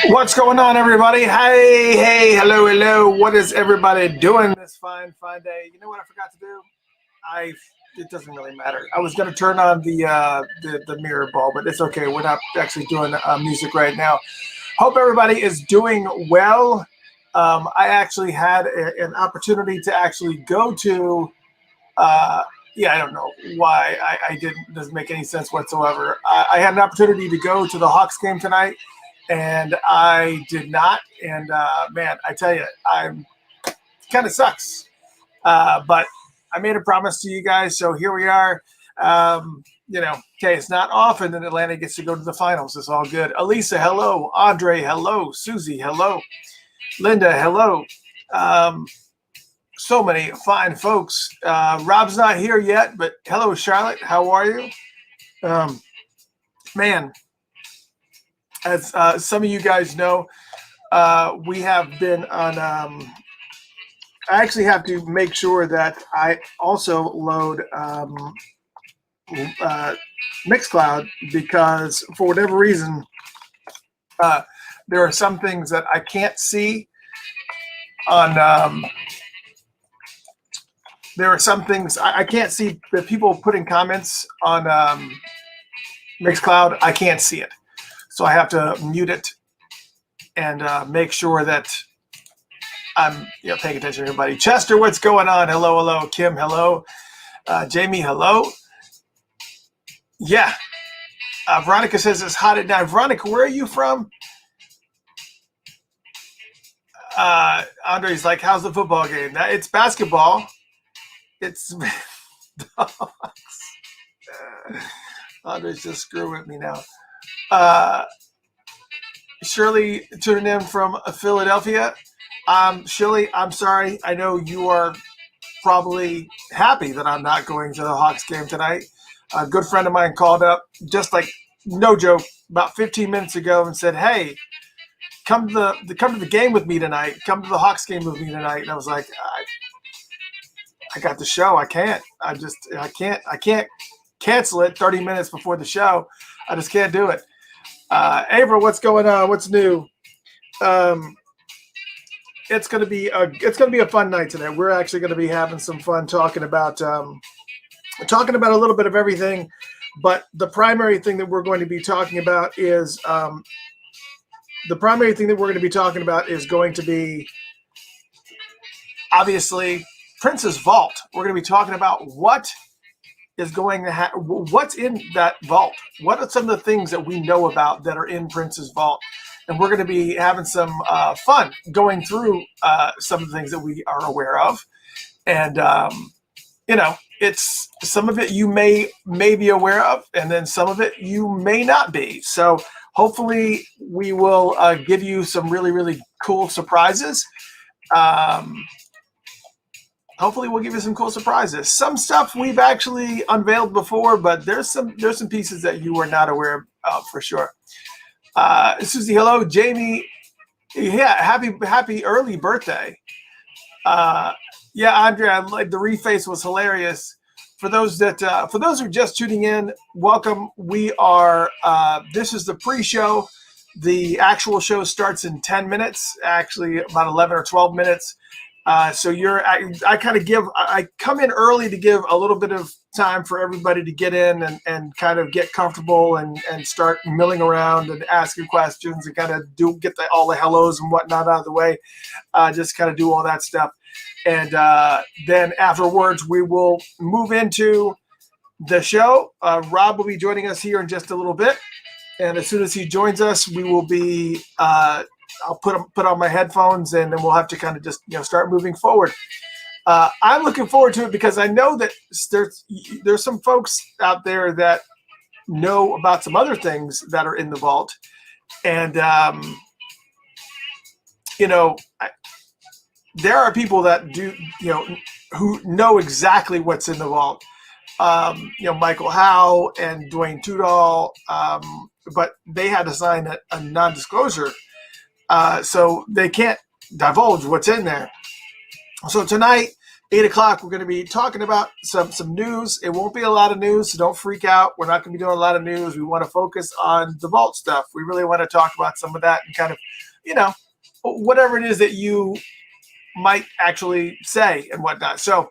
What's going on, everybody? Hey, hello. What is everybody doing this fine day? You know what I forgot to do? I It doesn't really matter. I was going to turn on the mirror ball, but it's okay. We're not actually doing music right now. Hope everybody is doing well. I actually had an opportunity to actually go to. Uh, yeah, I don't know why I didn't. Doesn't make any sense whatsoever. I had an opportunity to go to the Hawks game tonight, and I did not. And man, I tell you, I'm kind of sucks. But I made a promise to you guys, so here we are. Okay, it's not often that Atlanta gets to go to the finals. It's all good. Elisa, hello. Andre, hello. Susie, hello. Linda, hello. So many fine folks. Rob's not here yet, but hello, Charlotte. How are you? Man, as some of you guys know, we have been on. I actually have to make sure that I also load Mixcloud because for whatever reason, there are some things that I can't see on. There are some things I can't see that people putting comments on Mixcloud. I can't see it, so I have to mute it and make sure that I'm paying attention to everybody. Chester, what's going on? Hello. Kim, hello. Jamie, hello. Yeah. Veronica says it's hot at night. Veronica, where are you from? Andre's like, how's the football game? It's basketball. It's Andre's just screwing with me now. Shirley tuning in from Philadelphia. Shirley, I'm sorry. I know you are probably happy that I'm not going to the Hawks game tonight. A good friend of mine called up, just like no joke, about 15 minutes ago and said, "Hey, come to the game with me tonight. Come to the Hawks game with me tonight." And I was like, I got the show. I can't cancel it 30 minutes before the show. I just can't do it. Ava, what's going on? What's new? It's gonna be a fun night tonight. We're actually gonna be having some fun talking about a little bit of everything, but the primary thing that we're going to be talking about is going to be obviously Prince's vault. We're going to be talking about what is going to what's in that vault. What are some of the things that we know about that are in Prince's vault? And we're going to be having some fun going through some of the things that we are aware of. And, it's some of it you may be aware of, and then some of it you may not be. So hopefully we will give you some really, really cool surprises. Hopefully we'll give you some cool surprises. Some stuff we've actually unveiled before, but there's some pieces that you are not aware of for sure. Susie, hello. Jamie, yeah, happy early birthday. Yeah, Andrea, like the reface was hilarious. For those who are just tuning in, welcome. We are. This is the pre-show. The actual show starts in 10 minutes. Actually, about 11 or 12 minutes. So I come in early to give a little bit of time for everybody to get in and kind of get comfortable and start milling around and asking questions and kind of get all the hellos and whatnot out of the way. Just kind of do all that stuff. And then afterwards, we will move into the show. Rob will be joining us here in just a little bit. And as soon as he joins us, we will be I'll put on my headphones, and then we'll have to kind of just start moving forward. I'm looking forward to it because I know that there's some folks out there that know about some other things that are in the vault, and there are people that do who know exactly what's in the vault. Michael Howe and Dwayne Tudall, but they had to sign a non-disclosure. So they can't divulge what's in there. So tonight, 8 o'clock, we're going to be talking about some news. It won't be a lot of news, so don't freak out. We're not going to be doing a lot of news. We want to focus on the vault stuff. We really want to talk about some of that and kind of, whatever it is that you might actually say and whatnot. So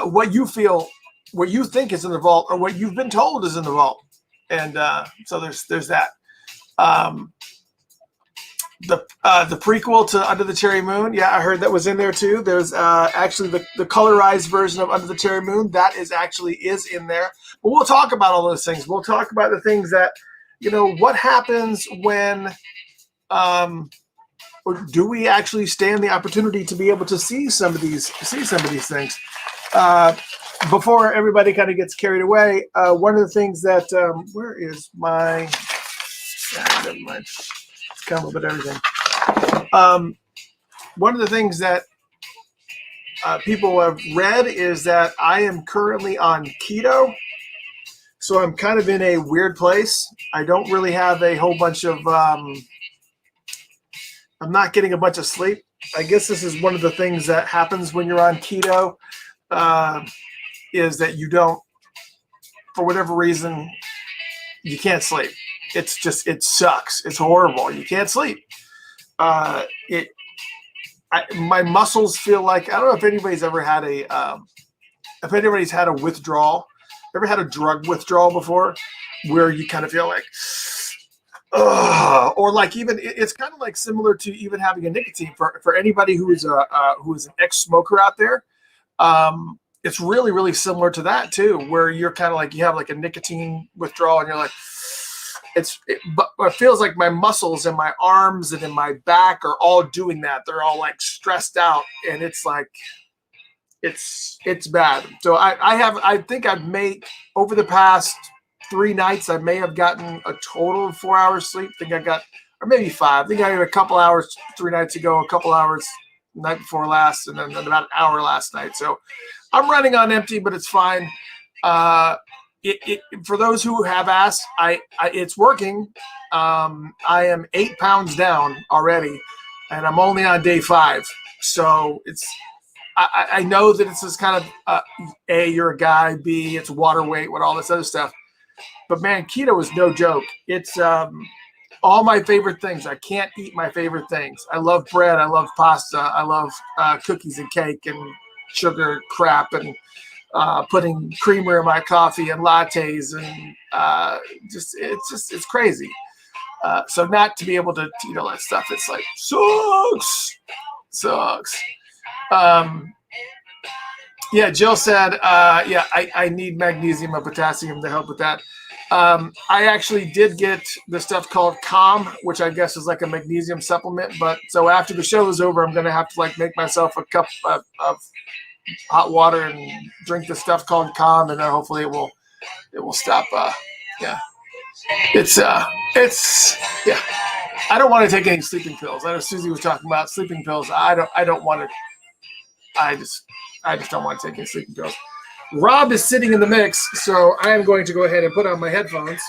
what you feel, what you think is in the vault, or what you've been told is in the vault. And so there's that. The prequel to Under the Cherry Moon, yeah, I heard that was in there too. There's actually the colorized version of Under the Cherry Moon that is in there. But we'll talk about all those things. We'll talk about the things that, what happens when, or do we actually stand the opportunity to be able to see some of these things? Before everybody kind of gets carried away, one of the things that where is my? Never mind. Come up with everything. One of the things that people have read is that I am currently on keto, so I'm kind of in a weird place. I don't really have a whole bunch of. I'm not getting a bunch of sleep. I guess this is one of the things that happens when you're on keto, is that you don't, for whatever reason, you can't sleep. It sucks. It's horrible. You can't sleep. My muscles feel like, I don't know if anybody's ever had if anybody's had a withdrawal, ever had a drug withdrawal before, where you kind of feel like, or like even it's kind of like similar to even having a nicotine for anybody who is an ex-smoker out there. It's really, really similar to that too, where you're kind of like, you have like a nicotine withdrawal and you're like, but it feels like my muscles in my arms and in my back are all doing that. They're all like stressed out, and it's like, it's bad. So I think I've made, over the past 3 nights, I may have gotten a total of 4 hours sleep. I think I got, or maybe 5. I think I got a couple hours 3 nights ago, a couple hours the night before last, and then about an hour last night. So I'm running on empty, but it's fine. For those who have asked, it's working. I am 8 pounds down already, and I'm only on day 5. So I know that it's this kind of A, you're a guy, B, it's water weight with all this other stuff. But man, keto is no joke. It's all my favorite things. I can't eat my favorite things. I love bread. I love pasta. I love cookies and cake and sugar crap and putting creamer in my coffee and lattes and it's crazy. So not to be able to eat all that stuff, it's like sucks. Yeah, Jill said, I need magnesium and potassium to help with that. I actually did get the stuff called Calm, which I guess is like a magnesium supplement. But so after the show is over, I'm going to have to like make myself a cup of hot water and drink the stuff called Calm, and then hopefully it will stop. It's yeah. I don't want to take any sleeping pills. I know Susie was talking about sleeping pills. I don't want to. I just don't want to take any sleeping pills. Rob is sitting in the mix, so I am going to go ahead and put on my headphones.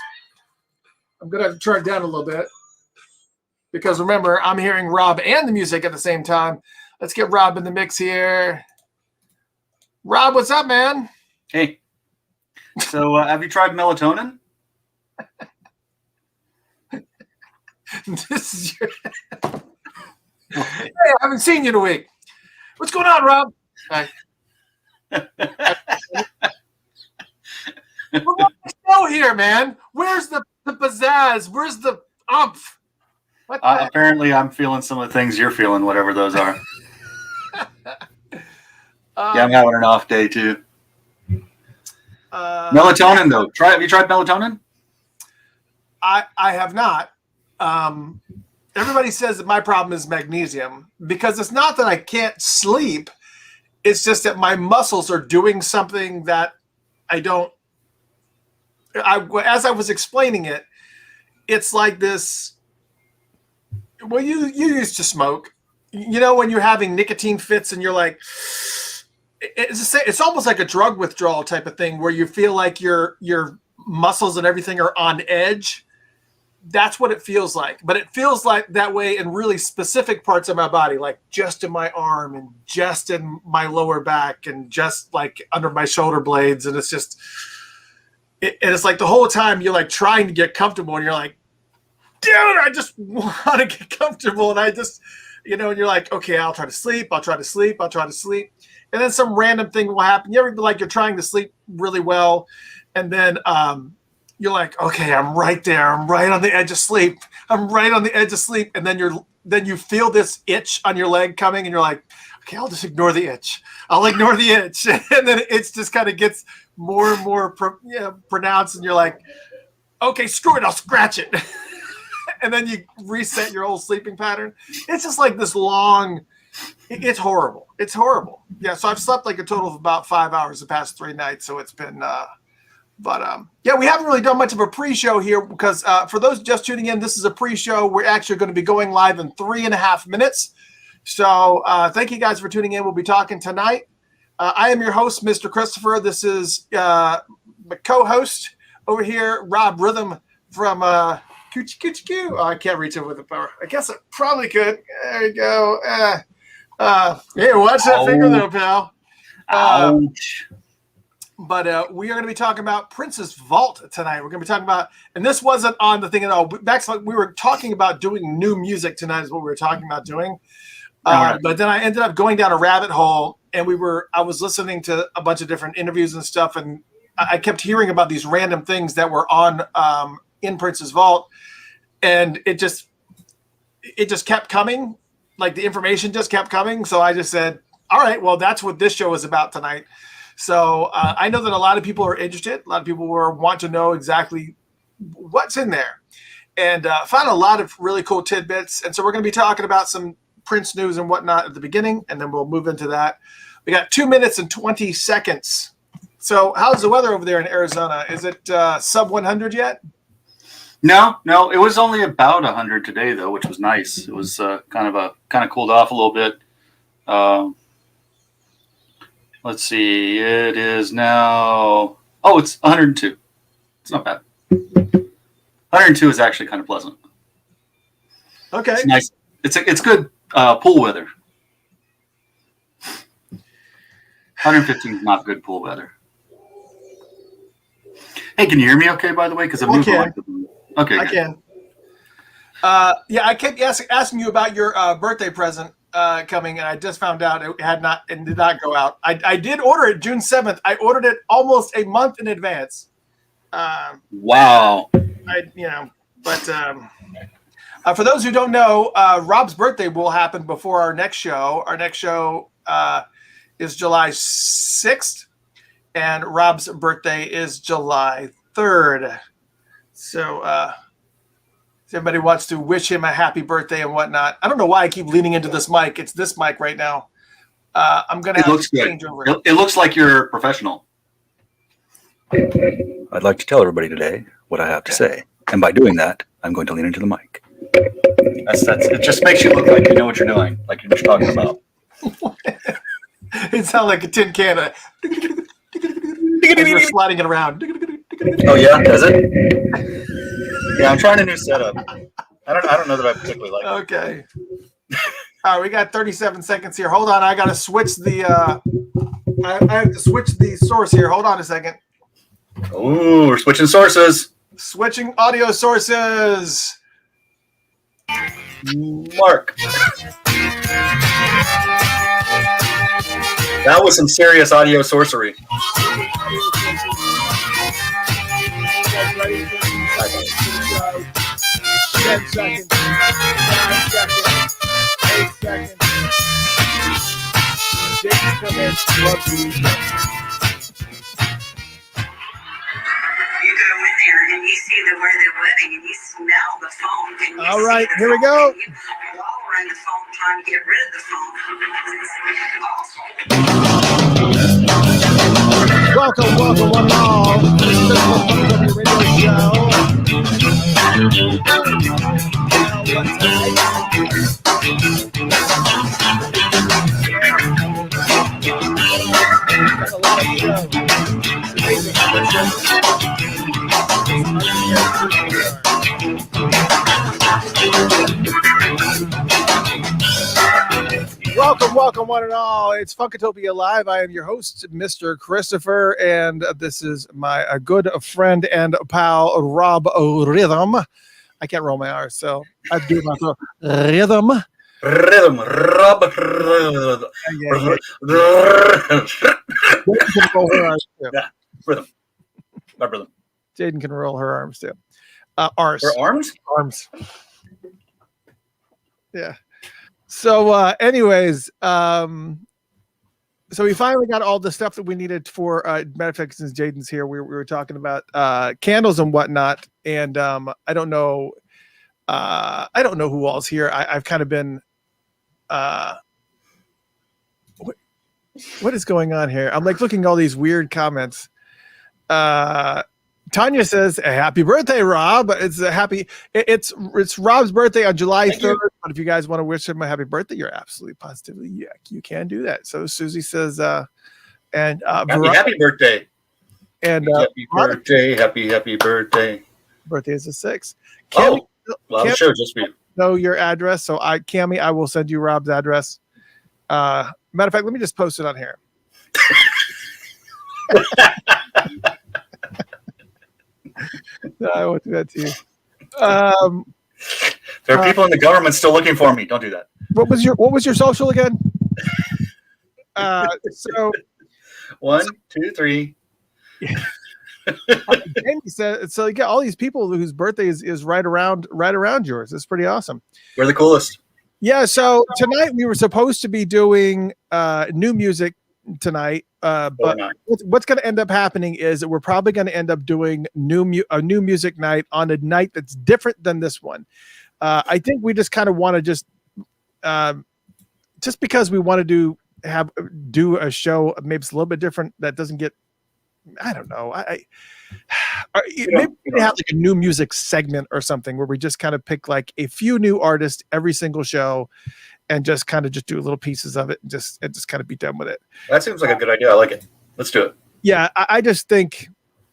I'm going to have to turn it down a little bit because remember, I'm hearing Rob and the music at the same time. Let's get Rob in the mix here. Rob, what's up, man? Hey. So have you tried melatonin? This is your... Hey, I haven't seen you in a week. What's going on, Rob? Hi. We're on the show here, man. Where's the pizzazz? Where's the umph? Apparently, I'm feeling some of the things you're feeling, whatever those are. I'm having an off day too. Melatonin, though. Have you tried melatonin? I have not. Everybody says that my problem is magnesium because it's not that I can't sleep. It's just that my muscles are doing something that I don't. As I was explaining it, it's like this. Well, you used to smoke. You know, when you're having nicotine fits and you're like, it's almost like a drug withdrawal type of thing where you feel like your muscles and everything are on edge. that's what it feels like. But it feels like that way in really specific parts of my body, like just in my arm and just in my lower back and just like under my shoulder blades. And it's just, and it's like the whole time you're like trying to get comfortable and you're like, dude, I just want to get comfortable. And I just, and you're like, okay, I'll try to sleep. I'll try to sleep. I'll try to sleep. And then some random thing will happen. You ever like you're trying to sleep really well. And then, you're like, okay, I'm right there. I'm right on the edge of sleep. I'm right on the edge of sleep. And then you feel this itch on your leg coming and you're like, okay, I'll just ignore the itch. I'll ignore the itch. And then it just kind of gets more and more pronounced. And you're like, okay, screw it. I'll scratch it. And then you reset your whole sleeping pattern. It's just like this long, it's horrible. It's horrible. Yeah. So I've slept like a total of about 5 hours the past 3 nights. So it's been, But we haven't really done much of a pre-show here because for those just tuning in, this is a pre-show. We're actually going to be going live in 3.5 minutes. So thank you guys for tuning in. We'll be talking tonight. I am your host, Mr. Christopher. This is my co-host over here, Rob Rhythm from Coochie Coochie Coo. Oh, I can't reach it with the power. I guess I probably could. There you go. Hey, watch that finger though, pal. Ouch. But we are going to be talking about Prince's Vault tonight. We're going to be talking about, and this wasn't on the thing at all. We were talking about doing new music tonight is what we were talking about doing. But then I ended up going down a rabbit hole, and I was listening to a bunch of different interviews and stuff, and I kept hearing about these random things that were on in Prince's Vault, and it just kept coming. Like the information just kept coming. So I just said, all right, well, that's what this show is about tonight. So I know that a lot of people are interested. A lot of people want to know exactly what's in there, and found a lot of really cool tidbits. And so we're going to be talking about some Prince news and whatnot at the beginning, and then we'll move into that. We got 2 minutes and 20 seconds. So how's the weather over there in Arizona? Is it sub 100 yet? No, it was only about 100 today though, which was nice. It was kind of cooled off a little bit. Let's see. It is now. Oh, it's 102. It's not bad. 102 is actually kind of pleasant. Okay. It's nice. It's good pool weather. 115 is not good pool weather. Hey, can you hear me? Okay, by the way, because I'm moving. Okay. I can. I kept asking you about your birthday present. Coming, and I just found out it did not go out. I did order it June 7th. I ordered it almost a month in advance. Wow. For those who don't know, Rob's birthday will happen before our next show. Our next show is July 6th, and Rob's birthday is July 3rd. So if everybody wants to wish him a happy birthday and whatnot. I don't know why I keep leaning into this mic. It's this mic right now. I'm going to have to change over. It looks like you're professional. I'd like to tell everybody today what I have to say. And by doing that, I'm going to lean into the mic. It just makes you look like you know what you're doing, like you're just talking about. It sounds like a tin can. You're sliding it around. Oh yeah, does it? Yeah, I'm trying a new setup. I don't know that I particularly like it. Okay. All right, we got 37 seconds here. Hold on, I got to switch the. I have to switch the source here. Hold on a second. Oh, we're switching sources. Switching audio sources. Mark. That was some serious audio sorcery. 10 seconds, 9 seconds, 8 seconds. James Clements, love you. You go in there and you see where they're living and you smell the phone. And you all right, here we phone, go. And you while we're in the phone trying to get rid of the phone. Welcome, one and all. This is the Figuratively Radio Show. Welcome, one and all. It's Funkatopia Live. I am your host, Mr. Christopher, and this is my good friend and pal, Rob Rhythm. I can't roll my R's, so I have to do it myself. Rhythm. Rob. Yeah. Rhythm. My rhythm. Jaden can roll her arms too. Arms. Her arms? Arms. Yeah. So, anyways, so we finally got all the stuff that we needed for. Matter of fact, since Jaden's here, we were talking about candles and whatnot, and I don't know who all's here. I've kind of been. What is going on here? I'm like looking at all these weird comments. Tanya says, "Happy birthday, Rob!" It's Rob's birthday on July 3rd. But if you guys want to wish him a happy birthday, you're absolutely positively you can do that. So Susie says, happy birthday, and happy birthday, happy birthday. Birthday is the 6th. Well, I'm sure just for you. Know your address, so Cammy, I will send you Rob's address. Matter of fact, let me just post it on here. No, I won't do that to you. There are people in the government still looking for me. Don't do that. What was your social again? So 1, 2, 3. Jamie said, so you got all these people whose birthday is right around yours. It's pretty awesome. We're the coolest. Yeah. So tonight we were supposed to be doing new music tonight, but what's going to end up happening is that we're probably going to end up doing a new music night on a night that's different than this one. I think we just kind of want to just because we want to do a show maybe it's a little bit different that doesn't get. I don't know. Maybe we have like a new music segment or something where we just kind of pick like a few new artists every single show, and just kind of do little pieces of it and just kind of be done with it. That seems like a good idea. I like it. Let's do it. Yeah, I just think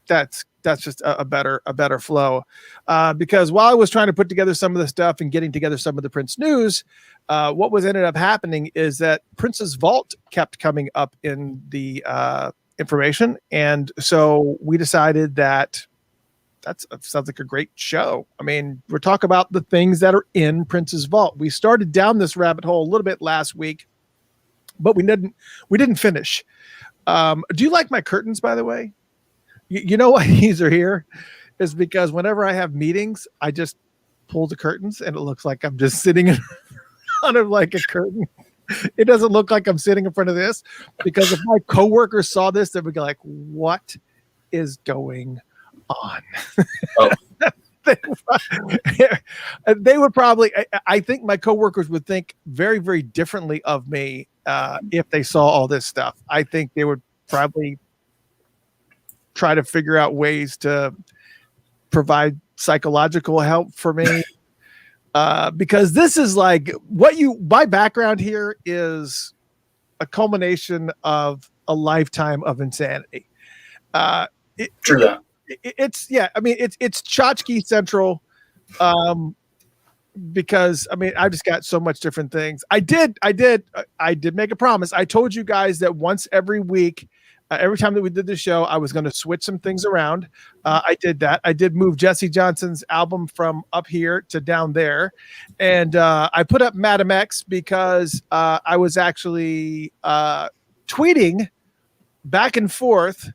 that's just a better flow. Because while I was trying to put together some of the stuff and getting together some of the Prince news, what was ended up happening is that Prince's Vault kept coming up in the information, and so we decided that sounds like a great show. I mean, we're talking about the things that are in Prince's Vault. We started down this rabbit hole a little bit last week, but we didn't finish. Do you like my curtains, by the way? You know why these are here is because whenever I have meetings, I just pull the curtains and it looks like I'm just sitting in front of like a curtain. It doesn't look like I'm sitting in front of this, because if my coworkers saw this, they would be like, "What is going on?" Oh. They would probably. I think my coworkers would think very, very differently of me if they saw all this stuff. I think they would probably try to figure out ways to provide psychological help for me. Because this is like my background here is a culmination of a lifetime of insanity. True that. It's tchotchke central. Because I mean, I've just got so much different things. I did make a promise. I told you guys that once every week, every time that we did the show, I was going to switch some things around. I did that. I did move Jesse Johnson's album from up here to down there. And I put up Madam X because I was actually tweeting back and forth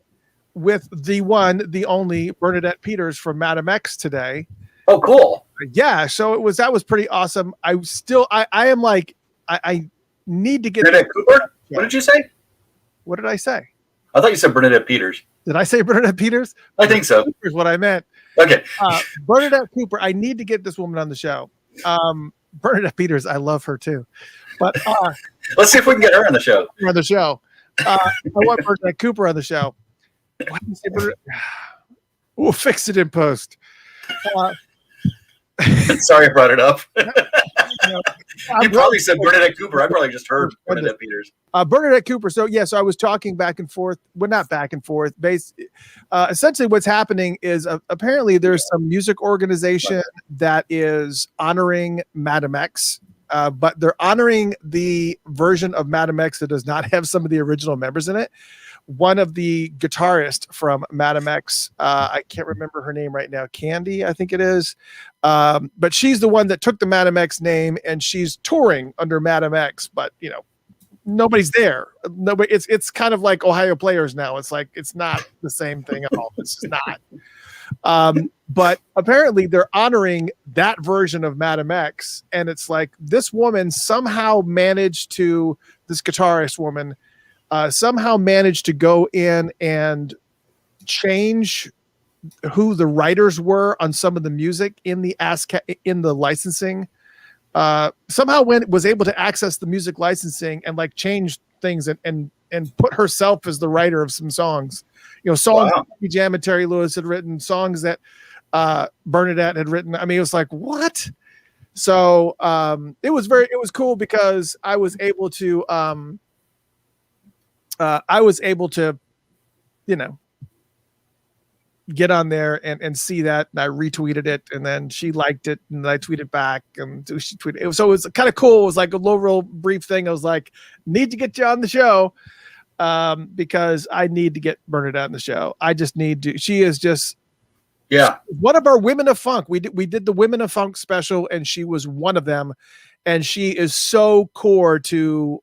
with the one, the only Bernadette Peters from Madam X today. Oh, cool. Yeah. So that was pretty awesome. I am like, I need to get. Bernadette Cooper? What did you say? What did I say? I thought you said Bernadette Peters. Did I say Bernadette Peters? I think so. Here's what I meant. Okay. Bernadette Cooper. I need to get this woman on the show. Bernadette Peters. I love her too. But let's see if we can get her on the show. On the show. I want Bernadette Cooper on the show. Why did you say Bernadette? We'll fix it in post. Sorry I brought it up. You probably said Bernadette Cooper. I probably just heard Bernadette Peters. Bernadette Cooper. So I was talking back and forth. Well, not back and forth. Essentially, what's happening is apparently there's some music organization that is honoring Madam X but they're honoring the version of Madam X that does not have some of the original members in it. One of the guitarists from Madam X, I can't remember her name right now, Candy, I think it is. But she's the one that took the Madam X name, and she's touring under Madam X, but nobody's there. Nobody. It's kind of like Ohio Players now. It's like it's not the same thing at all. It's just not. But apparently they're honoring that version of Madam X, and it's like this woman somehow managed to this guitarist woman somehow managed to go in and change who the writers were on some of the music in the licensing. Somehow was able to access the music licensing and like change things and put herself as the writer of some songs, songs that Jam and Terry Lewis had written, songs that Bernadette had written. I mean, it was like, what? So it was cool because I was able to get on there and see that, and I retweeted it, and then she liked it, and I tweeted back, and she tweeted it. So it was kind of cool. It was like a little real brief thing. I was like, need to get you on the show because I need to get Bernadette on the show. I just need to. She is just one of our Women of Funk. We did the Women of Funk special, and she was one of them, and she is so core to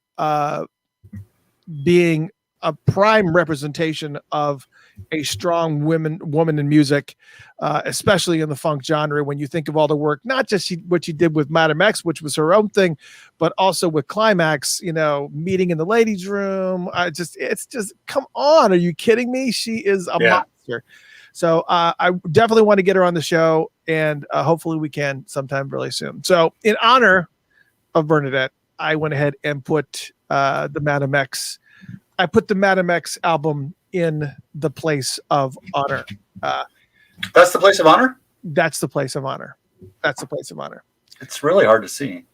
being a prime representation of a strong woman in music, especially in the funk genre. When you think of all the work, not just what she did with Madam X, which was her own thing, but also with Climax, Meeting in the Ladies' Room. It's just, come on. Are you kidding me? She is a monster. So I definitely want to get her on the show, and hopefully we can sometime really soon. So in honor of Bernadette, I went ahead and put the Madam X. I put the Madam X album in the place of honor. That's the place of honor? That's the place of honor. That's the place of honor. It's really hard to see.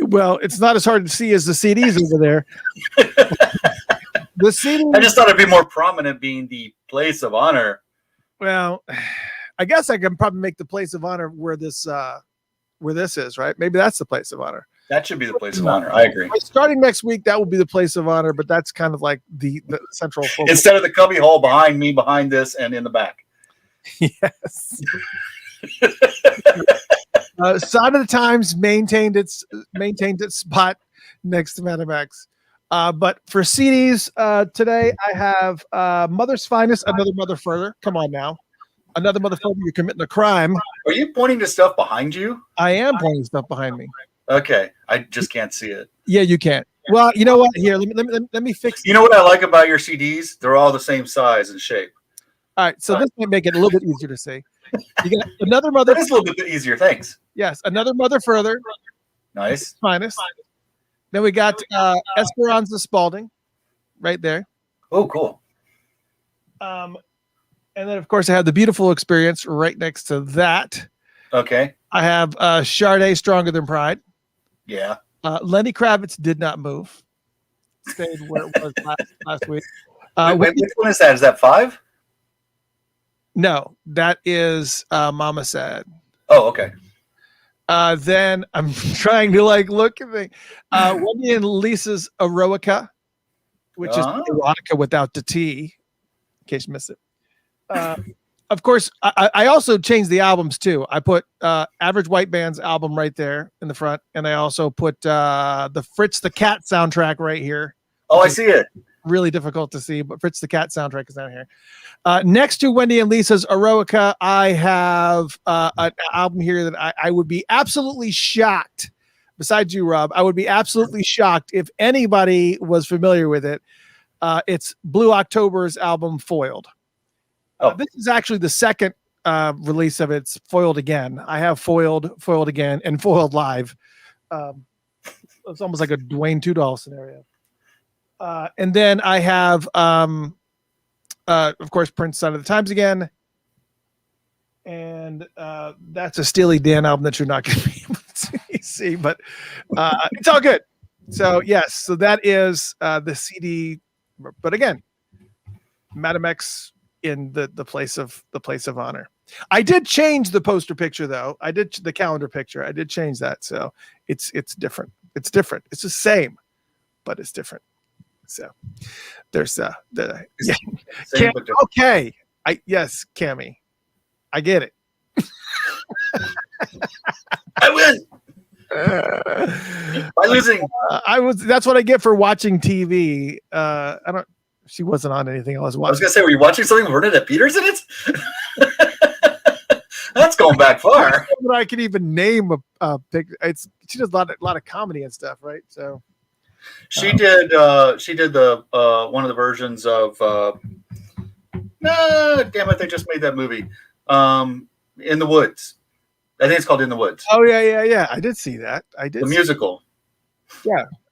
Well, it's not as hard to see as the CDs over there. The CD. I just thought it'd be more prominent being the place of honor. Well, I guess I can probably make the place of honor where this is, right? Maybe that's the place of honor. That should be the place of honor. I agree. Starting next week, that will be the place of honor, but that's kind of like the central focus. Instead of the cubby hole behind me, behind this, and in the back. Yes. Sign of the Times maintained its spot next to Madam X. But for CDs today, I have Mother's Finest, Another Mother Further. Come on now. Another Mother Further, you're committing a crime. Are you pointing to stuff behind you? I am pointing stuff behind me. Okay. I just can't see it. Yeah, you can't. Well, you know what? Here, let me fix it. You know what I like about your CDs? They're all the same size and shape. All right, so this might make it a little bit easier to see. You got Another Mother. That is a little bit easier. Thanks. Yes, Another Mother Further. Nice. Finest. Then we got Esperanza Spalding right there. Oh, cool. And then, of course, I have The Beautiful Experience right next to that. Okay. I have Sade, Stronger Than Pride. Yeah. Lenny Kravitz Did Not Move. Stayed where it was last week. Wait, which one is that? Is that 5? No, that is Mama Said. Oh, okay. Then I'm trying to look at the Wendy and Lisa's Eroica, which is erotica without the T, in case you missed it. Of course, I also changed the albums too. I put Average White Band's album right there in the front, and I also put the Fritz the Cat soundtrack right here. Oh, I see it. Really difficult to see, but Fritz the Cat soundtrack is down here. Next to Wendy and Lisa's Eroica, I have an album here that I would be absolutely shocked. Besides you, Rob, I would be absolutely shocked if anybody was familiar with it. It's Blue October's album Foiled. This is actually the second release of it. It's Foiled Again. I have Foiled Again, and Foiled Live. It's almost like a Dwayne Tudor scenario. And then I have, of course, Prince Sign of the Times Again. And that's a Steely Dan album that you're not going to be able to see, but it's all good. So, yes, so that is the CD. But again, Madam X in the place of honor. I did change the poster picture though. I did the calendar picture. I did change that, so it's different. It's different. It's the same, but it's different. So there's Same Cam, but different. okay. Yes, Cammy. I get it. I win Uh, by losing. that's what I get for watching TV. She wasn't on anything I was I was watching. gonna say, were you watching something with Bernadette Peters in it? That's going back far. I can even name a pic. She does a lot of comedy and stuff, right? So She did the one of the versions of damn it, they just made that movie. In the Woods. I think it's called In the Woods. oh yeah. I did see that. The musical.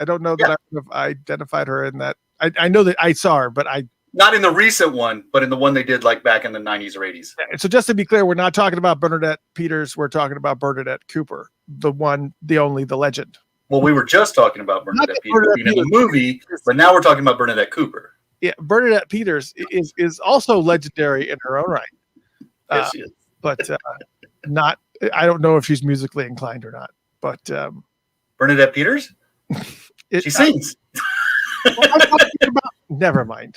I don't know that I would have identified her in that. I know that I saw her, but Not in the recent one, but in the one they did like back in the 90s or 80s. so just to be clear, we're not talking about Bernadette Peters. We're talking about Bernadette Cooper, the one, the only, the legend. Well, we were just talking about Bernadette Peters being in the movie, but now we're talking about Bernadette Cooper. Yeah, Bernadette Peters is also legendary in her own right. Yes, she is. But not. I don't know if she's musically inclined or not. But Bernadette Peters? She sings. Never mind.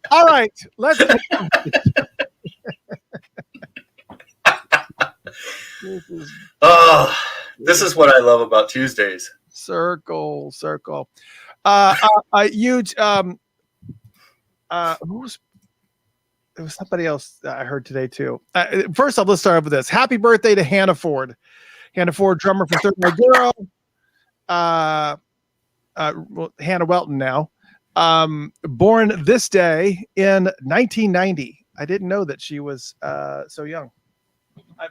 All right, let's. This is what I love about Tuesdays. Circle. Huge. Who's? There was somebody else that I heard today too. First off, let's start off with this. Happy birthday to Hannah Ford. Hannah Ford, drummer for Third Eye Girl. Hannah Welton now. Born this day in 1990. I didn't know that she was so young.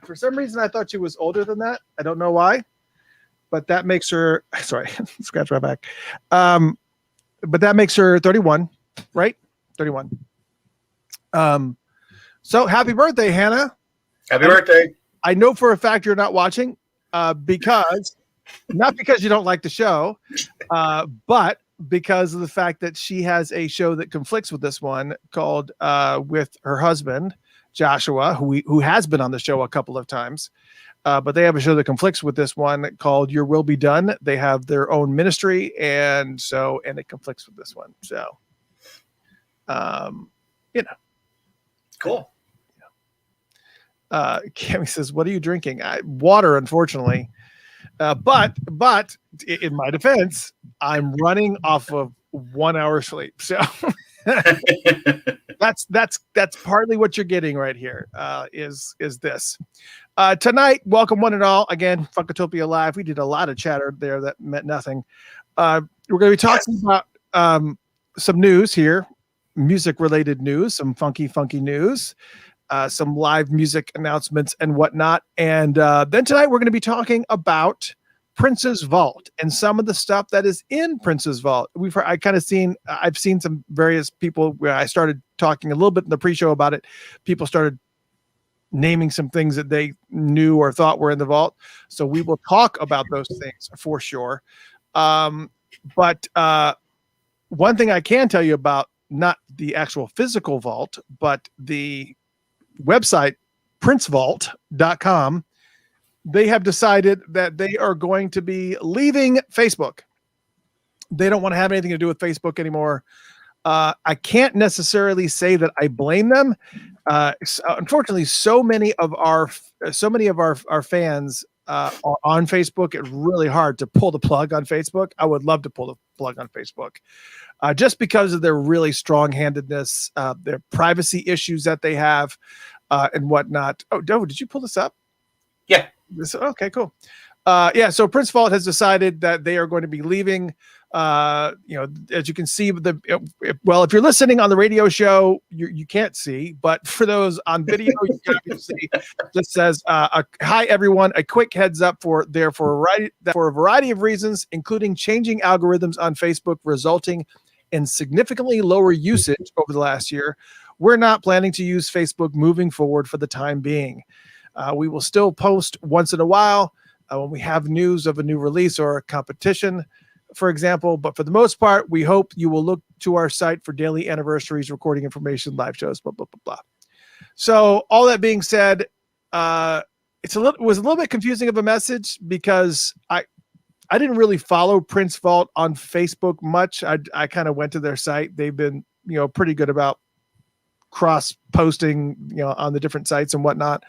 For some reason, I thought she was older than that. I don't know why, but that makes her. Sorry, scratch my back. But that makes her 31, right? 31. So happy birthday, Hannah. Happy birthday. I know for a fact you're not watching because not because you don't like the show, but because of the fact that she has a show that conflicts with this one called with her husband, Joshua, who has been on the show a couple of times. But they have a show that conflicts with this one called Your Will Be Done. They have their own ministry, and it conflicts with this one. So, Cool. Cammy says, "What are you drinking?" Water, unfortunately. But in my defense, I'm running off of 1 hour sleep. So that's partly what you're getting right here. Is this tonight? Welcome one and all. Again, Funkatopia Live. We did a lot of chatter there that meant nothing. We're going to be talking about some news here, music-related news, some funky news. Some live music announcements and whatnot. And then tonight we're going to be talking about Prince's Vault and some of the stuff that is in Prince's Vault. I've seen some various people where I started talking a little bit in the pre-show about it. People started naming some things that they knew or thought were in the vault. So we will talk about those things for sure. But one thing I can tell you about, not the actual physical vault, but the website princevault.com, they have decided that they are going to be leaving Facebook. They don't want to have anything to do with Facebook anymore. I can't necessarily say that I blame them. Unfortunately, so many of our fans are on Facebook. It's really hard to pull the plug on Facebook. I would love to pull the plug on Facebook. Just because of their really strong-handedness, their privacy issues that they have, and whatnot. Oh, did you pull this up? Yeah. Okay, cool. So Prince Vault has decided that they are going to be leaving. As you can see, if you're listening on the radio show, you can't see, but for those on video, you can see. This says, "Hi everyone. A quick heads up for a variety of reasons, including changing algorithms on Facebook, resulting in significantly lower usage over the last year. We're not planning to use Facebook moving forward for the time being. We will still post once in a while when we have news of a new release or a competition, for example. But for the most part, we hope you will look to our site for daily anniversaries, recording information, live shows, blah, blah, blah, blah." So all that being said, it was a little bit confusing of a message because I didn't really follow Prince Vault on Facebook much. I kind of went to their site. They've been, pretty good about cross posting, on the different sites and whatnot.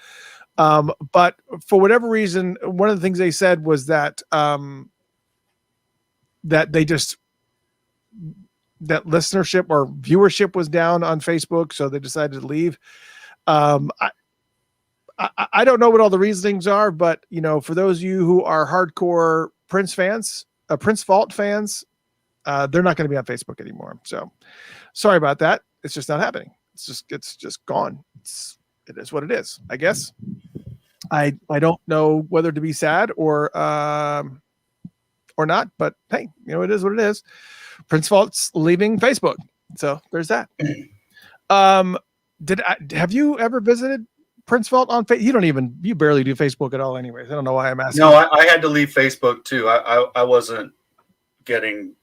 But for whatever reason, one of the things they said was that, that listenership or viewership was down on Facebook. So they decided to leave. I don't know what all the reasonings are, but for those of you who are hardcore Prince fans, Prince Vault fans, they're not going to be on Facebook anymore. So sorry about that. It's just not happening. It's just gone. It is what it is, I guess. I don't know whether to be sad or not, but hey, it is what it is. Prince Vault's leaving Facebook. So there's that. Have you ever visited Prince Vault on Facebook? You barely do Facebook at all anyways. I don't know why I'm asking. No, I had to leave Facebook too. I wasn't getting,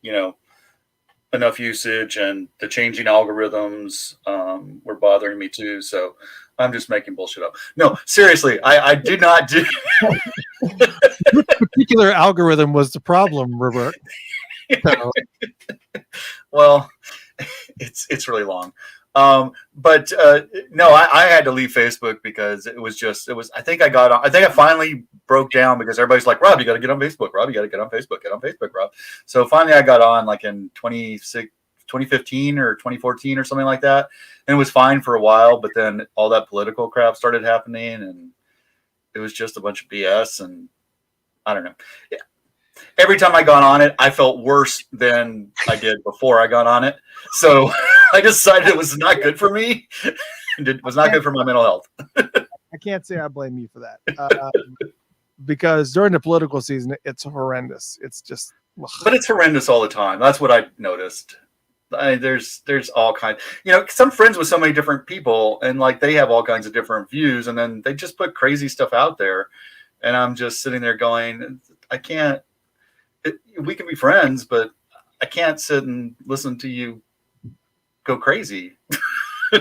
enough usage, and the changing algorithms were bothering me too. So I'm just making bullshit up. No, seriously, I did not do. Which particular algorithm was the problem, Robert? So. Well, it's really long. But no, I had to leave Facebook because it was I think I finally broke down because everybody's like, Rob, you got to get on Facebook. Rob, you got to get on Facebook, Rob. So finally I got on like in 2015 or 2014 or something like that. And it was fine for a while, but then all that political crap started happening and it was just a bunch of BS. And I don't know. Yeah. Every time I got on it, I felt worse than I did before I got on it. So I decided it was not good for me. It was not good for my mental health. I can't say I blame you for that. Because during the political season, it's horrendous. It's just... But it's horrendous all the time. That's what I noticed. There's all kinds... some friends with so many different people, and like they have all kinds of different views, and then they just put crazy stuff out there. And I'm just sitting there going, I can't... we can be friends, but I can't sit and listen to you go crazy. Yeah,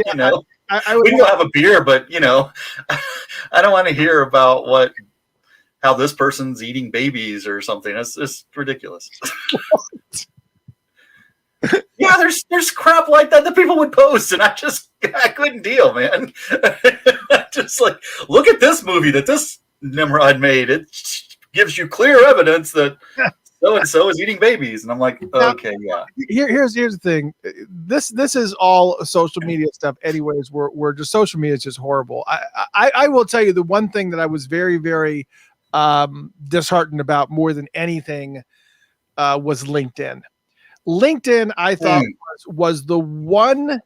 we can go have a beer, but I don't want to hear about how this person's eating babies or something. It's just ridiculous. Yeah, there's crap like that people would post, and I couldn't deal, man. Just like, look at this movie that this Nimrod made. It gives you clear evidence that so and so is eating babies, and I'm like, okay, yeah. Here's the thing. This is all social media stuff, anyways. Where just social media is just horrible. I will tell you the one thing that I was very, very disheartened about more than anything was LinkedIn. LinkedIn, I thought was the one.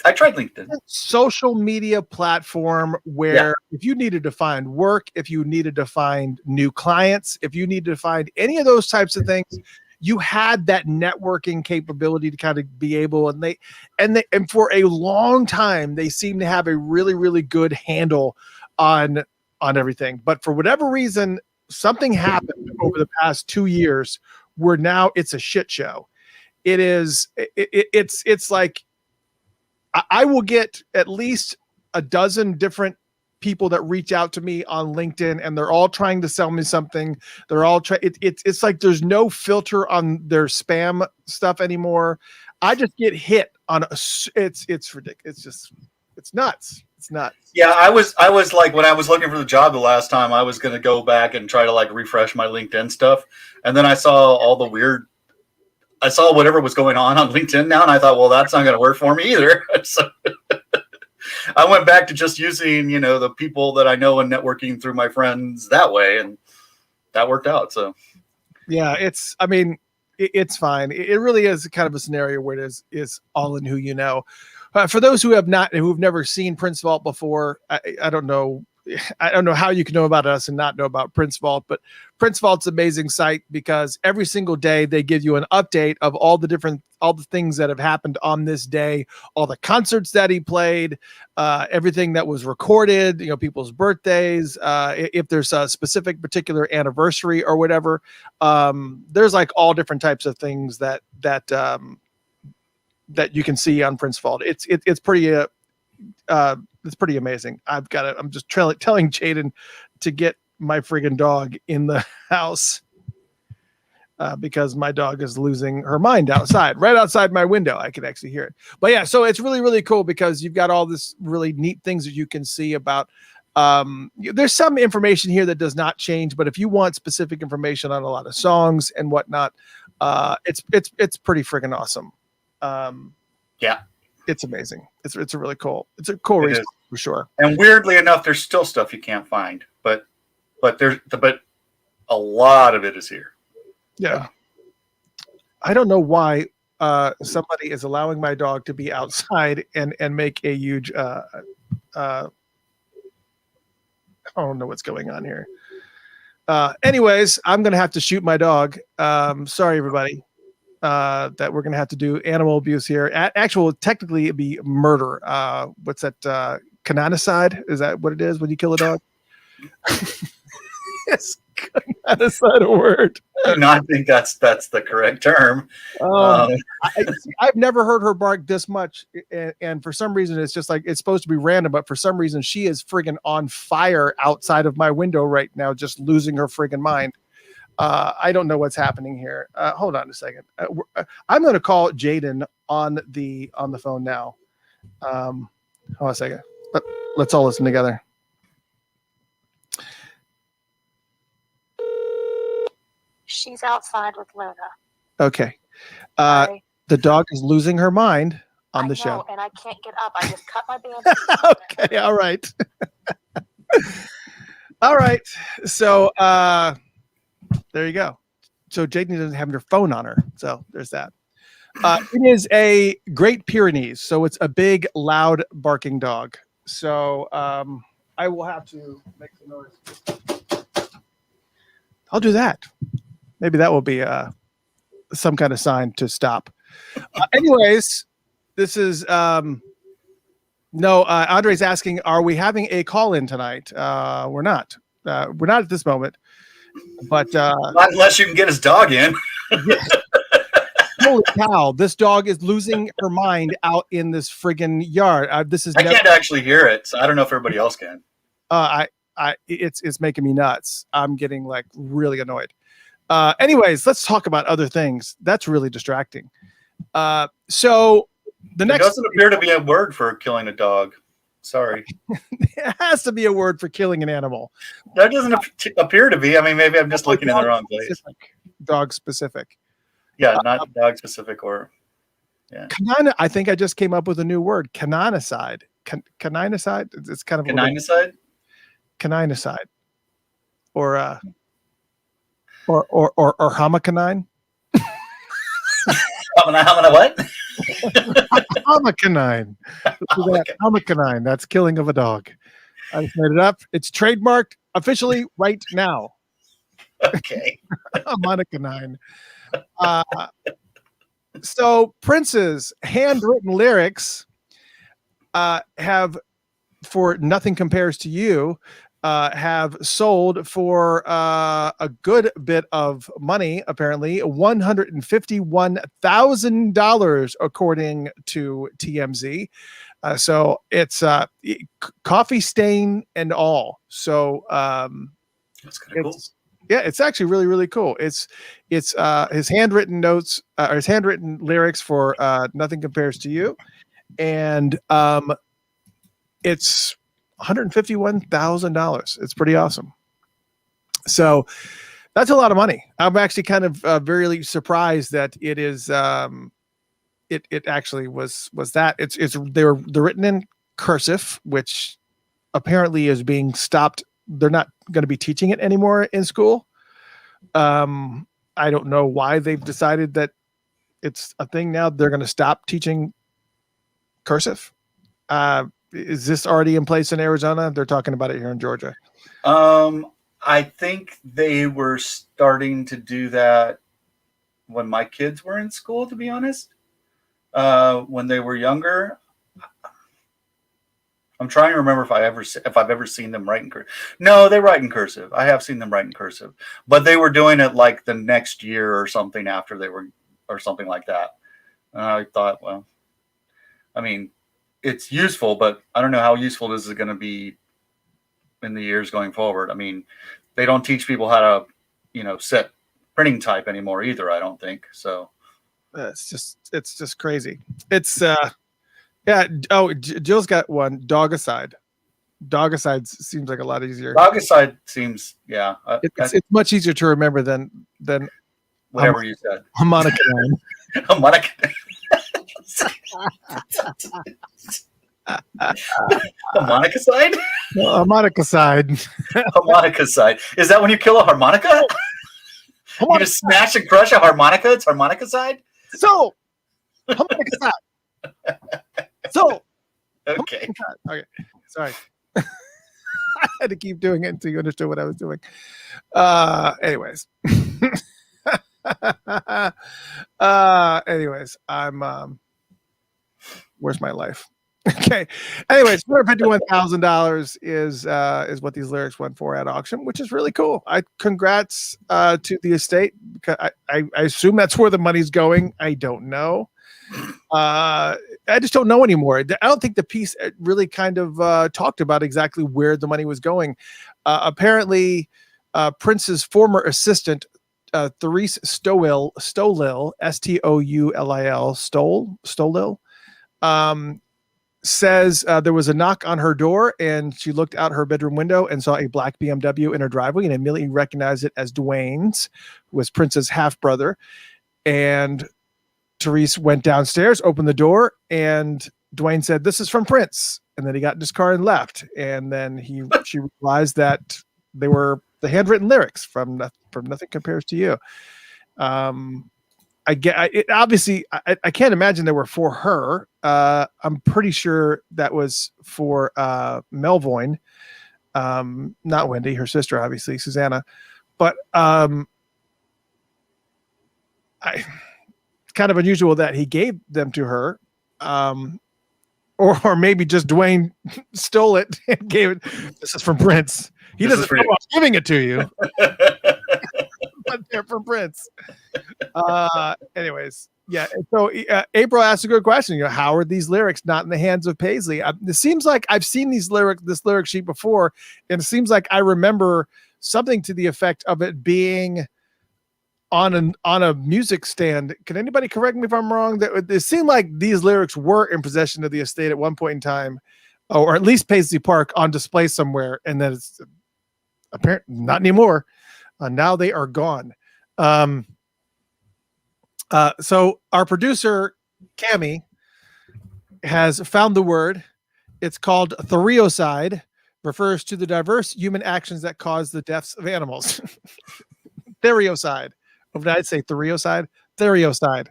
I tried LinkedIn. Social media platform where if you needed to find work, if you needed to find new clients, if you needed to find any of those types of things, you had that networking capability to kind of be able, and for a long time, they seem to have a really, really good handle on everything. But for whatever reason, something happened over the past 2 years where now it's a shit show. It's like, I will get at least a dozen different people that reach out to me on LinkedIn, and they're all trying to sell me something. They're all it's like there's no filter on their spam stuff anymore. I just get hit on it's ridiculous. It's nuts. It's nuts. Yeah, I was like, when I was looking for the job the last time, I was going to go back and try to like refresh my LinkedIn stuff, and then I saw whatever was going on LinkedIn now, and I thought, well, that's not going to work for me either. So I went back to just using, the people that I know and networking through my friends that way, and that worked out. So, yeah, it's fine. It really is kind of a scenario where it is all in who you know. For those who've never seen Prince Vault before, I don't know. I don't know how you can know about us and not know about Prince Vault, but Prince Vault's an amazing site because every single day they give you an update of all the things that have happened on this day, all the concerts that he played, everything that was recorded, people's birthdays, if there's a specific particular anniversary or whatever. There's like all different types of things that you can see on Prince Vault. It's pretty amazing. I'm just telling Jaden to get my friggin' dog in the house because my dog is losing her mind outside, right outside my window. I could actually hear it. But yeah, so it's really, really cool because you've got all this really neat things that you can see about. There's some information here that does not change, but if you want specific information on a lot of songs and whatnot, it's pretty friggin' awesome. Yeah, it's amazing. It's a really cool. It's a cool resource for sure. And weirdly enough, there's still stuff you can't find, but a lot of it is here. Yeah. I don't know why somebody is allowing my dog to be outside and make a huge I don't know what's going on here. Anyways, I'm going to have to shoot my dog. Sorry, everybody, that we're going to have to do animal abuse here. Technically, it'd be murder. What's that? Canonicide? Is that what it is when you kill a dog? Yes, canonicide a word. No, I think that's the correct term. I've never heard her bark this much, and for some reason, it's just like it's supposed to be random, but for some reason, she is friggin' on fire outside of my window right now, just losing her friggin' mind. I don't know what's happening here. Hold on a second. I'm going to call Jaden on the phone now. Hold on a second. Let's all listen together. She's outside with Luna. Okay. Sorry. The dog is losing her mind on the show. And I can't get up. I just cut my band. Okay. All right. All right. So there you go. So Jaden doesn't have her phone on her. So there's that. It is a Great Pyrenees. So it's a big, loud, barking dog. So I will have to make some noise. I'll do that. Maybe that will be some kind of sign to stop. Anyways, this is Andre's asking, are we having a call in tonight? We're not. We're not at this moment. But not unless you can get his dog in. Holy cow! This dog is losing her mind out in this friggin' yard. I can't actually hear it, so I don't know if everybody else can. It's making me nuts. I'm getting like really annoyed. Anyways, let's talk about other things. That's really distracting. So there doesn't appear to be a word for killing a dog. Sorry. It has to be a word for killing an animal. That doesn't appear to be. I mean, maybe I'm just looking in the wrong place. Dog specific. Yeah, not dog specific or yeah. I think I just came up with a new word. Canonicide. Canonicide. It's kind of canonicide. Canonicide. Or homocanine. Homina what? Homocanine. Homocanine. That's killing of a dog. I just made it up. It's trademarked officially right now. Okay. Homocanine. So Prince's handwritten lyrics have, for Nothing Compares to You, have sold for a good bit of money, apparently $151,000 according to TMZ. So it's coffee stain and all. So that's kind of cool. Yeah, it's actually really, really cool. It's his handwritten notes or his handwritten lyrics for Nothing Compares to You, and it's $151,000. It's pretty awesome. So that's a lot of money. I'm actually kind of very surprised that it is. It actually was that. They're written in cursive, which apparently is being stopped. They're not going to be teaching it anymore in school. I don't know why they've decided that it's a thing now. They're going to stop teaching cursive. Is this already in place in Arizona? They're talking about it here in Georgia. I think they were starting to do that when my kids were in school, to be honest. When they were younger. I'm trying to remember if I've ever seen them write in cursive. No, they write in cursive. I have seen them write in cursive, but they were doing it like the next year or something after they were, or something like that. And I thought, well, I mean, it's useful, but I don't know how useful this is going to be in the years going forward. I mean, they don't teach people how to, set printing type anymore either. I don't think so. It's just crazy. It's yeah. Oh, Jill's got one. Dog aside. Dog aside seems like a lot easier. Dog aside seems, yeah. It's much easier to remember than whatever you said. harmonica line. Harmonica. Harmonica side? Harmonica side. Harmonica side. Is that when you kill a harmonica? You just smash and crush a harmonica? It's harmonica side? So, harmonica side. So, Okay. Okay. Sorry. I had to keep doing it until you understood what I was doing. Anyways. Anyways, I'm where's my life? Okay. Anyways, $451,000 is what these lyrics went for at auction, which is really cool. Congrats to the estate, because I assume that's where the money's going. I don't know. I just don't know anymore. I don't think the piece really kind of talked about exactly where the money was going. Apparently, Prince's former assistant, Therese Stolil, Stolil, says there was a knock on her door, and she looked out her bedroom window and saw a black BMW in her driveway and immediately recognized it as Dwayne's, who was Prince's half brother. And Therese went downstairs, opened the door, and Dwayne said, "This is from Prince." And then he got in his car and left. And then she realized that they were the handwritten lyrics from Nothing Compares to You. I can't imagine they were for her. I'm pretty sure that was for Melvoin, not Wendy, her sister, obviously, Susanna. But it's kind of unusual that he gave them to her, or maybe just Dwayne stole it and gave it. This is from Prince. He doesn't know I'm giving it to you. But they're from Prince. Anyways, yeah. So April asked a good question. How are these lyrics not in the hands of Paisley? It seems like I've seen this lyric sheet before, and it seems like I remember something to the effect of it being on a music stand. Can anybody correct me if I'm wrong? That it seemed like these lyrics were in possession of the estate at one point in time, or at least Paisley Park, on display somewhere, and then it's apparently not anymore. Now they are gone. So our producer, Cammie, has found the word. It's called theriocide, refers to the diverse human actions that cause the deaths of animals. Theriocide. What did I say? Theriocide? Theriocide.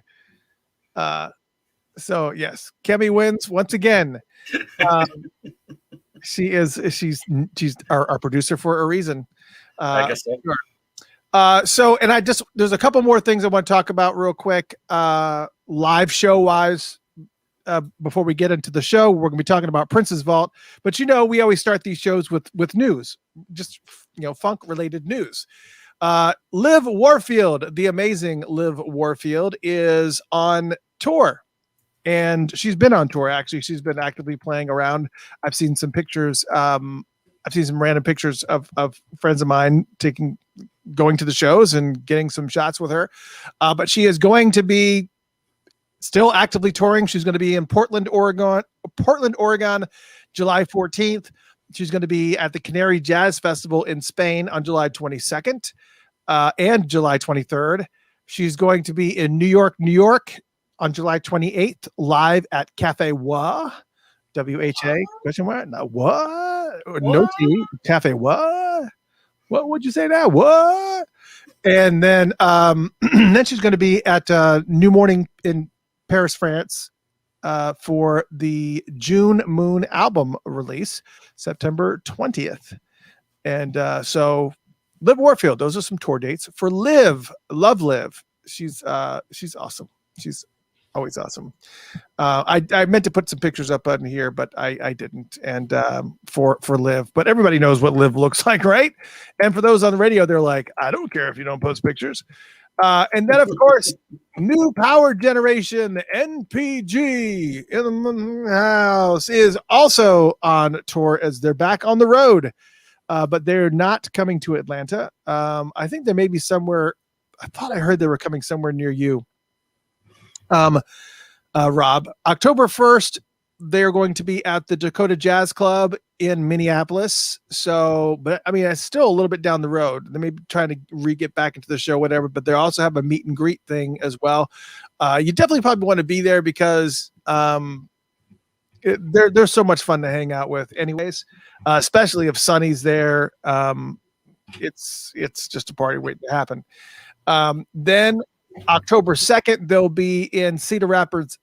So yes, Cammie wins once again. She's our producer for a reason. I guess so. So, and there's a couple more things I want to talk about real quick, live show wise. Before we get into the show, we're going to be talking about Prince's Vault, but we always start these shows with news, just, funk related news. Liv Warfield, the amazing Liv Warfield, is on tour, and she's been on tour. Actually, she's been actively playing around. I've seen some pictures. I've seen some random pictures of friends of mine going to the shows and getting some shots with her. But she is going to be still actively touring. She's going to be in Portland, Oregon, July 14th. She's going to be at the Canary Jazz Festival in Spain on July 22nd and July 23rd. She's going to be in New York on July 28th, live at Cafe Wa, WHA, question mark? No, what? No T, Cafe Wa? What would you say now? What? And then then she's going to be at New Morning in Paris, France, for the June Moon album release, September 20th. And so Liv Warfield, those are some tour dates for Liv. Love Liv. She's awesome. She's always awesome. I meant to put some pictures up on here, but I didn't. And for Liv, but everybody knows what Liv looks like, right? And for those on the radio, they're like, I don't care if you don't post pictures. And then, of course, New Power Generation, the NPG in the house, is also on tour as they're back on the road. but they're not coming to Atlanta. I think they may be somewhere. I thought I heard they were coming somewhere near you. Rob, October 1st, they're going to be at the Dakota Jazz Club in Minneapolis. So, but I mean, it's still a little bit down the road. They may be trying to get back into the show, whatever, but they also have a meet and greet thing as well. You definitely probably want to be there because they're so much fun to hang out with anyways, especially if Sonny's there. It's just a party waiting to happen. Then October 2nd, they'll be in Cedar Rapids,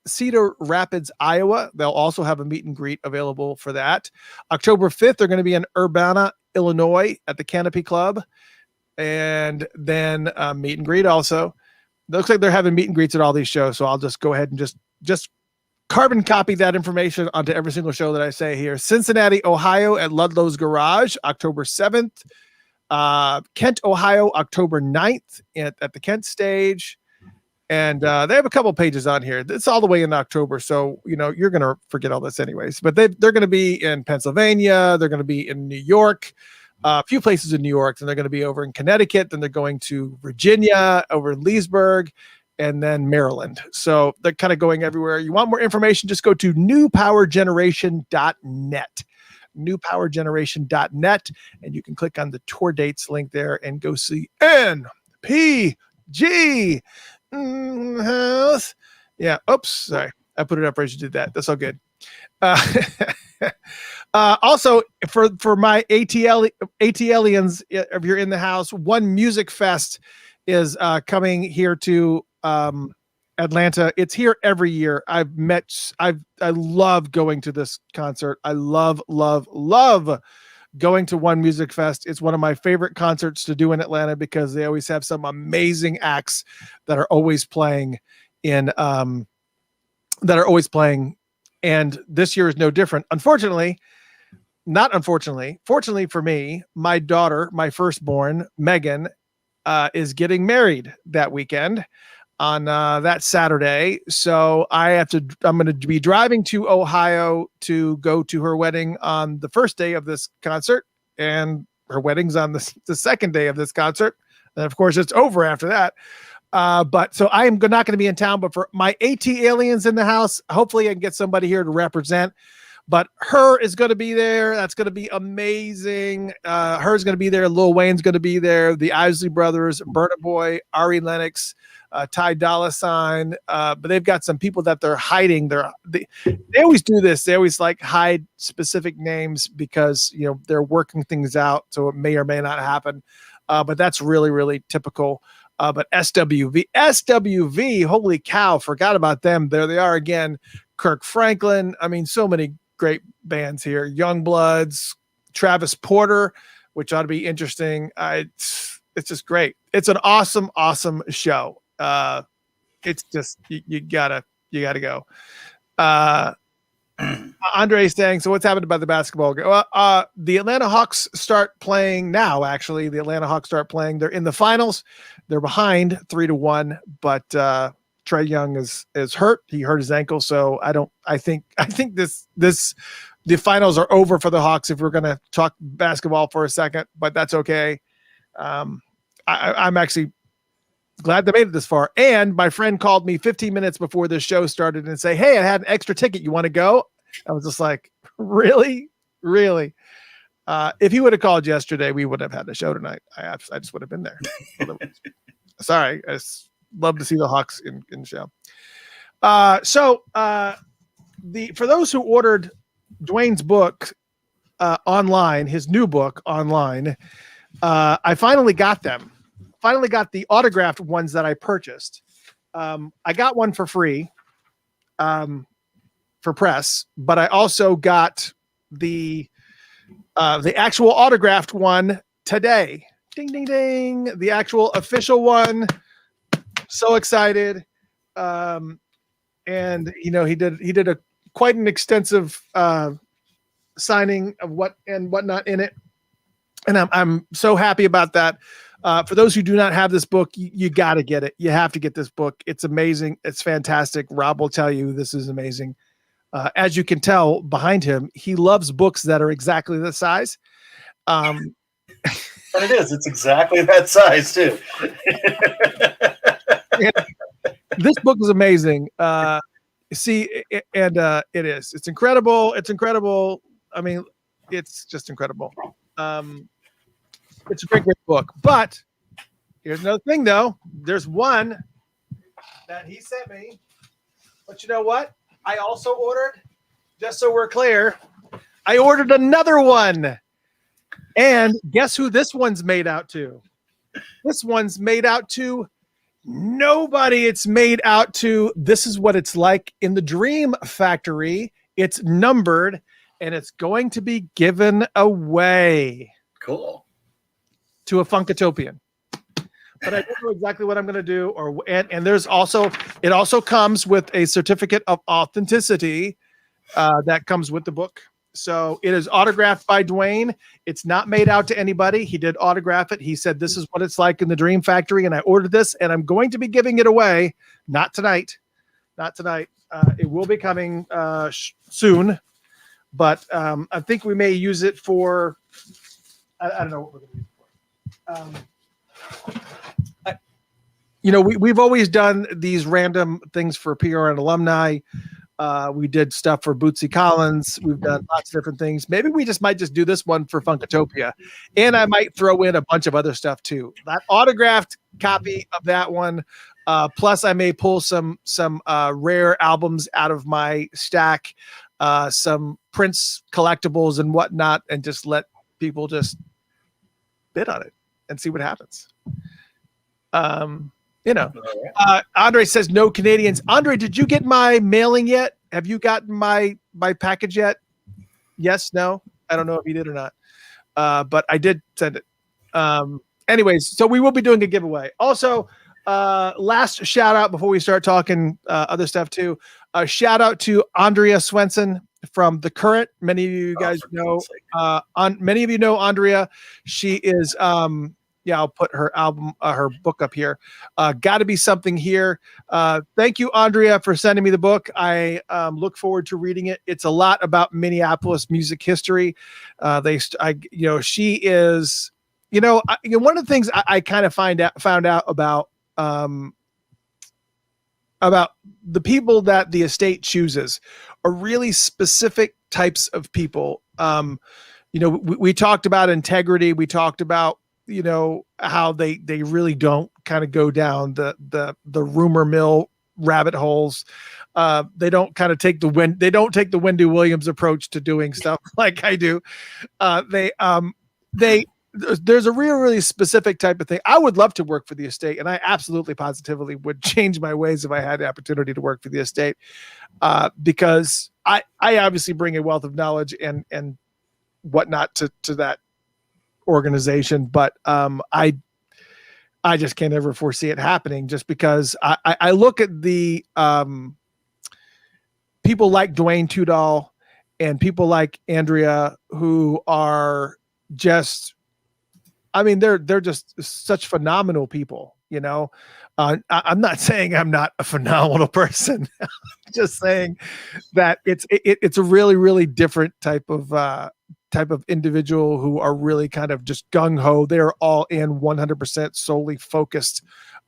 Iowa. They'll also have a meet and greet available for that. October 5th, they're going to be in Urbana, Illinois at the Canopy Club. And then meet and greet also. It looks like they're having meet and greets at all these shows. So I'll just go ahead and just carbon copy that information onto every single show that I say here. Cincinnati, Ohio at Ludlow's Garage, October 7th. Kent, Ohio, October 9th at the Kent stage. And they have a couple pages on here. It's all the way in October. So, you're going to forget all this anyways. But they're going to be in Pennsylvania. They're going to be in New York, a few places in New York. Then they're going to be over in Connecticut. Then they're going to Virginia, over in Leesburg, and then Maryland. So they're kind of going everywhere. You want more information, just go to newpowergeneration.net. newpowergeneration.net, and you can click on the tour dates link there and go see NPG house. Yeah. Oops. Sorry. I put it up right as you did that. That's all good. Also for my ATLians, if you're in the house, One Music Fest is coming here to Atlanta. It's here every year. I love going to this concert. I love going to One Music Fest. It's one of my favorite concerts to do in Atlanta because they always have some amazing acts that are always playing and this year is no different. Fortunately for me, my daughter, my firstborn, Megan, is getting married that weekend on that Saturday. So I'm going to be driving to Ohio to go to her wedding on the first day of this concert, and her wedding's on the second day of this concert. And of course it's over after that. But so I am not going to be in town, but for my AT aliens in the house, hopefully I can get somebody here to represent. But her is going to be there. That's going to be amazing. Her's going to be there. Lil Wayne's going to be there. The Isley Brothers, Burna Boy, Ari Lennox, Ty Dolla $ign. But they've got some people that they're hiding. They always do this. They always hide specific names because they're working things out, so it may or may not happen. But that's really, really typical. But SWV, holy cow, forgot about them. There they are again. Kirk Franklin. I mean, so many great bands here. Youngbloods, Travis Porter, which ought to be interesting. It's just great. It's an awesome, awesome show. It's just you gotta go. Andre is saying, so what's happened about the basketball game? Well, the Atlanta Hawks start playing now. Actually, the Atlanta Hawks start playing. They're in the finals. They're behind 3-1, but Trae Young is hurt. He hurt his ankle, so I think the finals are over for the Hawks if we're going to talk basketball for a second, but that's okay. I'm actually glad they made it this far. And my friend called me 15 minutes before the show started and say, "Hey, I had an extra ticket. You want to go?" I was just like, really? If he would have called yesterday, we would have had the show tonight. I just would have been there. Sorry. I just love to see the Hawks in the show. For those who ordered Dwayne's book online, his new book online, I finally got them. Finally got the autographed ones that I purchased. I got one for free for press, but I also got the actual autographed one today. Ding, ding, ding. The actual official one. So excited. And he did a quite an extensive signing of what and whatnot in it. And I'm so happy about that. For those who do not have this book, you got to get it. You have to get this book. It's amazing. It's fantastic. Rob will tell you this is amazing. As you can tell behind him, he loves books that are exactly the size. Um, And it is. It's exactly that size too. this book is amazing. It is. It's incredible. It's incredible. I mean, it's just incredible. It's a great book. But here's another thing, though. There's one that he sent me. But you know what? I also ordered, just so we're clear, I ordered another one. And guess who this one's made out to? This one's made out to nobody. It's made out to, this is what it's like in the Dream Factory. It's numbered and it's going to be given away Cool. to a Funkatopian. But I don't know exactly what I'm going to do. And there's also, it also comes with a certificate of authenticity that comes with the book. So it is autographed by Dwayne. It's not made out to anybody. He did autograph it. He said, this is what it's like in the Dream Factory. And I ordered this and I'm going to be giving it away. Not tonight. It will be coming soon. But I think we may use it for, I don't know what we're going to use it for. We've always done these random things for PRN alumni. We did stuff for Bootsy Collins. We've done lots of different things. Maybe we might just do this one for Funkatopia. And I might throw in a bunch of other stuff too. That autographed copy of that one. Plus I may pull some rare albums out of my stack, some Prince collectibles and whatnot, and just let people just bid on it and see what happens. Andre says no Canadians. Andre, did you get my mailing yet? Have you gotten my package yet? Yes, no. I don't know if you did or not. But I did send it. Anyways, so we will be doing a giveaway. Also, last shout out before we start talking other stuff too. Shout out to Andrea Swenson from The Current. Many of you guys know. Many of you know Andrea. She is. I'll put her album, her book up here. Gotta Be Something Here. Thank you, Andrea, for sending me the book. I look forward to reading it. It's a lot about Minneapolis music history. She is, one of the things I kind of found out about the people that the estate chooses are really specific types of people. We talked about integrity. We talked about how they really don't kind of go down the rumor mill rabbit holes. They don't kind of take the Wendy Williams approach to doing stuff like I do. There's a really specific type of thing. I would love to work for the estate, and I absolutely positively would change my ways if I had the opportunity to work for the estate, because I obviously bring a wealth of knowledge and whatnot to that organization, but I just can't ever foresee it happening, just because I look at the people like Dwayne Tudall and people like Andrea who are just, they're just such phenomenal people. I'm not saying I'm not a phenomenal person. I'm just saying that it's a really, really different type of individual who are really kind of just gung-ho. They're all in 100% solely focused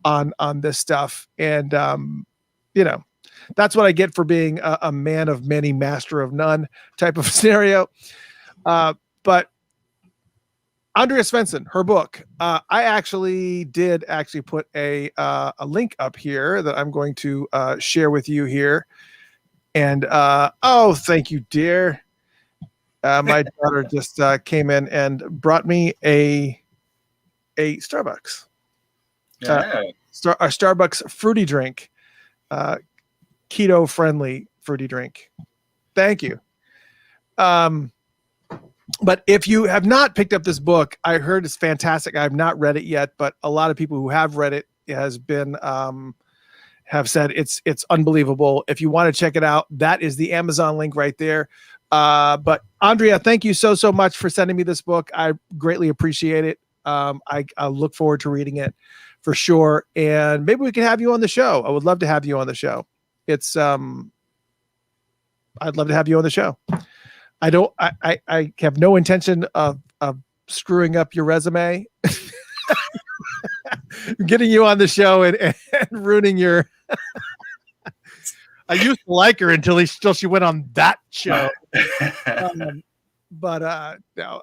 on this stuff. And, that's what I get for being a man of many, master of none type of scenario. But Andrea Svensson, her book, I actually did put a link up here that I'm going to share with you here. And, thank you, dear. My daughter just came in and brought me a Starbucks, a Starbucks fruity drink, keto friendly fruity drink. Thank you. But if you have not picked up this book, I heard it's fantastic. I have not read it yet, but a lot of people who have read it have said it's unbelievable. If you want to check it out, that is the Amazon link right there. But Andrea, thank you so much for sending me this book. I greatly appreciate it. I look forward to reading it for sure. And maybe we can have you on the show. I would love to have you on the show. I'd love to have you on the show. I have no intention of screwing up your resume, getting you on the show and ruining your. I used to like her until she went on that show. But no,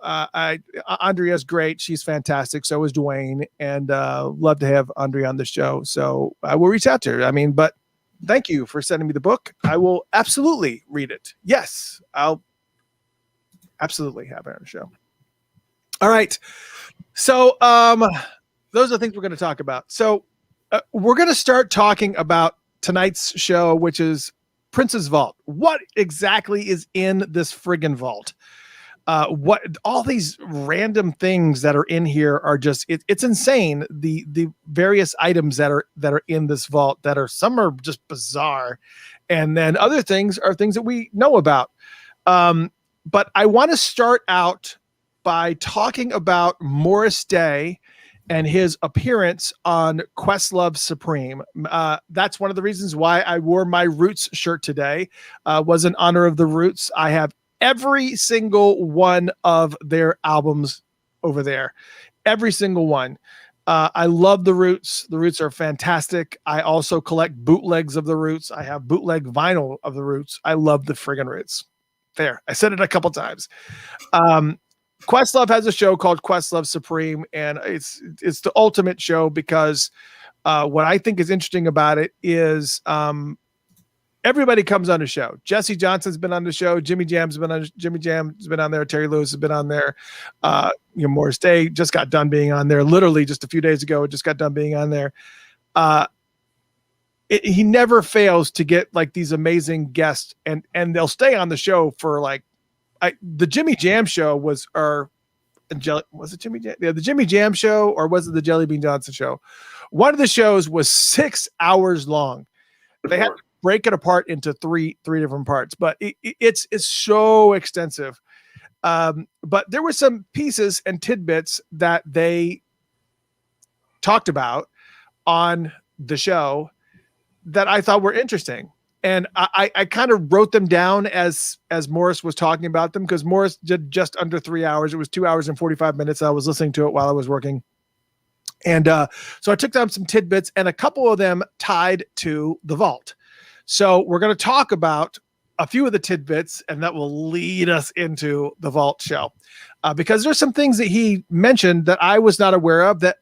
Andrea's great. She's fantastic. So is Dwayne, and love to have Andrea on the show. So I will reach out to her. I mean, but thank you for sending me the book. I will absolutely read it. Yes, I'll absolutely have her on the show. All right. So those are the things we're going to talk about. So we're going to start talking about tonight's show, which is Prince's Vault. What exactly is in this friggin' vault? What all these random things that are in here are just it's insane. The various items that are in this vault that are some are just bizarre, and then other things are things that we know about. But I want to start out by talking about Morris Day and his appearance on Questlove Supreme. That's one of the reasons why I wore my Roots shirt today, was in honor of the Roots. I have every single one of their albums over there. Every single one. I love the Roots. The Roots are fantastic. I also collect bootlegs of the Roots. I have bootleg vinyl of the Roots. I love the friggin' Roots. There. I said it a couple times. Questlove has a show called Questlove Supreme, and it's the ultimate show because what I think is interesting about it is everybody comes on the show. Jesse Johnson's been on the show. Jimmy Jam's been on there. Terry Lewis has been on there. Morris Day just got done being on there. Literally just a few days ago, it just got done being on there. He never fails to get like these amazing guests, and they'll stay on the show for like. The Jimmy Jam show was it Jimmy Jam? Yeah, the Jimmy Jam show, or was it the Jelly Bean Johnson show? One of the shows was 6 hours long. They had to break it apart into three different parts, but it's so extensive. But there were some pieces and tidbits that they talked about on the show that I thought were interesting. And I kind of wrote them down as Morris was talking about them, because Morris did just under 3 hours. It was 2 hours and 45 minutes. I was listening to it while I was working. And so I took down some tidbits, and a couple of them tied to the vault. So we're going to talk about a few of the tidbits, and that will lead us into the vault show. Because there's some things that he mentioned that I was not aware of, that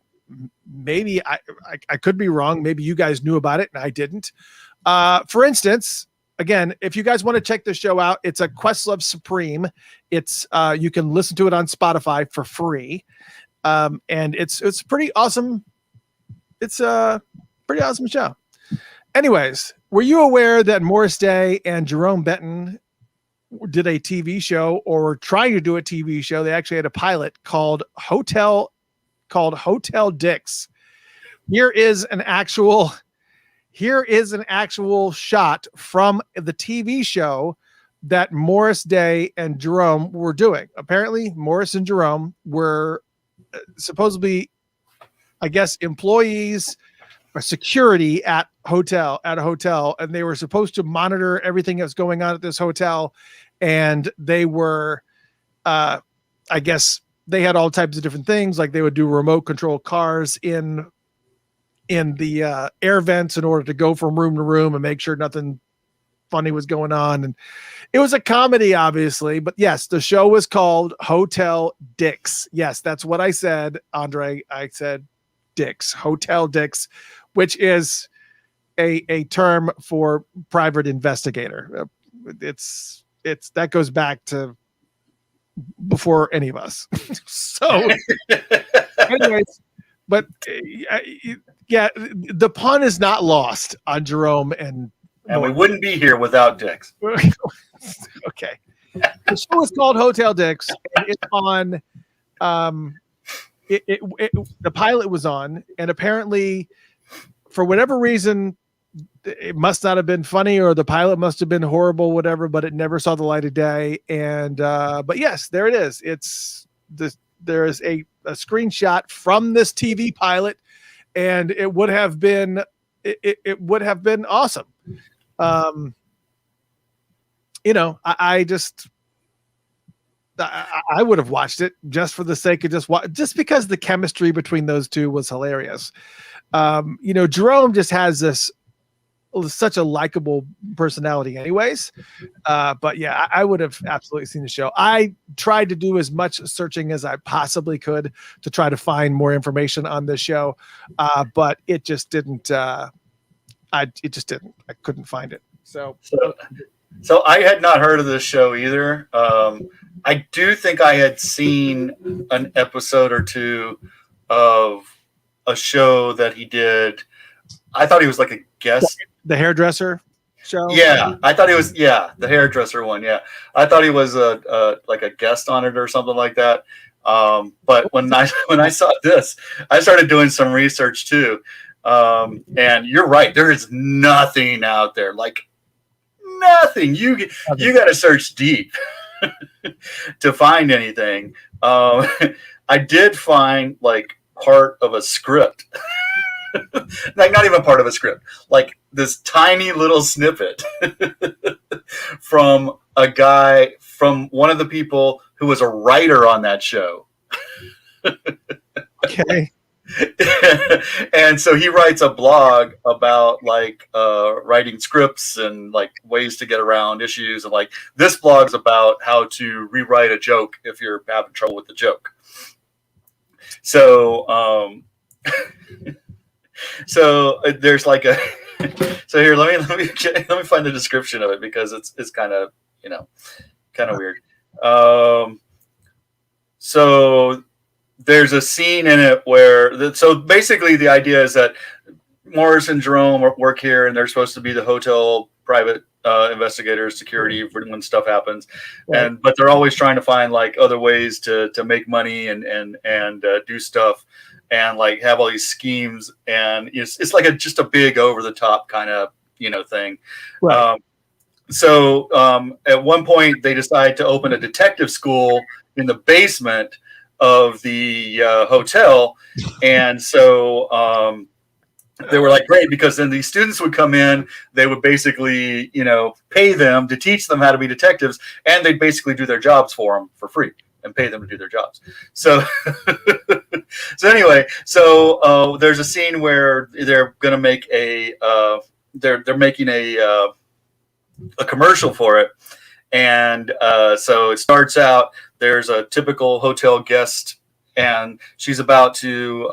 maybe I could be wrong. Maybe you guys knew about it and I didn't. For instance, again, if you guys want to check the show out, it's a Questlove Supreme. It's you can listen to it on Spotify for free, and it's pretty awesome. It's a pretty awesome show. Anyways, were you aware that Morris Day and Jerome Benton did a TV show, or were trying to do a TV show? They actually had a pilot called Hotel Dix. Here is an actual shot from the TV show that Morris Day and Jerome were doing. Apparently, Morris and Jerome were supposedly, I guess, employees or security at a hotel, and they were supposed to monitor everything that's going on at this hotel. And they were, I guess, they had all types of different things, like they would do remote control cars in the air vents in order to go from room to room and make sure nothing funny was going on. And it was a comedy, obviously, but yes, the show was called Hotel Dix. Yes, that's what I said, Andre. I said Dix, Hotel Dix, which is a term for private investigator. It's that goes back to before any of us. So anyways, but yeah, the pun is not lost on Jerome and we wouldn't be here without Dix. Okay. The show is called Hotel Dix, and it's on the pilot was on, and apparently for whatever reason it must not have been funny, or the pilot must have been horrible, whatever, but it never saw the light of day. And but yes, there it is. There is a screenshot from this TV pilot, and it would have been awesome. I would have watched it just for the sake of just because the chemistry between those two was hilarious. Jerome just has such a likable personality anyways. But yeah, I would have absolutely seen the show. I tried to do as much searching as I possibly could to try to find more information on this show. But it just didn't, I couldn't find it. So I had not heard of this show either. I do think I had seen an episode or two of a show that he did. I thought he was like a guest. The hairdresser show. Yeah, I thought he was. Yeah, the hairdresser one. Yeah, I thought he was like a guest on it or something like that. But when I saw this, I started doing some research too. And you're right. There is nothing out there. Like nothing. You got to search deep to find anything. I did find like part of a script. Like not even part of a script, like this tiny little snippet from a guy, from one of the people who was a writer on that show. Okay. And so he writes a blog about like writing scripts and like ways to get around issues, and like this blog's about how to rewrite a joke if you're having trouble with the joke. So so there's like a so here let me find the description of it, because it's kind of weird. So there's a scene in it where so basically the idea is that Morris and Jerome work here, and they're supposed to be the hotel private investigators, security when stuff happens, Right. but they're always trying to find like other ways to make money and do stuff, and like have all these schemes, and it's like just a big over the top kind of thing. Right. So at one point they decide to open a detective school in the basement of the hotel, and so they were like, great, because then these students would come in, they would basically pay them to teach them how to be detectives, and they'd basically do their jobs for them for free and pay them to do their jobs. So anyway, there's a scene where they're going to make they're making a commercial for it, and so it starts out. There's a typical hotel guest, and she's about to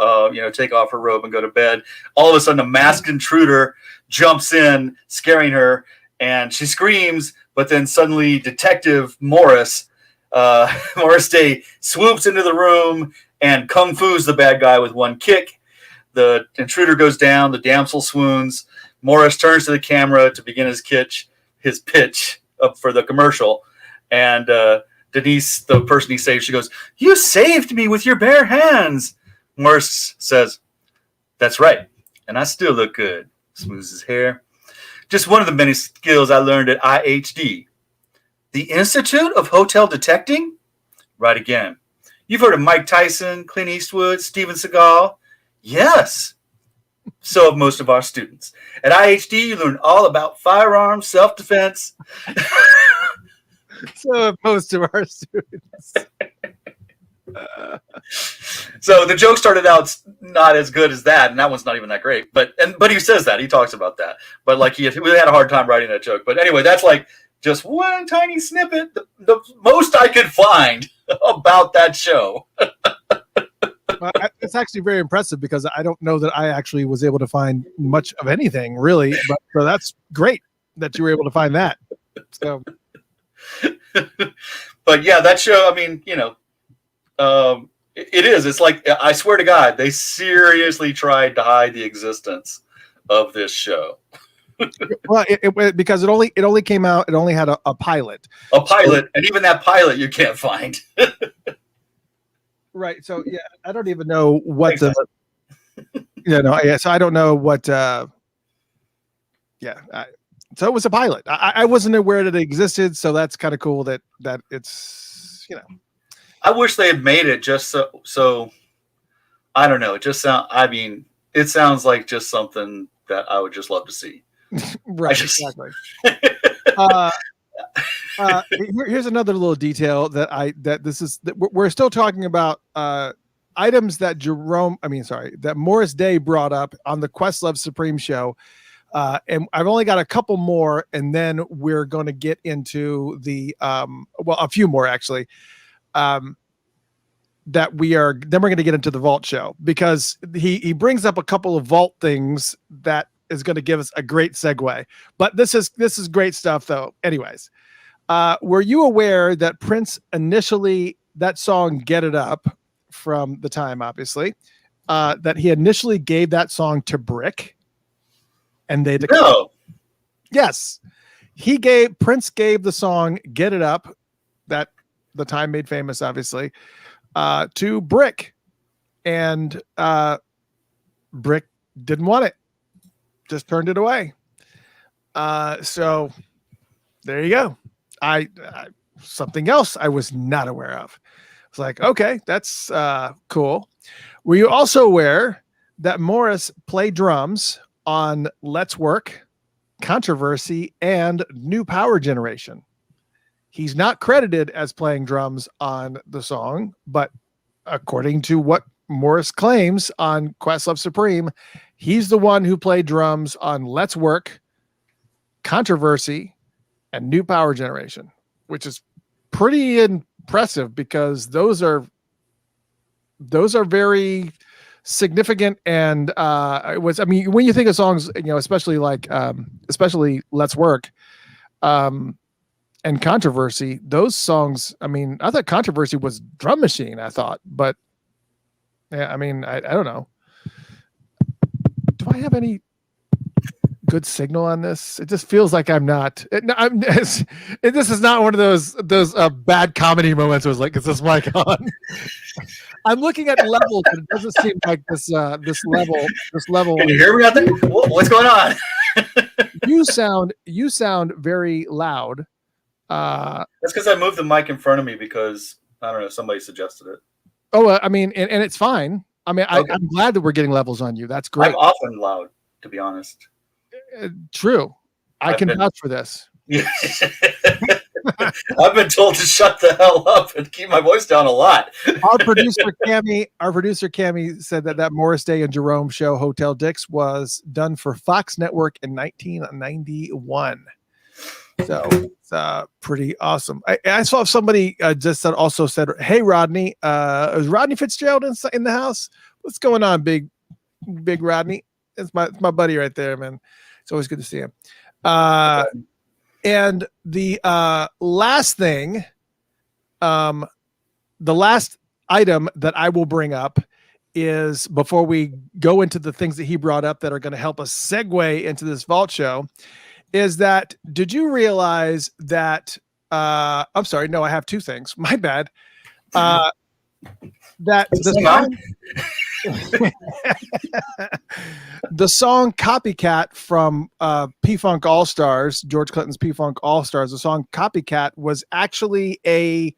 take off her robe and go to bed. All of a sudden, a masked intruder jumps in, scaring her, and she screams. But then suddenly, Detective Morris Day swoops into the room and kung fu's the bad guy with one kick. The intruder goes down. The damsel swoons. Morris turns to the camera to begin his pitch up for the commercial, and Denise, the person he saved, she goes, "You saved me with your bare hands." Morris says, "That's right, and I still look good." Smooths his hair. "Just one of the many skills I learned at IHD. The Institute of Hotel Detecting? Right again. You've heard of Mike Tyson, Clint Eastwood, Steven Seagal? Yes. So have most of our students. At IHD, you learn all about firearms, self-defense." So most of our students. So the joke started out not as good as that, and that one's not even that great. But he says that, he talks about that. But like we had a hard time writing that joke. But anyway, that's like just one tiny snippet, the most I could find about that show. Well, it's actually very impressive, because I don't know that I actually was able to find much of anything really. But so that's great that you were able to find that. So. But yeah, that show, I mean, it is. It's like, I swear to God, they seriously tried to hide the existence of this show. Well, because it only came out. It only had a pilot. A pilot, and even that pilot you can't find. Right. So yeah, I don't even know what Exactly. So I don't know what. So it was a pilot. I wasn't aware that it existed. So that's kind of cool that it's I wish they had made it just so I don't know. It sounds like just something that I would just love to see. Right. Exactly. Here's another little detail that we're still talking about items that that Morris Day brought up on the Questlove Supreme show. And I've only got a couple more, and then we're going to get into the a few more actually. Then we're going to get into the vault show, because he brings up a couple of vault things that is going to give us a great segue. But this is great stuff though. Anyways, were you aware that Prince initially, that song "Get It Up" from the time, obviously, that he initially gave that song to Brick, and they declined? No. Yes, Prince gave the song "Get It Up," that the time made famous, obviously, to Brick, and Brick didn't want it, just turned it away. So there you go. I something else I was not aware of. It's like, okay, that's cool. Were you also aware that Morris played drums on "Let's Work," "Controversy," and "New Power Generation"? He's not credited as playing drums on the song, but according to what Morris claims on Questlove Supreme, he's the one who played drums on "Let's Work," "Controversy," and "New Power Generation," which is pretty impressive, because those are very significant. And when you think of songs, especially especially "Let's Work," and "Controversy," those songs, I thought "Controversy" was drum machine, I thought, but yeah, I don't know. Do I have any good signal on this? It just feels like I'm not. This is not one of those bad comedy moments where it's like, is this mic on? I'm looking at levels, and it doesn't seem like this level. Can you hear me out there? What's going on? You sound very loud. That's because I moved the mic in front of me because I don't know, somebody suggested it. Oh, and it's fine. Okay. I'm glad that we're getting levels on you. That's great. I'm often loud, to be honest. True. I can vouch for this. I've been told to shut the hell up and keep my voice down a lot. Our producer Cami said that Morris Day and Jerome show, Hotel Dix, was done for Fox Network in 1991. So it's pretty awesome. I saw somebody just also said, "Hey Rodney, is Rodney Fitzgerald in the house? What's going on, big Rodney?" It's my buddy right there, man. It's always good to see him. And the last thing, the last item that I will bring up is, before we go into the things that he brought up that are going to help us segue into this vault show, is that, did you realize that I'm sorry, no, I have two things. My bad. That the song "Copycat" from P-Funk All-Stars, George Clinton's P-Funk All-Stars, the song "Copycat" was actually a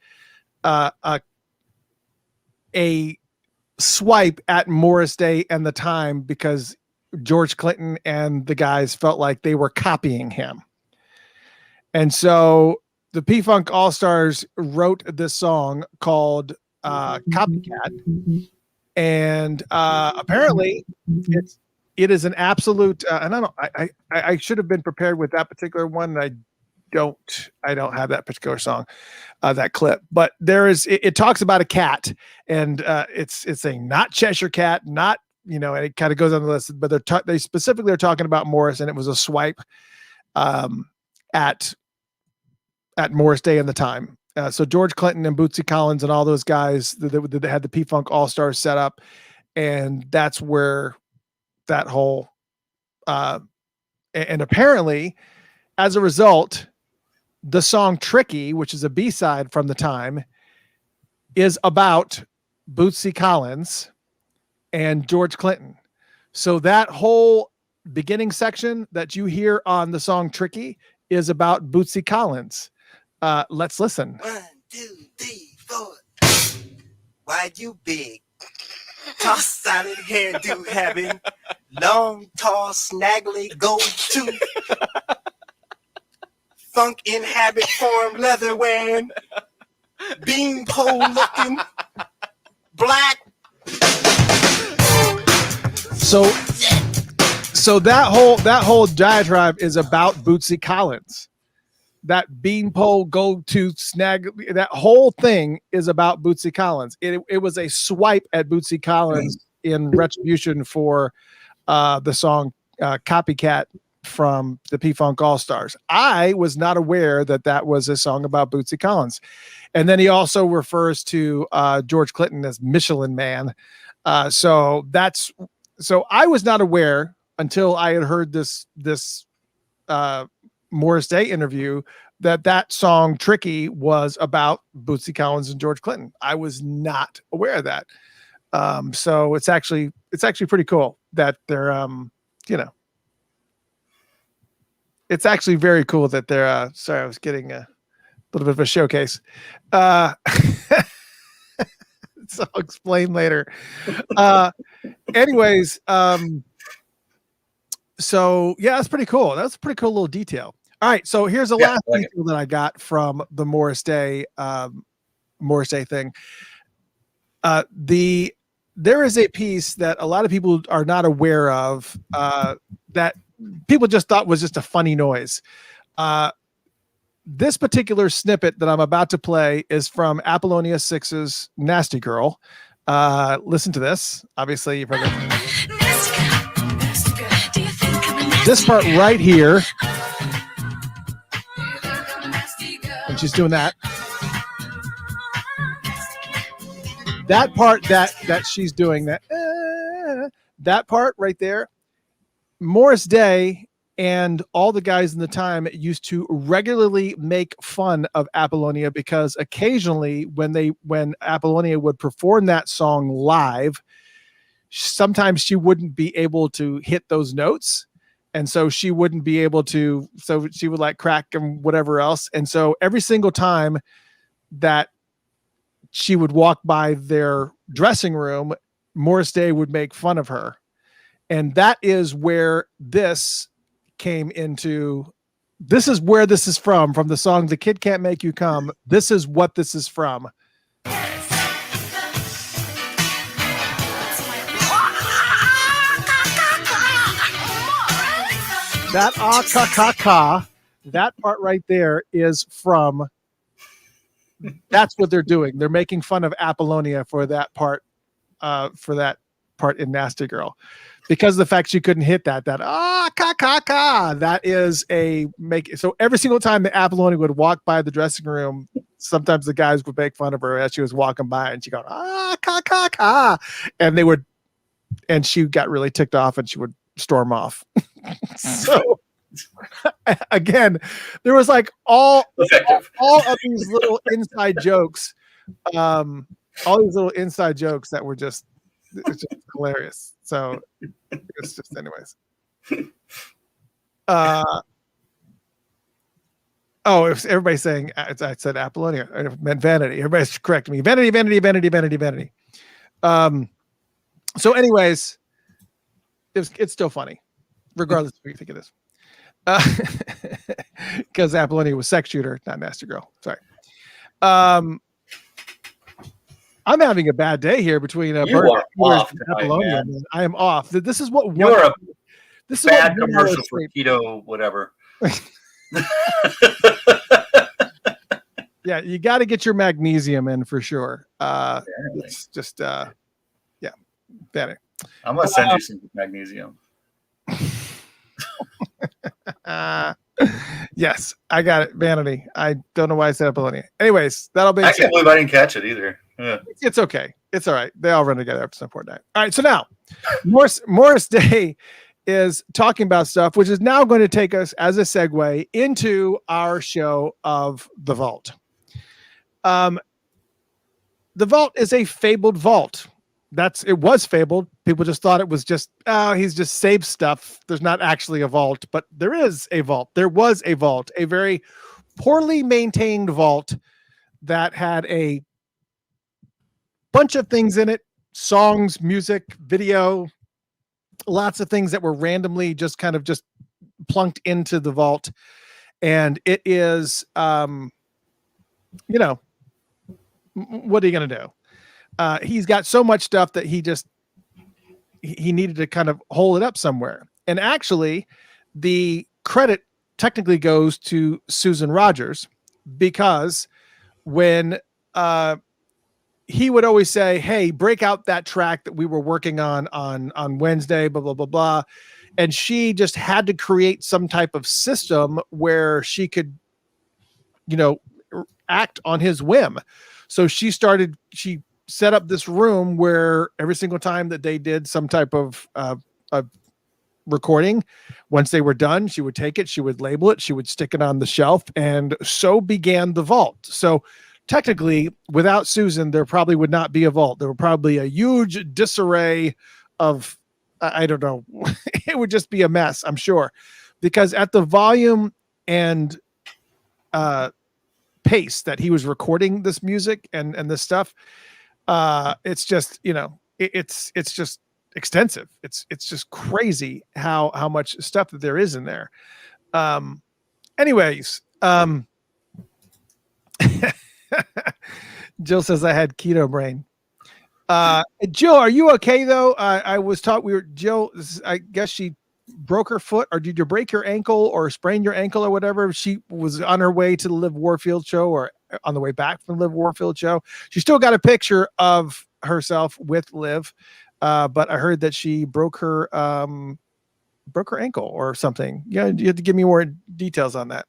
swipe at Morris Day and the time, because George Clinton and the guys felt like they were copying him. And so the P-Funk All-Stars wrote this song called "Copycat," and apparently it is an absolute and I should have been prepared with that particular one. I don't have that particular song, that clip, but it talks about a cat, and it's saying not Cheshire Cat, not, and it kind of goes on the list, but they specifically are talking about Morris, and it was a swipe at Morris Day and the time. So George Clinton and Bootsy Collins and all those guys that had the P-Funk All-Stars set up, and that's where that whole and apparently, as a result, the song "Tricky," which is a B-side from the time, is about Bootsy Collins and George Clinton. So that whole beginning section that you hear on the song "Tricky" is about Bootsy Collins. Let's listen. 1, 2, 3, 4. Why you big? Toss solid hairdo having, long, tall, snaggly, gold tooth. funk in habit form, leather wearing, beanpole looking, black. So that whole diatribe is about Bootsy Collins. That beanpole go to snag, that whole thing is about Bootsy Collins. It was a swipe at Bootsy Collins in retribution for the song Copycat from the P-Funk All-Stars. I was not aware that was a song about Bootsy Collins. And then he also refers to George Clinton as Michelin Man. So I was not aware until I had heard this Morris Day interview that song Tricky was about Bootsy Collins and George Clinton. I was not aware of that. So it's actually pretty cool that they're it's actually very cool that they're sorry, I was getting a little bit of a showcase. So I'll explain later. Anyways, so yeah, that's pretty cool. That's a pretty cool little detail. All right, so here's the last detail that I got from the Morris Day thing. There is a piece that a lot of people are not aware of that people just thought was just a funny noise. This particular snippet that I'm about to play is from Apollonia 6's Nasty Girl. Listen to this. Obviously, you've heard this part right here. And she's doing that. That part that she's doing, that part right there, Morris Day and all the guys in the time used to regularly make fun of Apollonia because occasionally when Apollonia would perform that song live, sometimes she wouldn't be able to hit those notes. And so she wouldn't be able to, so she would like crack and whatever else. And so every single time that she would walk by their dressing room, Morris Day would make fun of her. And that is where this came into. This is where this is from the song The Kid Can't Make You Come. This is what this is from. That ka, that part right there is from. That's what they're doing. They're making fun of Apollonia for that part in Nasty Girl, because of the fact she couldn't hit that ka. That is a make. So every single time that Apollonia would walk by the dressing room, sometimes the guys would make fun of her as she was walking by, and she go ka, and they would, and she got really ticked off, and she would storm off. So again, there was like all of these little inside jokes, that were just, it's just hilarious. So it's just, anyways. If everybody's saying, I said Apollonia, I meant Vanity. Everybody's correcting me. Vanity. So anyways, it's still funny, regardless of what you think it is. Because Apollonia was sex shooter, not Nasty Girl. Sorry. I'm having a bad day here between Bert and Apollonia. Man. I am off. This is what you're a this bad is commercial for keto, whatever. Yeah, you got to get your magnesium in for sure. It's just better. I'm gonna send you some magnesium. Yes, I got it. Vanity. I don't know why I said Apollonia. Anyways, that'll be. I can't believe I didn't catch it either. Yeah. It's okay. It's all right. They all run together after some point. All right. So now, Morris Day is talking about stuff, which is now going to take us as a segue into our show of The Vault. The Vault is a fabled vault. It was fabled. People just thought it was just, he's just saved stuff. There's not actually a vault, but there is a vault. There was a vault, a very poorly maintained vault that had a bunch of things in it, songs, music, video, lots of things that were randomly just kind of just plunked into the vault. and it is, you know, what are you going to do? He's got so much stuff that he needed to kind of hold it up somewhere. And actually, the credit technically goes to Susan Rogers, because when he would always say, "Hey, break out that track that we were working on Wednesday, blah blah blah blah," and she just had to create some type of system where she could, you know, act on his whim. So she set up this room where every single time that they did some type of recording, once they were done, she would take it, she would label it, she would stick it on the shelf, and so began the vault. So technically, without Susan, there probably would not be a vault. There would probably be a huge disarray of, I don't know, it would just be a mess, I'm sure, because at the volume and pace that he was recording this music and this stuff, it's just, you know, it's just extensive. It's just crazy how much stuff that there is in there. Anyways, Jill says I had keto brain. Jill, are you okay though? I was taught Jill, I guess she broke her foot, or did you break your ankle or sprain your ankle or whatever? She was on her way to the Liv Warfield show, or on the way back from the Liv Warfield show. She still got a picture of herself with Liv, but I heard that she broke her ankle or something. Yeah, you have to give me more details on that.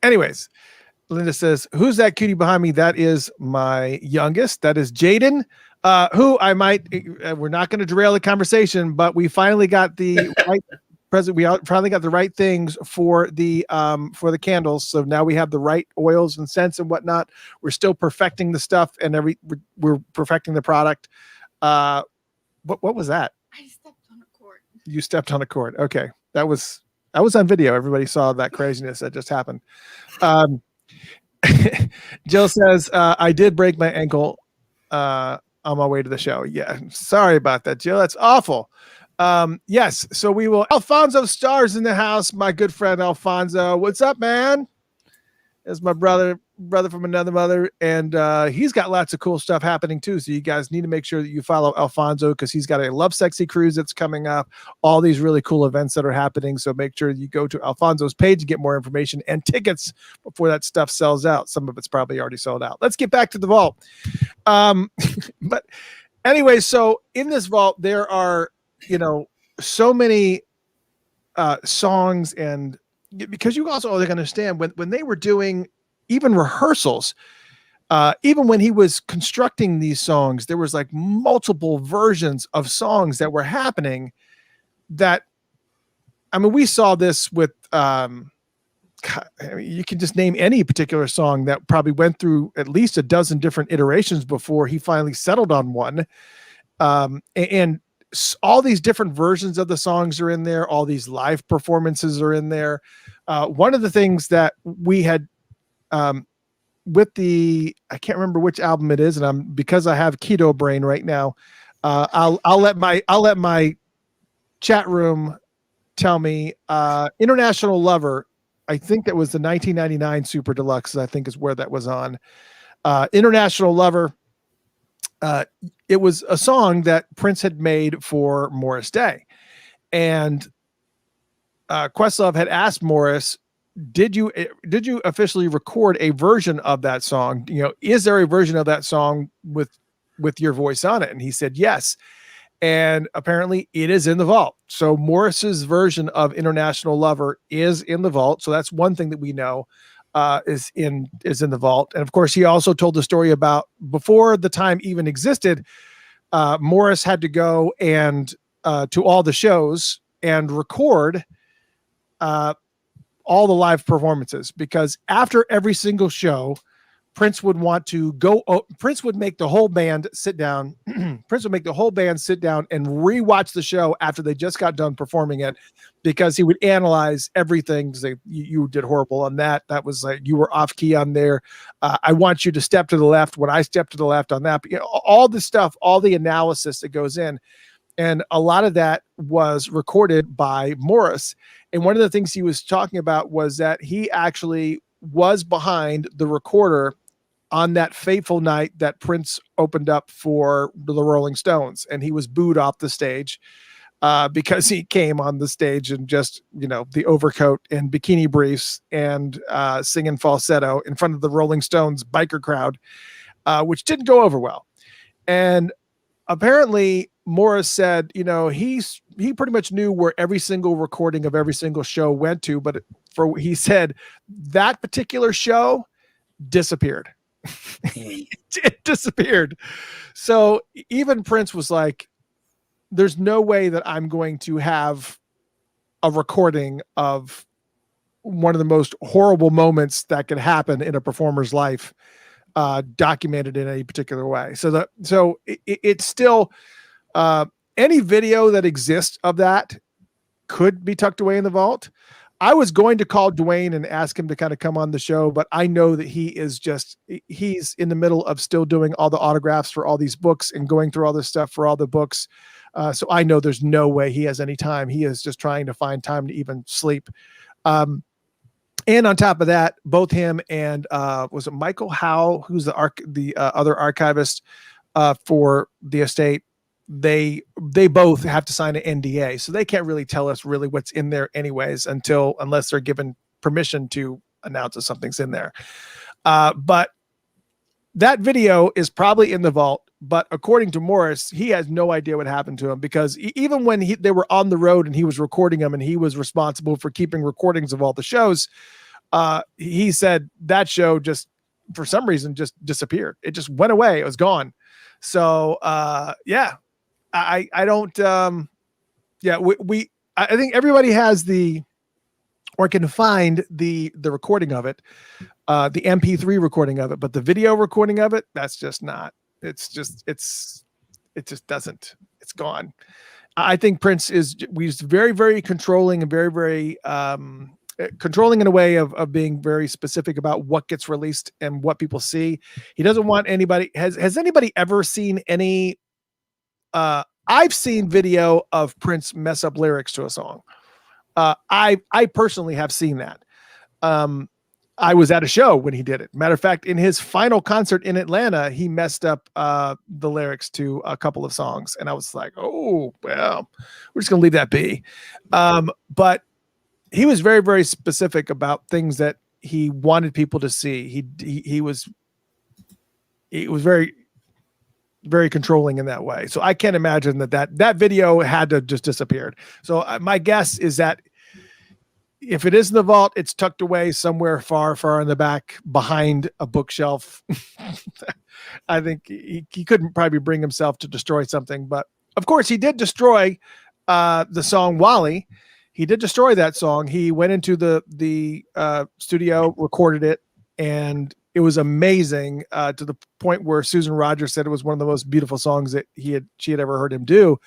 Anyways, Linda says, "Who's that cutie behind me?" That is my youngest. That is Jaden, who I might. We're not going to derail the conversation, but we finally got the right present. We finally got the right things for the candles. So now we have the right oils and scents and whatnot. We're still perfecting the stuff, and we're perfecting the product. What was that? I stepped on a cord. You stepped on a cord. Okay, that was on video. Everybody saw that craziness that just happened. Jill says, I did break my ankle on my way to the show. Yeah, sorry about that, Jill. That's awful. Yes, so we will. Alfonso Stars in the house. My good friend Alfonso. What's up, man? Is my brother from another mother, and he's got lots of cool stuff happening too. So you guys need to make sure that you follow Alfonso, because he's got a Love Sexy cruise that's coming up, all these really cool events that are happening. So make sure you go to Alfonso's page to get more information and tickets before that stuff sells out. Some of it's probably already sold out. Let's get back to the vault. But anyway, so in this vault there are, you know, so many songs, and because you also understand when they were doing even rehearsals, even when he was constructing these songs, there was like multiple versions of songs that were happening. That, I mean, we saw this with, you can just name any particular song that probably went through at least a dozen different iterations before he finally settled on one. And all these different versions of the songs are in there. All these live performances are in there. One of the things that we had, with I can't remember which album it is, and because I have keto brain right now, I'll let my chat room tell me. International Lover, I think that was the 1999 Super Deluxe, I think is where that was on. International Lover, it was a song that Prince had made for Morris Day, and Questlove had asked Morris, did you officially record a version of that song? You know, is there a version of that song with your voice on it? And he said yes. And apparently it is in the vault. So Morris's version of International Lover is in the vault. So that's one thing that we know is in the vault. And of course, he also told the story about before the time even existed, Morris had to go and to all the shows and record all the live performances, because after every single show, Prince would want to go. Prince would make the whole band sit down. Prince would make the whole band sit down and rewatch the show after they just got done performing it, because he would analyze everything. Say, you did horrible on that. That was like, you were off key on there. I want you to step to the left when I step to the left on that. But, you know, all the stuff, all the analysis that goes in. And a lot of that was recorded by Morris. And one of the things he was talking about was that he actually was behind the recorder on that fateful night that Prince opened up for the Rolling Stones, and he was booed off the stage because he came on the stage in just, the overcoat and bikini briefs and singing falsetto in front of the Rolling Stones biker crowd, which didn't go over well. And apparently Morris said, he pretty much knew where every single recording of every single show went to, but he said that particular show disappeared. It disappeared. So even Prince was like, there's no way that I'm going to have a recording of one of the most horrible moments that could happen in a performer's life documented in any particular way. So it's still any video that exists of that could be tucked away in the vault. I was going to call Dwayne and ask him to kind of come on the show, but I know that he's in the middle of still doing all the autographs for all these books and going through all this stuff for all the books. So I know there's no way he has any time. He is just trying to find time to even sleep. And on top of that, both him and was it Michael Howe, who's the other archivist for the estate, they both have to sign an NDA, so they can't really tell us really what's in there anyways unless they're given permission to announce that something's in there. But that video is probably in the vault, but according to Morris, he has no idea what happened to him, because even when they were on the road and he was recording them and he was responsible for keeping recordings of all the shows, he said that show just for some reason just disappeared. It just went away. It was gone. So yeah. I don't I think everybody has or can find the recording of it, the MP3 recording of it, but the video recording of it, that's just not. It just doesn't. It's gone. I think Prince is very, very controlling and very, very controlling in a way of being very specific about what gets released and what people see. He doesn't want anybody. Has anybody ever seen any? I've seen video of Prince mess up lyrics to a song. I personally have seen that. I was at a show when he did it. Matter of fact, in his final concert in Atlanta, he messed up the lyrics to a couple of songs, and I was like, "Oh, well, we're just gonna leave that be." But he was very, very specific about things that he wanted people to see. He was very, very controlling in that way. So I can't imagine that video had to just disappeared. So my guess is that if it is in the vault, it's tucked away somewhere far, far in the back behind a bookshelf. I think he couldn't probably bring himself to destroy something, but of course he did destroy the song Wally. He did destroy that song. He went into the studio, recorded it, and it was amazing to the point where Susan Rogers said it was one of the most beautiful songs that she had ever heard him do.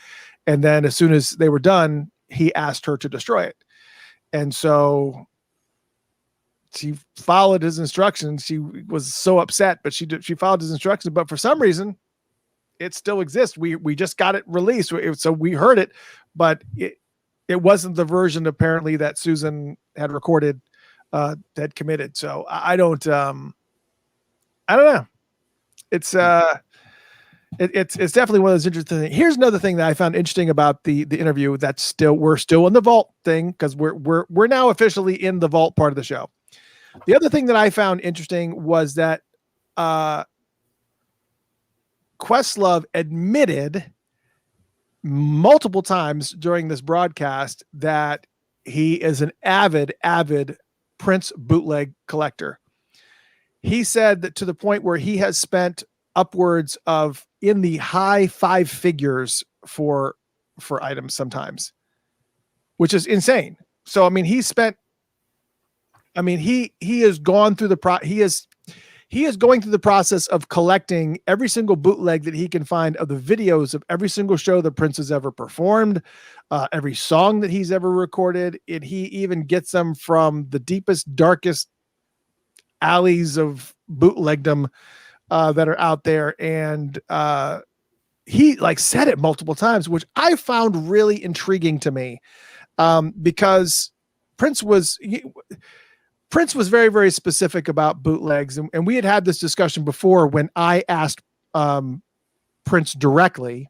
And then as soon as they were done, he asked her to destroy it. And so she followed his instructions. She was so upset, but she followed his instructions. But for some reason, it still exists. We just got it released, so we heard it, but it wasn't the version apparently that Susan had recorded, had committed. So I don't know. It's definitely one of those interesting things. Here's another thing that I found interesting about the interview. We're still in the vault thing, because we're now officially in the vault part of the show. The other thing that I found interesting was that Questlove admitted multiple times during this broadcast that he is an avid Prince bootleg collector. He said that to the point where he has spent upwards of in the high 5 figures for items sometimes, which is insane. So, I mean, he has gone through he is going through the process of collecting every single bootleg that he can find of the videos of every single show that Prince has ever performed, every song that he's ever recorded. And he even gets them from the deepest, darkest alleys of bootlegdom that are out there. And he like said it multiple times, which I found really intriguing to me, because Prince was very, very specific about bootlegs, and we had this discussion before when I asked Prince directly,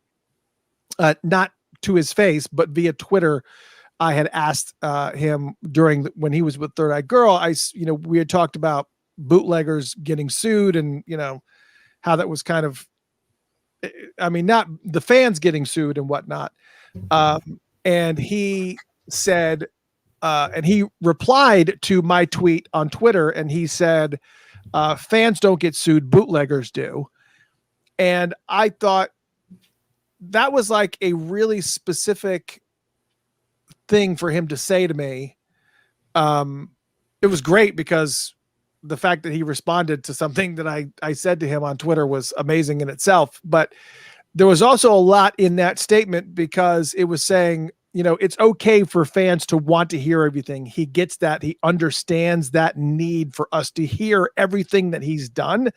not to his face, but via Twitter. I had asked him when he was with Third Eye Girl. We had talked about bootleggers getting sued, and how that was kind of, I mean, not the fans getting sued and whatnot. And he said, and he replied to my tweet on Twitter, and he said, fans don't get sued, bootleggers do. And I thought that was like a really specific thing for him to say to me. It was great because the fact that he responded to something that I said to him on Twitter was amazing in itself. But there was also a lot in that statement because it was saying, it's okay for fans to want to hear everything. He gets that. He understands that need for us to hear everything that he's done.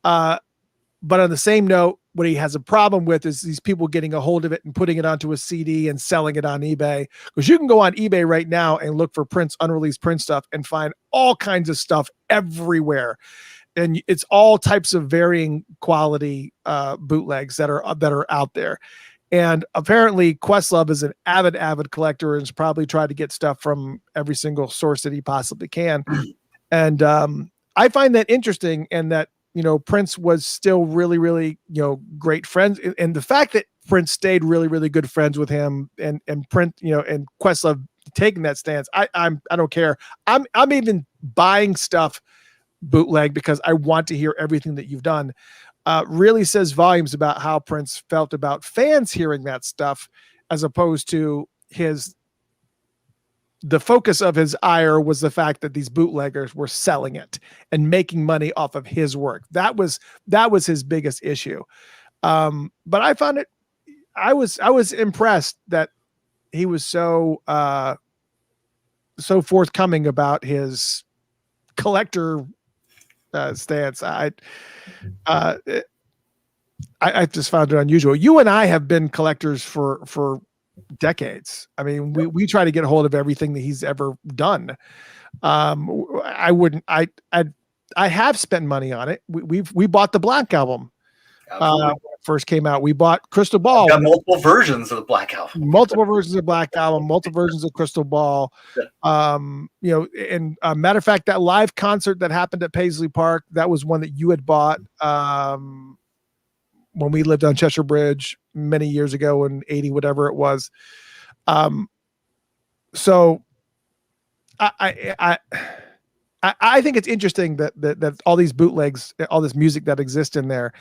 But on the same note, what he has a problem with is these people getting a hold of it and putting it onto a CD and selling it on eBay. Because you can go on eBay right now and look for Prince, unreleased Prince stuff, and find all kinds of stuff everywhere. And it's all types of varying quality bootlegs that are out there. And apparently Questlove is an avid collector and has probably tried to get stuff from every single source that he possibly can. And I find that interesting, and that Prince was still really, really, great friends. And the fact that Prince stayed really, really good friends with him, and Prince, and Questlove taking that stance, I don't care. I'm even buying stuff bootleg because I want to hear everything that you've done. Really says volumes about how Prince felt about fans hearing that stuff, as opposed to the focus of his ire was the fact that these bootleggers were selling it and making money off of his work. That was his biggest issue. But I found I was impressed that he was so forthcoming about his collector stance. I just found it unusual. You and I have been collectors for decades. I mean, we try to get a hold of everything that he's ever done. I have spent money on it. We bought the Black Album when it first came out. We bought Crystal Ball. Got multiple versions of the Black Album. Multiple versions of Black Album, multiple versions of Crystal Ball. And matter of fact, that live concert that happened at Paisley Park, that was one that you had bought when we lived on Cheshire Bridge many years ago in 80, whatever it was. So I think it's interesting that all these bootlegs, all this music that exists in there,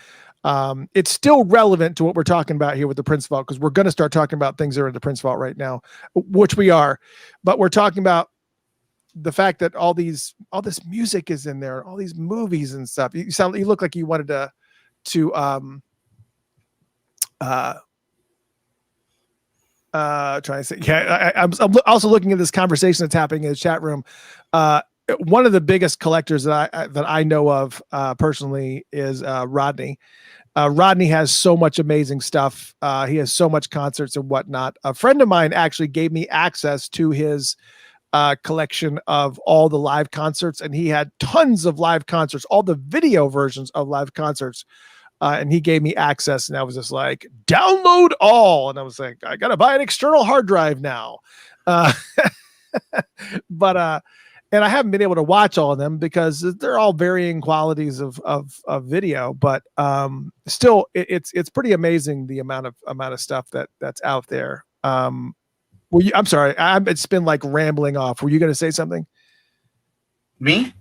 it's still relevant to what we're talking about here with the Prince Vault, because we're going to start talking about things that are in the Prince Vault right now, which we are, but we're talking about the fact that all this music is in there, all these movies and stuff. You look like you wanted to trying to say, I'm also looking at this conversation that's happening in the chat room. One of the biggest collectors that I know of personally is Rodney. Rodney has so much amazing stuff. He has so much concerts and whatnot. A friend of mine actually gave me access to his collection of all the live concerts, and he had tons of live concerts, all the video versions of live concerts. And he gave me access, and I was just like, download all. And I was like, I got to buy an external hard drive now. But and I haven't been able to watch all of them because they're all varying qualities of video, but still it's pretty amazing the amount of stuff that's out there. I'm sorry. It's been like rambling off. Were you going to say something? Me?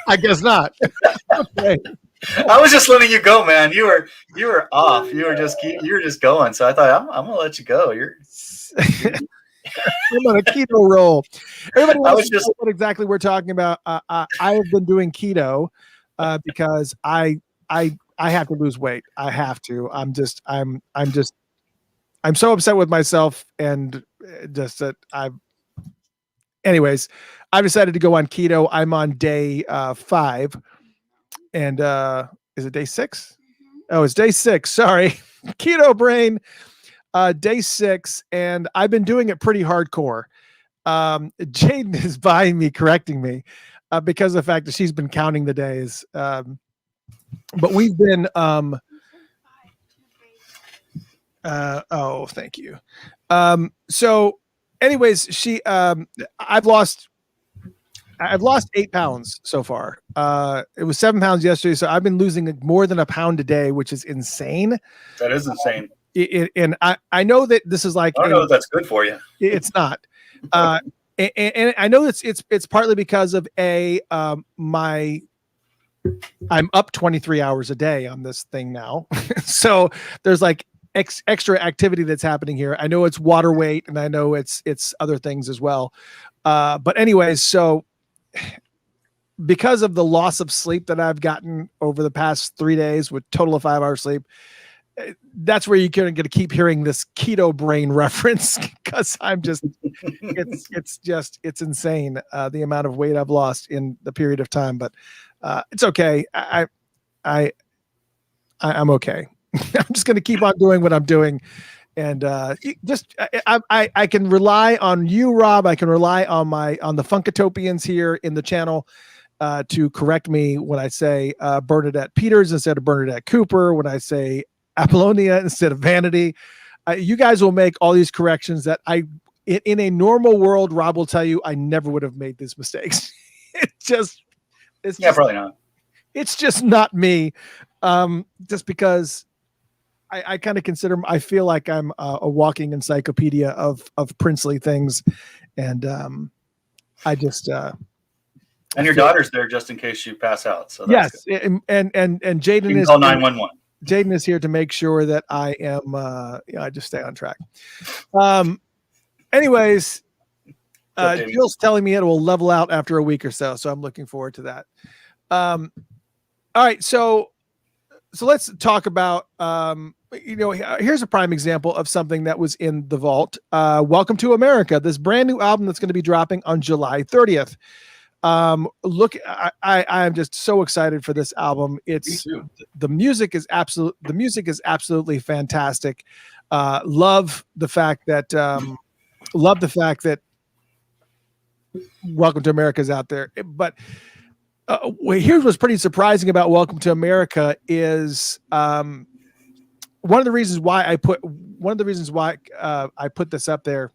I guess not. Okay. I was just letting you go, man. You were off. You were just going. So I thought I'm gonna let you go. You're I'm on a keto roll. Everybody wants to know what exactly we're talking about. I have been doing keto because I have to lose weight. I have to. I'm so upset with myself, and just that anyways, I've decided to go on keto. I'm on day 5. And is it day 6? Oh, it's day 6. Sorry. Keto brain. Day 6, and I've been doing it pretty hardcore. Jaden is buying me, correcting me, because of the fact that she's been counting the days. But we've been oh, thank you. So anyways, I've lost 8 pounds so far. It was 7 pounds yesterday, so I've been losing more than a pound a day, which is insane. That is insane. And I know that this is like, I don't know if that's good for you. It's not. And I know it's partly because of I'm up 23 hours a day on this thing now. So there's like extra activity that's happening here. I know it's water weight, and I know it's other things as well. But anyways, so because of the loss of sleep that I've gotten over the past 3 days with total of 5 hours sleep, that's where you're going to keep hearing this keto brain reference, because I'm just, it's insane. The amount of weight I've lost in the period of time, but it's okay. I'm okay. I'm just going to keep on doing what I'm doing. And I can rely on you, Rob. I can rely on the Funkatopians here in the channel to correct me when I say Bernadette Peters instead of Bernadette Cooper, when I say Apollonia instead of Vanity. You guys will make all these corrections that in a normal world, Rob will tell you I never would have made these mistakes. Probably not. It's just not me. Just because I kind of I feel like I'm a walking encyclopedia of princely things. And I just, and your daughter's there just in case you pass out. So that's good. And Jaden is call 911. Jaden is here to make sure that I am, I just stay on track. Anyways, Jill's telling me it will level out after a week or so. So I'm looking forward to that. All right. So let's talk about, here's a prime example of something that was in the vault. Welcome to America, this brand new album that's going to be dropping on July 30th. I'm just so excited for this album. The music is absolutely fantastic. Love the fact that Welcome to America is out there. But here's what's pretty surprising about Welcome to America is one of the reasons why I put this up there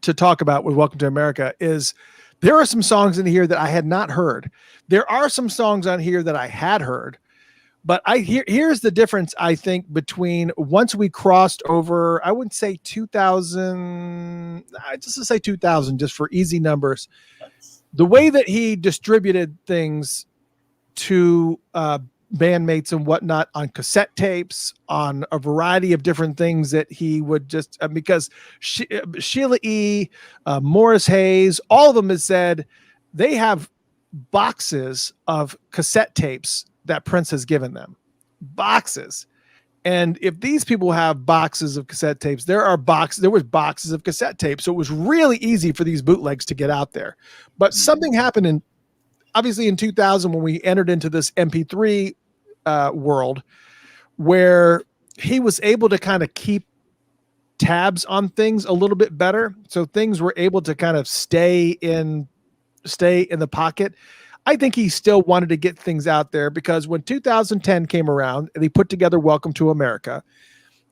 to talk about with Welcome to America is there are some songs in here that I had not heard. There are some songs on here that I had heard, but here's the difference, I think, between once we crossed over, I wouldn't say 2000, just to say 2000, just for easy numbers. The way that he distributed things to bandmates and whatnot on cassette tapes, on a variety of different things that he would just because Sheila E., Morris Hayes, all of them has said they have boxes of cassette tapes that Prince has given them. Boxes. And if these people have boxes of cassette tapes, there was boxes of cassette tapes. So it was really easy for these bootlegs to get out there. But something happened obviously in 2000 when we entered into this MP3 world, where he was able to kind of keep tabs on things a little bit better. So things were able to kind of stay in the pocket. I think he still wanted to get things out there because when 2010 came around and he put together Welcome to America,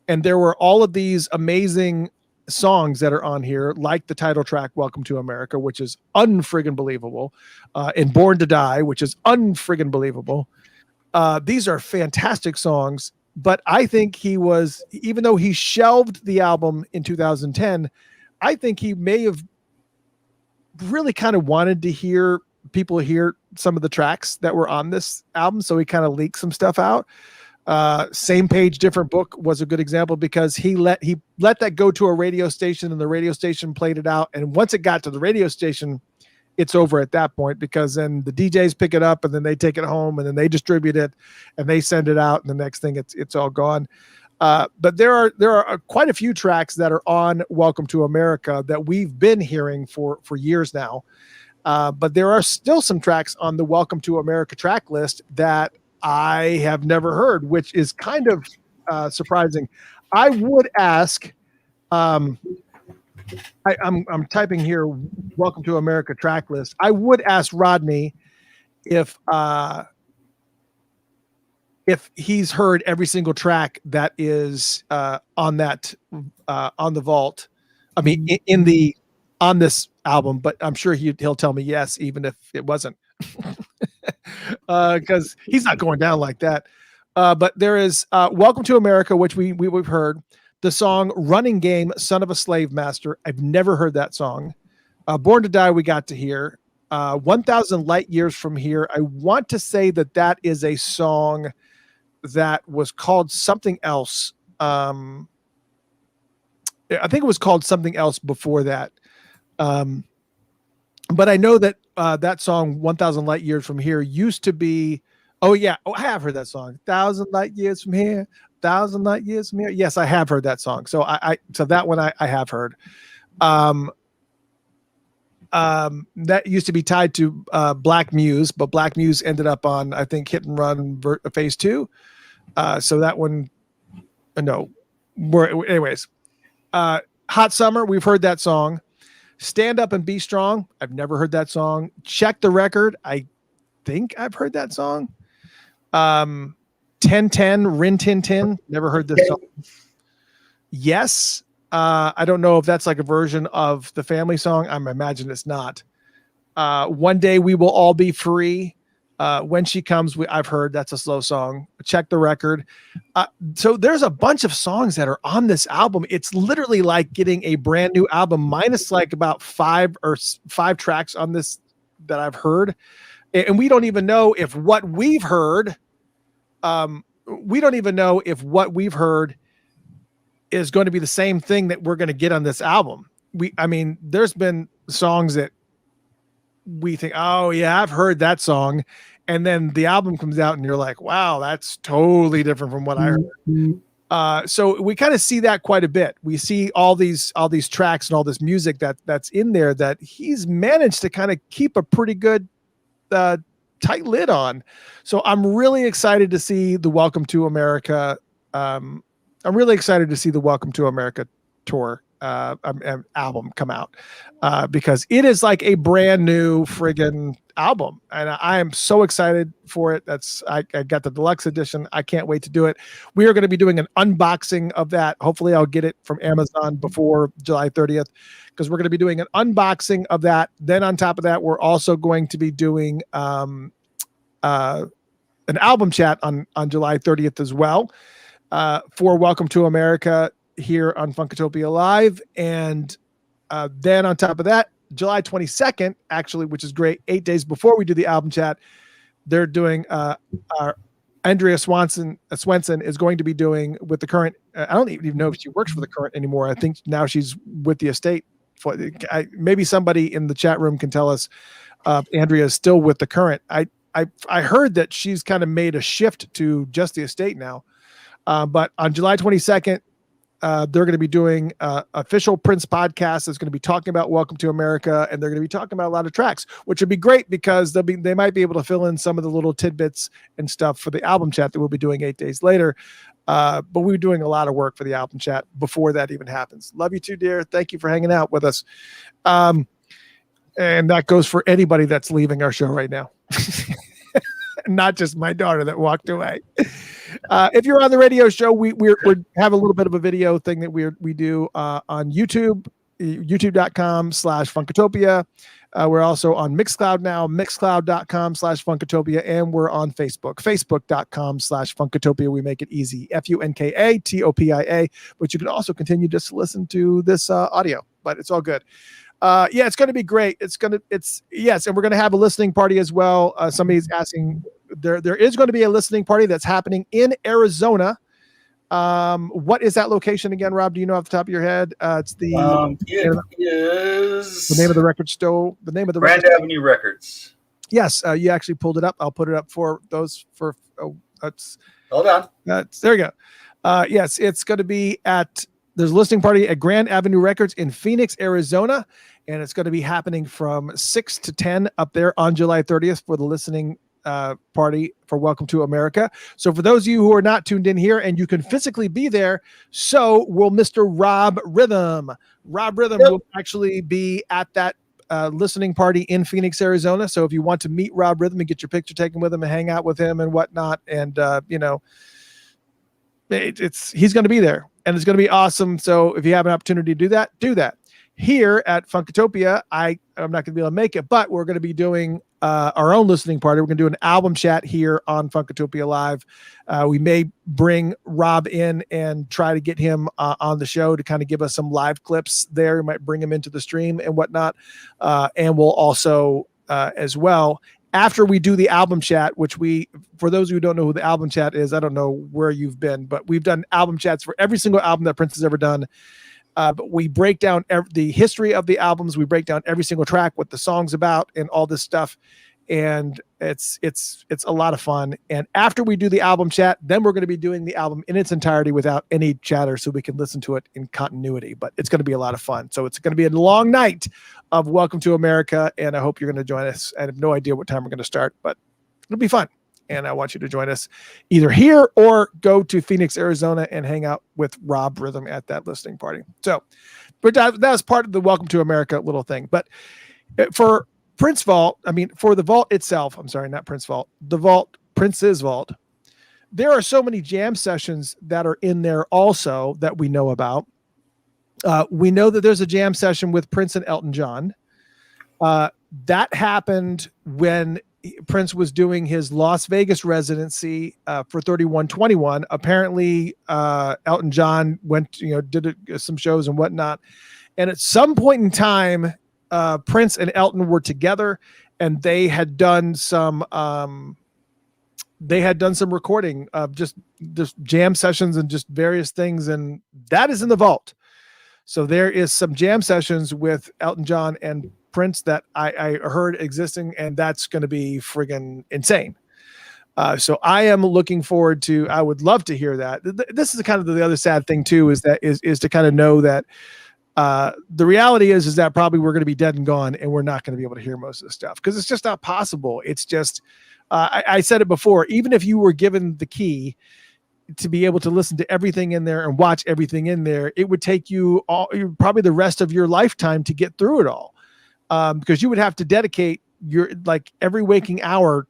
and there were all of these amazing songs that are on here, like the title track Welcome to America, which is unfriggin' believable, and Born to Die, which is unfriggin' believable. These are fantastic songs, but I think even though he shelved the album in 2010, I think he may have really kind of wanted to hear people hear some of the tracks that were on this album, so he kind of leaked some stuff out. Same Page, Different Book was a good example because he let that go to a radio station, and the radio station played it out. And once it got to the radio station, it's over at that point, because then the DJs pick it up and then they take it home and then they distribute it and they send it out. And the next thing it's all gone. But there are quite a few tracks that are on Welcome to America that we've been hearing for years now. But there are still some tracks on the Welcome to America track list that I have never heard, which is kind of surprising. I would ask. I'm typing here. Welcome to America track list. I would ask Rodney if he's heard every single track that is on that on the vault. I mean, on this album, but I'm sure he'll tell me yes, even if it wasn't, because he's not going down like that. But there is "Welcome to America," which we've heard. The song "Running Game," "Son of a Slave Master." I've never heard that song. "Born to Die," we got to hear. 1,000 Light Years from Here. I want to say that is a song that was called something else. I think it was called something else before that. But I know that that song, 1,000 Light Years from Here, used to be. Oh, yeah. Oh, I have heard that song. 1,000 Light Years from Here. 1,000 Light Years from Here. Yes, I have heard that song. So so that one I have heard. That used to be tied to Black Muse, but Black Muse ended up on, I think, Hit and Run Phase 2. So that one, no. Anyways, Hot Summer, we've heard that song. Stand Up and Be Strong, I've never heard that song. Check the Record, I think I've heard that song. 1010, Rin Tin Tin, never heard this song. Yes, I don't know if that's like a version of the Family song. I imagine it's not. One Day We Will All Be Free. When She Comes, I've heard that's a slow song. Check the Record. So there's a bunch of songs that are on this album. It's literally like getting a brand new album, minus like about five tracks on this that I've heard. And we don't even know if what we've heard, is going to be the same thing that we're going to get on this album. There's been songs that we think, oh yeah, I've heard that song. And then the album comes out and you're like, wow, that's totally different from what I heard. So we kind of see that quite a bit. We see all these tracks and all this music that's in there that he's managed to kind of keep a pretty good tight lid on. So I'm really excited to see the Welcome to America. I'm really excited to see the Welcome to America tour album come out because it is like a brand new friggin' album, and I am so excited for it. I got the deluxe edition. I can't wait to do it. We are going to be doing an unboxing of that. Hopefully I'll get it from Amazon before July 30th, because we're going to be doing an unboxing of that. Then on top of that, we're also going to be doing an album chat on July 30th as well for Welcome to America here on Funkatopia Live. And then on top of that, July 22nd, actually, which is great, 8 days before we do the album chat, they're doing our Andrea Swenson is going to be doing with the Current. I don't even know if she works for the Current anymore. I think now she's with the estate. Maybe somebody in the chat room can tell us Andrea is still with the Current. I heard that she's kind of made a shift to just the estate now. But on July 22nd, they're going to be doing official Prince podcast that's going to be talking about Welcome to America, and they're going to be talking about a lot of tracks, which would be great because they might be able to fill in some of the little tidbits and stuff for the album chat that we'll be doing 8 days later. But we're doing a lot of work for the album chat before that even happens. Love you too, dear. Thank you for hanging out with us. And that goes for anybody that's leaving our show right now. Not just my daughter that walked away. If you're on the radio show, we have a little bit of a video thing that we do on YouTube, youtube.com/Funkatopia. We're also on Mixcloud now, mixcloud.com/Funkatopia, and we're on Facebook, facebook.com/Funkatopia. We make it easy, FUNKATOPIA, but you can also continue just to listen to this audio, but it's all good. Yeah, it's going to be great. Yes. And we're going to have a listening party as well. Somebody's asking, there is going to be a listening party that's happening in Arizona. What is that location again, Rob? Do you know off the top of your head? It's the is the name of the record store. The name of the Grand record Avenue Records. Yes, you actually pulled it up. I'll put it up for those for. Hold on. There you go. Yes, it's going to be at. There's a listening party at Grand Avenue Records in Phoenix, Arizona, and it's going to be happening from 6 to 10 up there on July 30th for the listening party for Welcome to America. So for those of you who are not tuned in here and you can physically be there, so will Mr. Rob Rhythm. Rob Rhythm will actually be at that listening party in Phoenix, Arizona. So if you want to meet Rob Rhythm and get your picture taken with him and hang out with him and whatnot, and he's going to be there and it's going to be awesome. So if you have an opportunity to do that, do that. Here at Funkatopia, I'm not going to be able to make it, but we're going to be doing our own listening party. We're going to do an album chat here on Funkatopia Live. We may bring Rob in and try to get him on the show to kind of give us some live clips there. We might bring him into the stream and whatnot. And we'll also, as well, after we do the album chat, which for those who don't know who the album chat is, I don't know where you've been, but we've done album chats for every single album that Prince has ever done. But we break down the history of the albums. We break down every single track, what the song's about, and all this stuff. And it's a lot of fun. And after we do the album chat, then we're going to be doing the album in its entirety without any chatter, so we can listen to it in continuity. But it's going to be a lot of fun. So it's going to be a long night of Welcome to America, and I hope you're going to join us. I have no idea what time we're going to start, but it'll be fun. And I want you to join us either here or go to Phoenix, Arizona and hang out with Rob Rhythm at that listening party. So, but that's part of the Welcome to America little thing. But for Prince Vault, for the vault itself, I'm sorry, not Prince Vault, the vault, Prince's Vault, there are so many jam sessions that are in there also that we know about. We know that there's a jam session with Prince and Elton John. That happened when Prince was doing his Las Vegas residency for 3121. Apparently, Elton John went, did some shows and whatnot. And at some point in time, Prince and Elton were together, and they had done some recording of just jam sessions and just various things, and that is in the vault. So there is some jam sessions with Elton John and Prince that I heard existing, and that's going to be friggin' insane. So I am looking forward to. I would love to hear that. This is kind of the other sad thing too, is to kind of know that the reality is that probably we're going to be dead and gone, and we're not going to be able to hear most of the stuff because it's just not possible. It's just I said it before. Even if you were given the key to be able to listen to everything in there and watch everything in there, it would take you probably the rest of your lifetime to get through it all. Because you would have to dedicate your every waking hour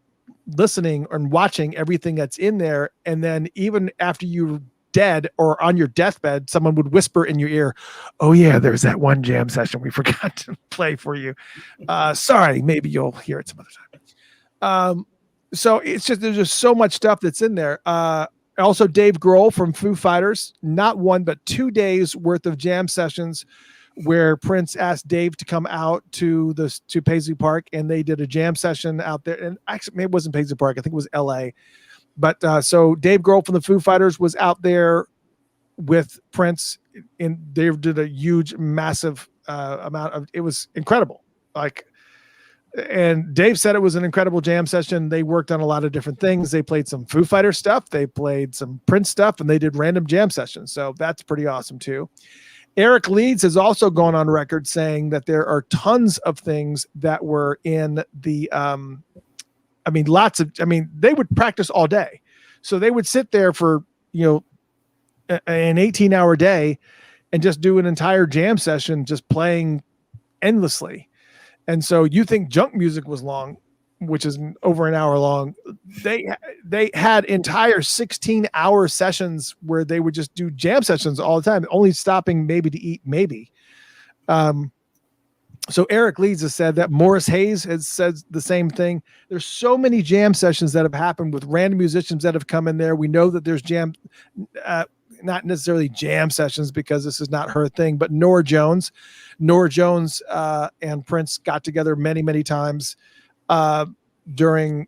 listening and watching everything that's in there. And then even after you're dead or on your deathbed, someone would whisper in your ear, "Oh yeah, there's that one jam session we forgot to play for you. Sorry, maybe you'll hear it some other time." So it's just, there's just so much stuff that's in there. Also Dave Grohl from Foo Fighters, not 1, but 2 days worth of jam sessions where Prince asked Dave to come out to Paisley Park, and they did a jam session out there. And actually, maybe it wasn't Paisley Park. I think it was LA. But so Dave Grohl from the Foo Fighters was out there with Prince, and they did a huge, massive amount of, it was incredible. And Dave said it was an incredible jam session. They worked on a lot of different things. They played some Foo Fighters stuff. They played some Prince stuff, and they did random jam sessions. So that's pretty awesome too. Eric Leeds has also gone on record saying that there are tons of things that were in the, they would practice all day. So they would sit there for, an 18-hour day and just do an entire jam session, just playing endlessly. And so you think junk music was long, which is over an hour long. They had entire 16-hour sessions where they would just do jam sessions all the time, only stopping maybe to eat, maybe. So Eric Leeds has said that. Morris Hayes has said the same thing. There's so many jam sessions that have happened with random musicians that have come in there. We know that there's not necessarily jam sessions because this is not her thing, but Norah Jones and Prince got together many, many times during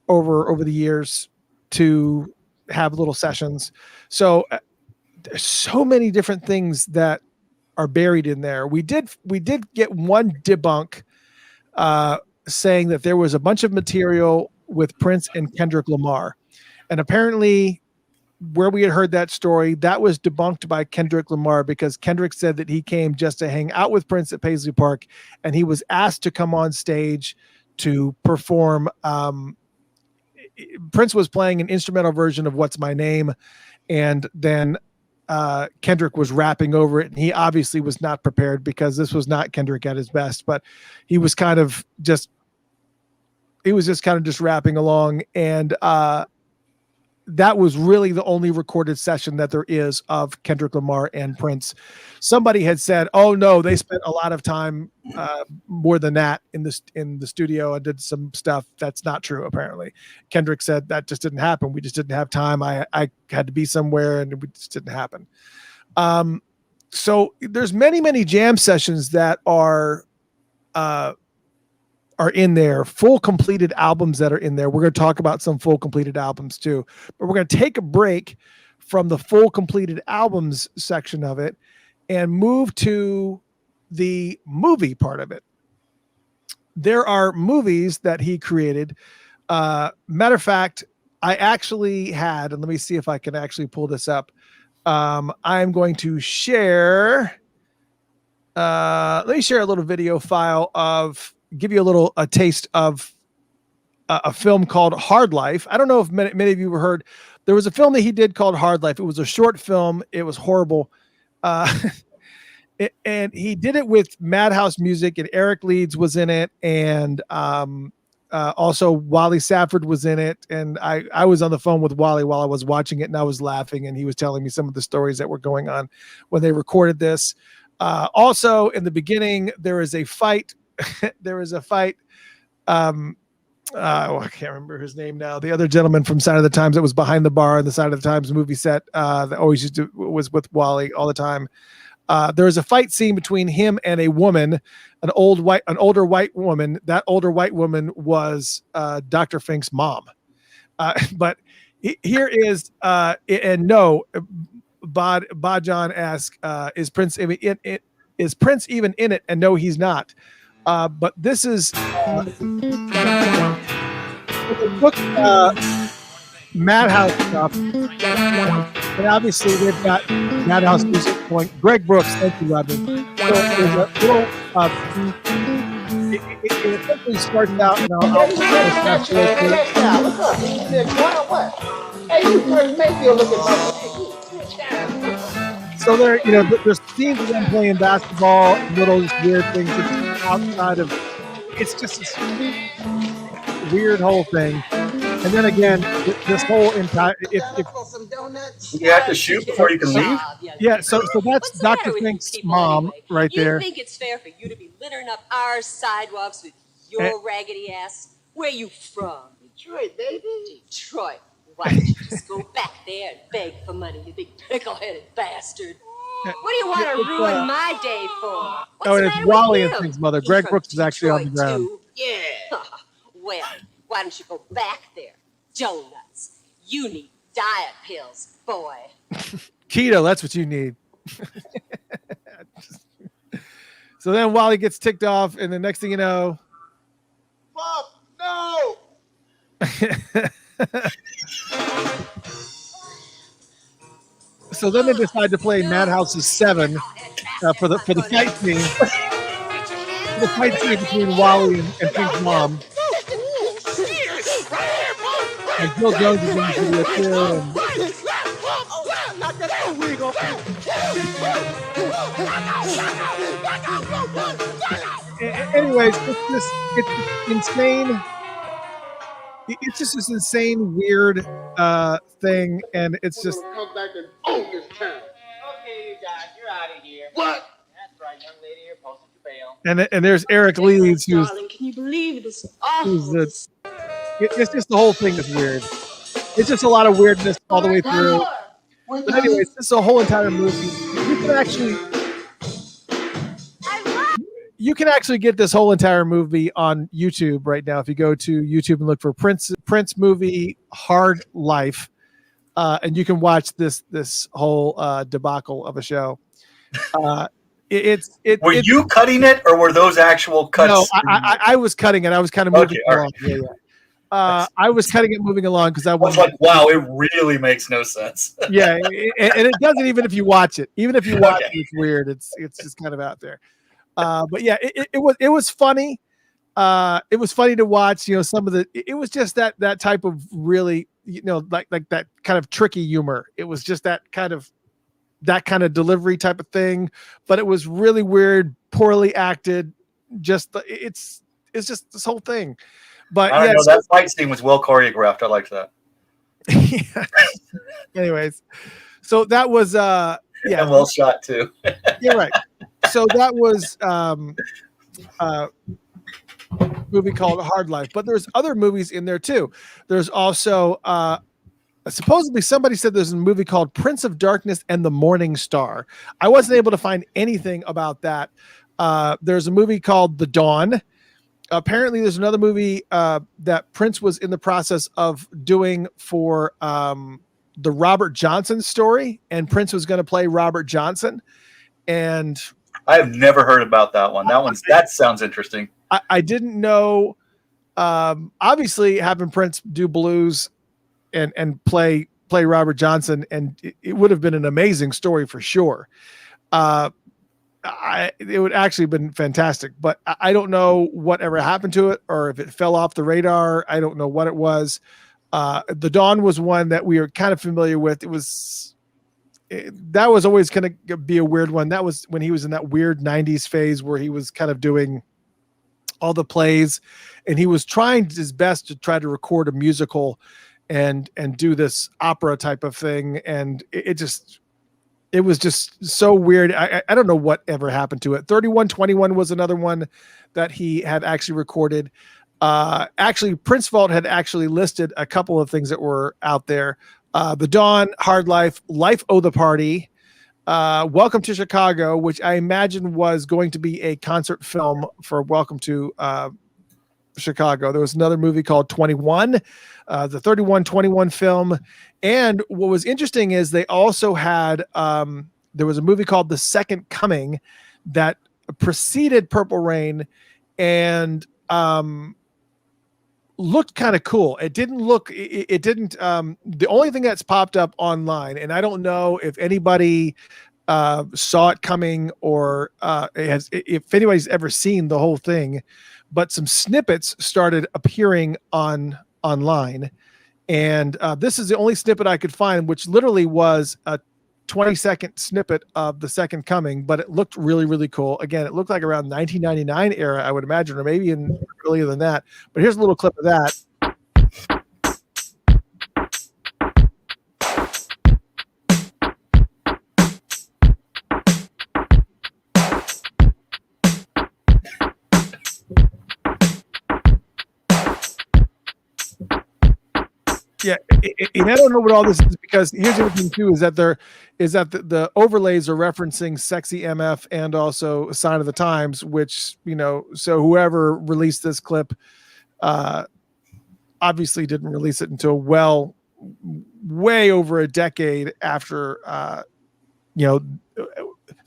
over the years to have little sessions. So there's so many different things that are buried in there. We did get one debunk saying that there was a bunch of material with Prince and Kendrick Lamar, and apparently where we had heard that story, that was debunked by Kendrick Lamar, because Kendrick said that he came just to hang out with Prince at Paisley Park, and he was asked to come on stage to perform Prince was playing an instrumental version of "What's My Name," and then Kendrick was rapping over it, and he obviously was not prepared because this was not Kendrick at his best, but he was kind of just rapping along, and that was really the only recorded session that there is of Kendrick Lamar and Prince. Somebody had said, "Oh no, they spent a lot of time, more than that, in the studio and did some stuff." That's not true. Apparently, Kendrick said that just didn't happen. We just didn't have time. I had to be somewhere, and it just didn't happen. So there's many jam sessions that are in there, full completed albums that are in there. We're going to talk about some full completed albums too, but we're going to take a break from the full completed albums section of it and move to the movie part of it. There are movies that he created. Matter of fact, I actually had, and let me see if I can actually pull this up. I'm going to share, let me share a little video file give you a taste of a film called Hard Life. I don't know if many of you have heard. There was a film that he did called Hard Life. It was a short film. It was horrible. And he did it with Madhouse Music, and Eric Leeds was in it. And also Wally Safford was in it. And I was on the phone with Wally while I was watching it, and I was laughing, and he was telling me some of the stories that were going on when they recorded this. Also in the beginning, there is a fight. I can't remember his name now. The other gentleman from Side of the Times that was behind the bar on the Side of the Times movie set that always was with Wally all the time. There was a fight scene between him and a woman, an older white woman. That older white woman was Dr. Fink's mom. But here is and no, Bajan asks, is Prince even in it? And no, he's not. But this is the book Madhouse stuff, and obviously they've got Madhouse Music going. Greg Brooks, thank you, Rodney. So there's a little. It essentially starts out, and I'll so there, there's scenes of them playing basketball, little weird things outside of. It's just this weird whole thing, and then again, this whole entire. If you have to shoot before you can leave. Yeah, so that's Dr. Fink's mom right there. You think it's fair for you to be littering up our sidewalks with your raggedy ass? Where you from? Detroit, baby. Detroit. Why don't you just go back there and beg for money, you big pickle-headed bastard? What do you want to ruin my day for? What's the it's matter Wally with and you? Fink's mother. He's Greg from Brooks is actually on the Detroit, ground. too. Yeah. Well, why don't you go back there? Donuts. You need diet pills, boy. Keto, that's what you need. So then Wally gets ticked off, and the next thing you know, Fuck, no! so then they decide to play Madhouse's 7 for the fight scene. The fight scene between Wally and Fink's mom. And Bill Jones is in the video too. Anyways, it's insane. It's just this insane, weird thing, and it's just. Come back and own this town. Okay, you guys, you're out of here. What? That's right, young lady here posted your bail. And there's Eric Leeds, who's. Darling, can you believe this? Awful. It's just the whole thing is weird. It's just a lot of weirdness all the way through. But anyways, this is a whole entire movie. You can actually get this whole entire movie on YouTube right now if you go to YouTube and look for Prince movie Hard Life, and you can watch this whole debacle of a show. Were you cutting it, or were those actual cuts? No, I was cutting it. I was kind of moving along. Right. Yeah. I was cutting it, moving along because I was like, wow, it really makes no sense. Yeah, and it doesn't even if you watch it. Even if you watch it, it's weird. It's just kind of out there. But yeah, it was funny. it was funny to watch, some of it was just that type of really, like that kind of tricky humor. It was just that kind of delivery type of thing, but it was really weird, poorly acted. It's just this whole thing. But I don't know. yes, That fight scene was well choreographed. I liked that. yeah. Anyways, so that was yeah, And well shot too. you're right. So that was movie called Hard Life, but there's other movies in there too. There's also supposedly somebody said there's a movie called Prince of Darkness and the Morning Star. I wasn't able to find anything about that. There's a movie called The Dawn. Apparently there's another movie that Prince was in the process of doing for the Robert Johnson story, and Prince was going to play Robert Johnson. And I have never heard about that one. That sounds interesting. I didn't know. Obviously, having Prince do blues and play Robert Johnson, and it would have been an amazing story for sure. It would actually have been fantastic, but I don't know whatever happened to it, or if it fell off the radar. I don't know what it was. The Dawn was one that we are kind of familiar with. That was always going to be a weird one. That was when he was in that weird 90s phase where he was kind of doing all the plays, and he was trying his best to try to record a musical and do this opera type of thing. And it was just so weird. I don't know what ever happened to it. 3121 was another one that he had actually recorded. Actually, Prince Vault had actually listed a couple of things that were out there. The Dawn, Hard Life, Life O' the Party, Welcome to Chicago, which I imagine was going to be a concert film for Welcome to Chicago. There was another movie called 21, the 3121 film. And what was interesting is they also had, there was a movie called The Second Coming that preceded Purple Rain and looked kind of cool. It didn't, the only thing that's popped up online, and I don't know if anybody saw it coming or if anybody's ever seen the whole thing, but some snippets started appearing online. And this is the only snippet I could find, which literally was a 20-second snippet of The Second Coming, but it looked really, really cool. Again, it looked like around 1999 era, I would imagine, or maybe even earlier than that. But here's a little clip of that. Yeah, and I don't know what all this is, because here's the other thing too, is that the overlays are referencing Sexy MF and also a Sign of the Times, which, so whoever released this clip obviously didn't release it until way over a decade after, so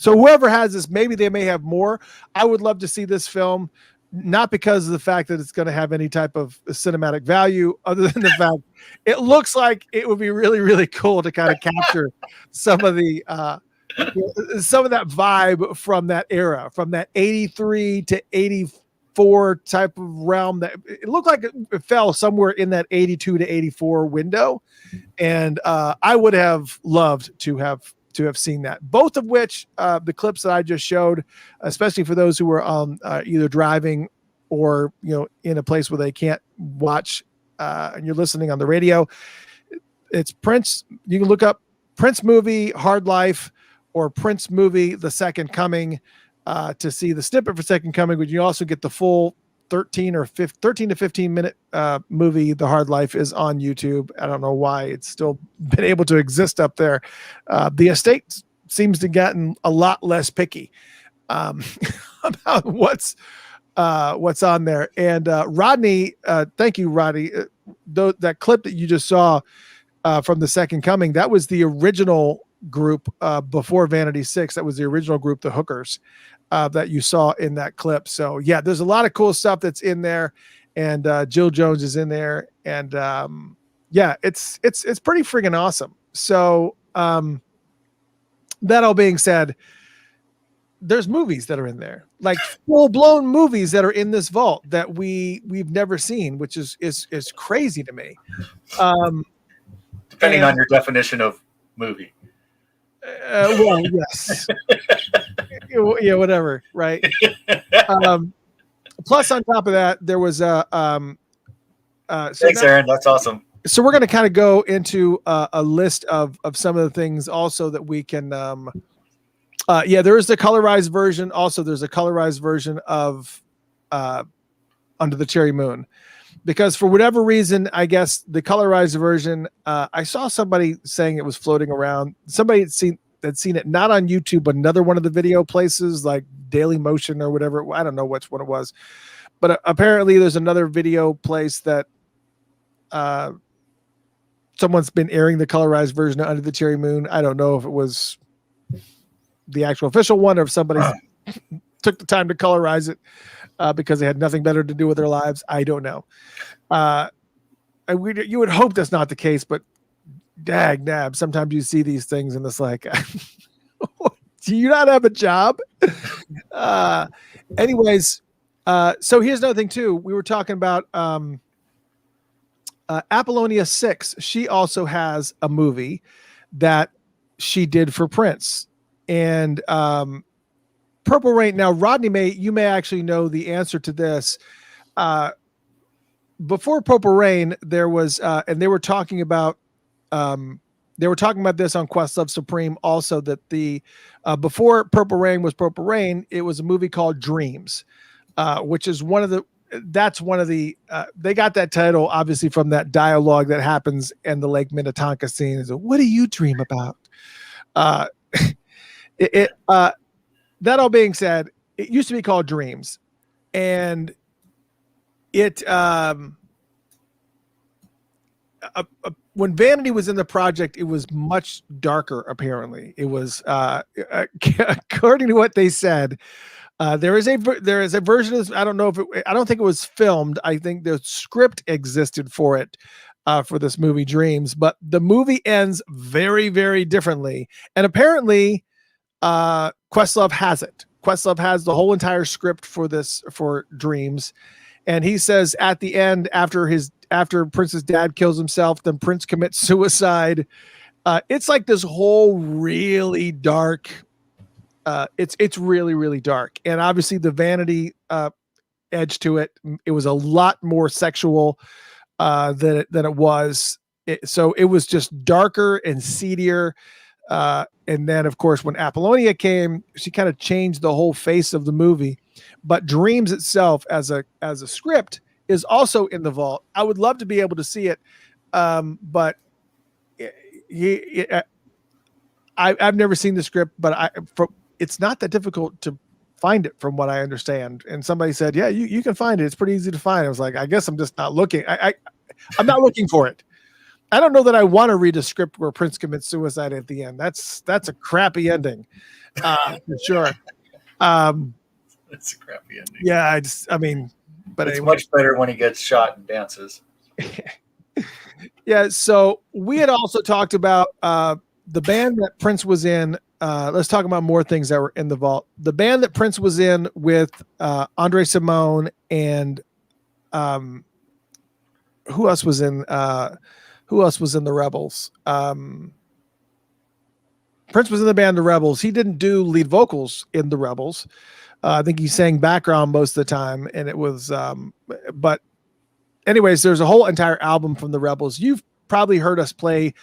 whoever has this, maybe they may have more. I would love to see this film, not because of the fact that it's going to have any type of cinematic value, other than the fact it looks like it would be really, really cool to kind of capture some of that vibe from that era, from that 83 to 84 type of realm. That it looked like it fell somewhere in that 82 to 84 window. And I would have loved to have seen that, both of which the clips that I just showed, especially for those who were either driving or in a place where they can't watch and you're listening on the radio. It's Prince. You can look up Prince movie Hard Life or Prince movie The Second Coming to see the snippet for Second Coming, but you also get the full 13 to 15 minute movie. The Hard Life is on YouTube. I don't know why it's still been able to exist up there. The estate seems to gotten a lot less picky about what's on there. And Rodney, thank you, Rodney. That clip that you just saw from The Second Coming, that was the original group before Vanity 6. That was the original group, the Hookers, that you saw in that clip. So yeah, there's a lot of cool stuff that's in there, and Jill Jones is in there, and yeah, it's pretty friggin' awesome. So that all being said, there's movies that are in there, like full blown movies that are in this vault that we've never seen, which is crazy to me. Depending and- on your definition of movie. Well, yes. Yeah, whatever, right? Plus, on top of that, there was a. Thanks, Aaron. That's awesome. So we're going to kind of go into a list of some of the things also that we can. There is the colorized version. Also, there's a colorized version of Under the Cherry Moon, because for whatever reason, I guess the colorized version. I saw somebody saying it was floating around. Somebody had seen it not on YouTube, but another one of the video places like Daily Motion or whatever. I don't know which one it was, but apparently there's another video place that someone's been airing the colorized version of Under the Cherry Moon. I don't know if it was the actual official one or if somebody took the time to colorize it because they had nothing better to do with their lives. I don't know. You would hope that's not the case, but dag nab, sometimes you see these things and it's like, do you not have a job? Anyways, so here's another thing too. We were talking about Apollonia 6. She also has a movie that she did for Prince. And Purple Rain. Now, Rodney, you may actually know the answer to this. Before Purple Rain, there was, and they were talking about this on Questlove Supreme also, that the before Purple Rain was Purple Rain, it was a movie called Dreams, which is one of the they got that title obviously from that dialogue that happens in the Lake Minnetonka scene. Is what do you dream about? That all being said, it used to be called Dreams, and it when Vanity was in the project, it was much darker. Apparently, it was according to what they said. There is a version of this. I don't know if I don't think it was filmed. I think the script existed for it for this movie Dreams, but the movie ends very, very differently. And apparently, Questlove has it. Questlove has the whole entire script for Dreams, and he says at the end, after Prince's dad kills himself, then Prince commits suicide. It's like this whole really dark. It's really, really dark, and obviously the Vanity edge to it. It was a lot more sexual than it was. So it was just darker and seedier. And then, of course, when Apollonia came, she kind of changed the whole face of the movie. But Dreams itself, as a script, is also in the vault. I would love to be able to see it, but I've never seen the script. But it's not that difficult to find it, from what I understand. And somebody said, "Yeah, you can find it. It's pretty easy to find." I was like, "I guess I'm just not looking. I'm not looking for it." I don't know that I want to read a script where Prince commits suicide at the end. That's a crappy ending, for sure. It's a crappy ending. Yeah, but it's anyway. much better when he gets shot and dances. Yeah. So we had also talked about the band that Prince was in. Let's talk about more things that were in the vault. The band that Prince was in with Andre Simone and who else was in the Rebels? Prince was in the band The Rebels. He didn't do lead vocals in The Rebels. I think he sang background most of the time, and it was but anyways, there's a whole entire album from The Rebels. You've probably heard us play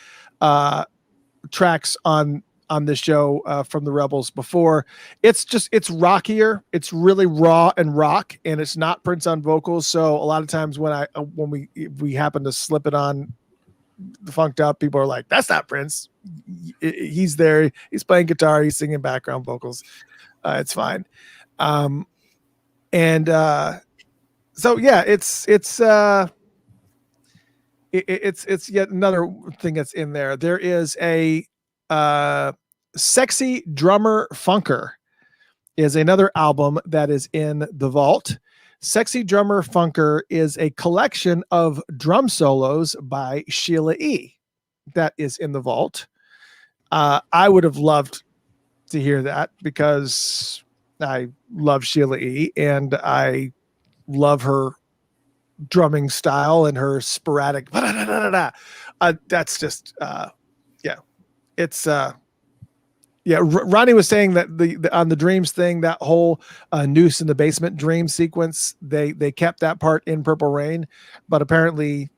tracks on this show from The Rebels before. It's rockier. It's really raw and rock, and it's not Prince on vocals. So a lot of times when we happen to slip it on the Funked Up, people are like, "That's not Prince. He's there. He's playing guitar. He's singing background vocals. It's fine." So yeah, it's yet another thing that's in there. There is a Sexy Drummer Funker is another album that is in the vault. Sexy Drummer Funker is a collection of drum solos by Sheila E. that is in the vault. I would have loved to hear that because I love Sheila E. and I love her drumming style and her sporadic. That's just it's Ronnie was saying that the on the dreams thing, that whole noose in the basement dream sequence, they kept that part in Purple Rain, but apparently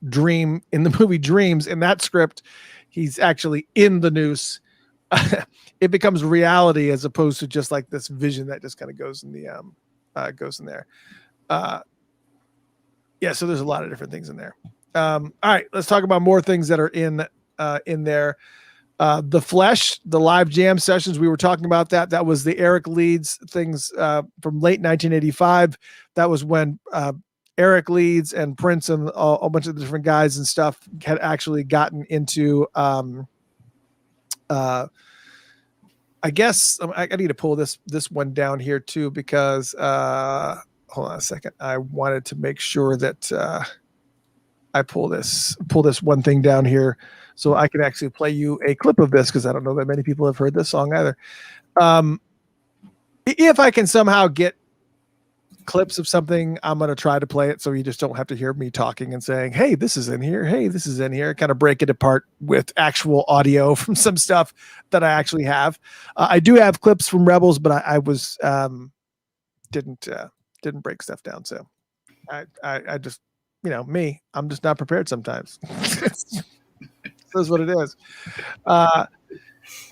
Dream in the movie Dreams, in that script, he's actually in the noose. It becomes reality as opposed to just like this vision that just kind of goes in the goes in there. So there's a lot of different things in there. All right, let's talk about more things that are in there. The Flesh, the live jam sessions, we were talking about that. That was the Eric Leeds things from late 1985. That was when Eric Leeds and Prince and a bunch of different guys and stuff had actually gotten into I guess I need to pull this one down here too, because hold on a second. I wanted to make sure that I pull this one thing down here so I can actually play you a clip of this, because I don't know that many people have heard this song either. If I can somehow get clips of something, I'm going to try to play it so you just don't have to hear me talking and saying, hey, this is in here. Hey, this is in here. Kind of break it apart with actual audio from some stuff that I actually have. I do have clips from Rebels, but I was didn't break stuff down. So I just, me, I'm just not prepared sometimes. That's what it is.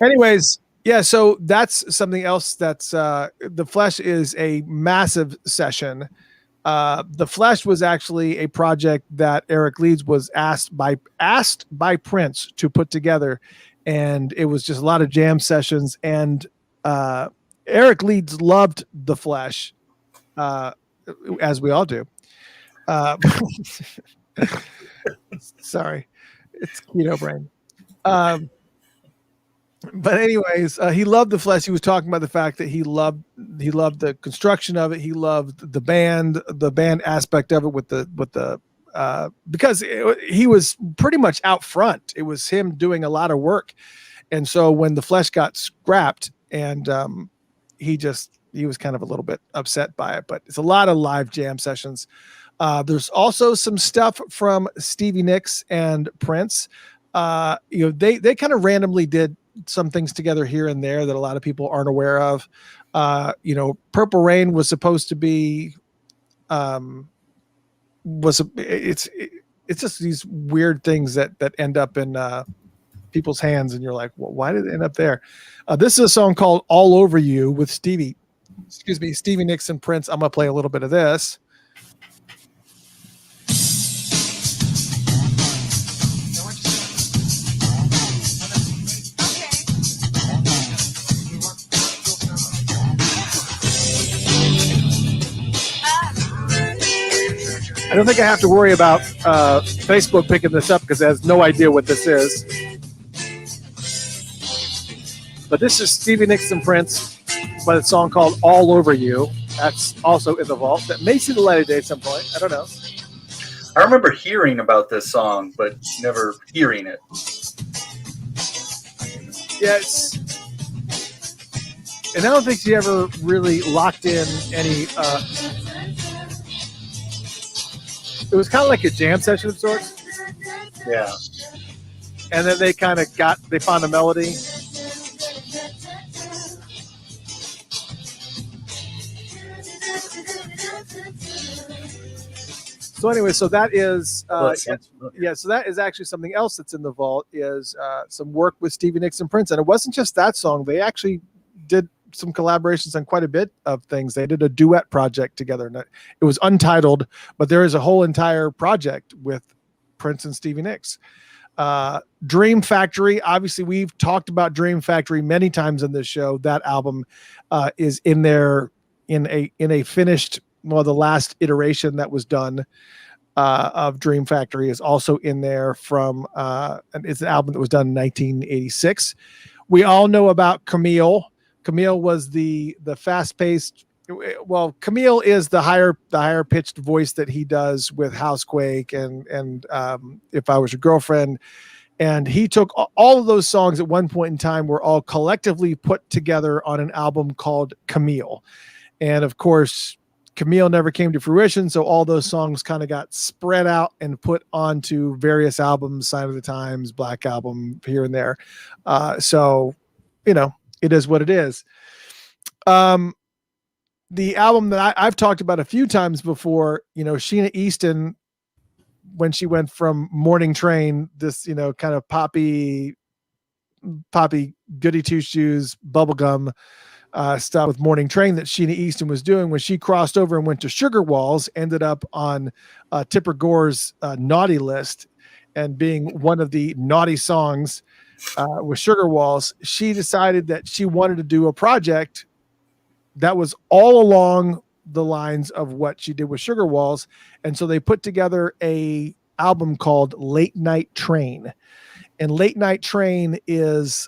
Anyways, yeah, so that's something else. That's The Flesh is a massive session. The Flesh was actually a project that Eric Leeds was asked by Prince to put together, and it was just a lot of jam sessions. And Eric Leeds loved The Flesh, as we all do. Sorry, it's keto brain. But anyways, he loved The Flesh. He was talking about the fact that he loved the construction of it. He loved the band aspect of it with the because he was pretty much out front. It was him doing a lot of work. And so when The Flesh got scrapped, and he was kind of a little bit upset by it, but it's a lot of live jam sessions. There's also some stuff from Stevie Nicks and Prince. They kind of randomly did some things together here and there that a lot of people aren't aware of. Purple Rain was supposed to be, it's just these weird things that end up in people's hands, and you're like, well, why did it end up there? This is a song called All Over You with Stevie Nicks and Prince. I'm gonna play a little bit of this. I don't think I have to worry about Facebook picking this up, because it has no idea what this is. But this is Stevie Nicks and Prince by a song called All Over You. That's also in the vault. That may see the light of day at some point. I don't know. I remember hearing about this song, but never hearing it. Yes. And I don't think she ever really locked in any... it was kind of like a jam session of sorts. Yeah. And then they kind of found a melody. So anyway, so that is, so that is actually something else that's in the vault, is some work with Stevie Nicks and Prince. And it wasn't just that song. They actually did some collaborations on quite a bit of things. They did a duet project together. It was untitled, but there is a whole entire project with Prince and Stevie Nicks. Dream Factory. Obviously, we've talked about Dream Factory many times in this show. That album is in there in a finished, the last iteration that was done of Dream Factory is also in there from, and it's an album that was done in 1986. We all know about Camille. Camille was the fast-paced. Well, Camille is the higher pitched voice that he does with Housequake and If I Was Your Girlfriend, And he took all of those songs at one point in time were all collectively put together on an album called Camille. And of course, Camille never came to fruition. So all those songs kind of got spread out and put onto various albums, Sign of the Times, Black Album, here and there. So, it is what it is. The album that I've talked about a few times before, Sheena Easton, when she went from Morning Train, this, kind of poppy goody two shoes, bubblegum stuff with Morning Train that Sheena Easton was doing, when she crossed over and went to Sugar Walls, ended up on Tipper Gore's naughty list and being one of the naughty songs with Sugar Walls. She decided that she wanted to do a project that was all along the lines of what she did with Sugar Walls. And so they put together a album called Late Night Train. And Late Night Train is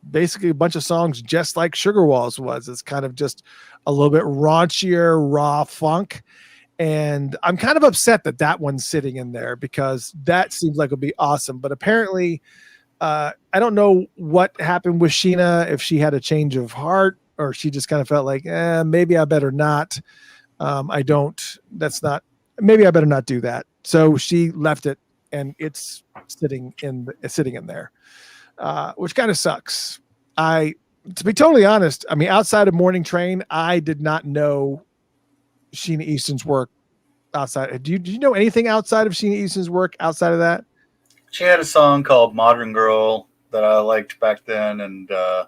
basically a bunch of songs just like Sugar Walls was. It's kind of just a little bit raunchier, raw funk. And I'm kind of upset that one's sitting in there, because that seems like it would be awesome. But apparently, I don't know what happened with Sheena, if she had a change of heart or she just kind of felt like, maybe I better not. Maybe I better not do that. So she left it, and it's sitting in there, which kind of sucks. To be totally honest, I mean, outside of Morning Train, I did not know Sheena Easton's work outside. Do you know anything outside of Sheena Easton's work outside of that? She had a song called Modern Girl that I liked back then, and there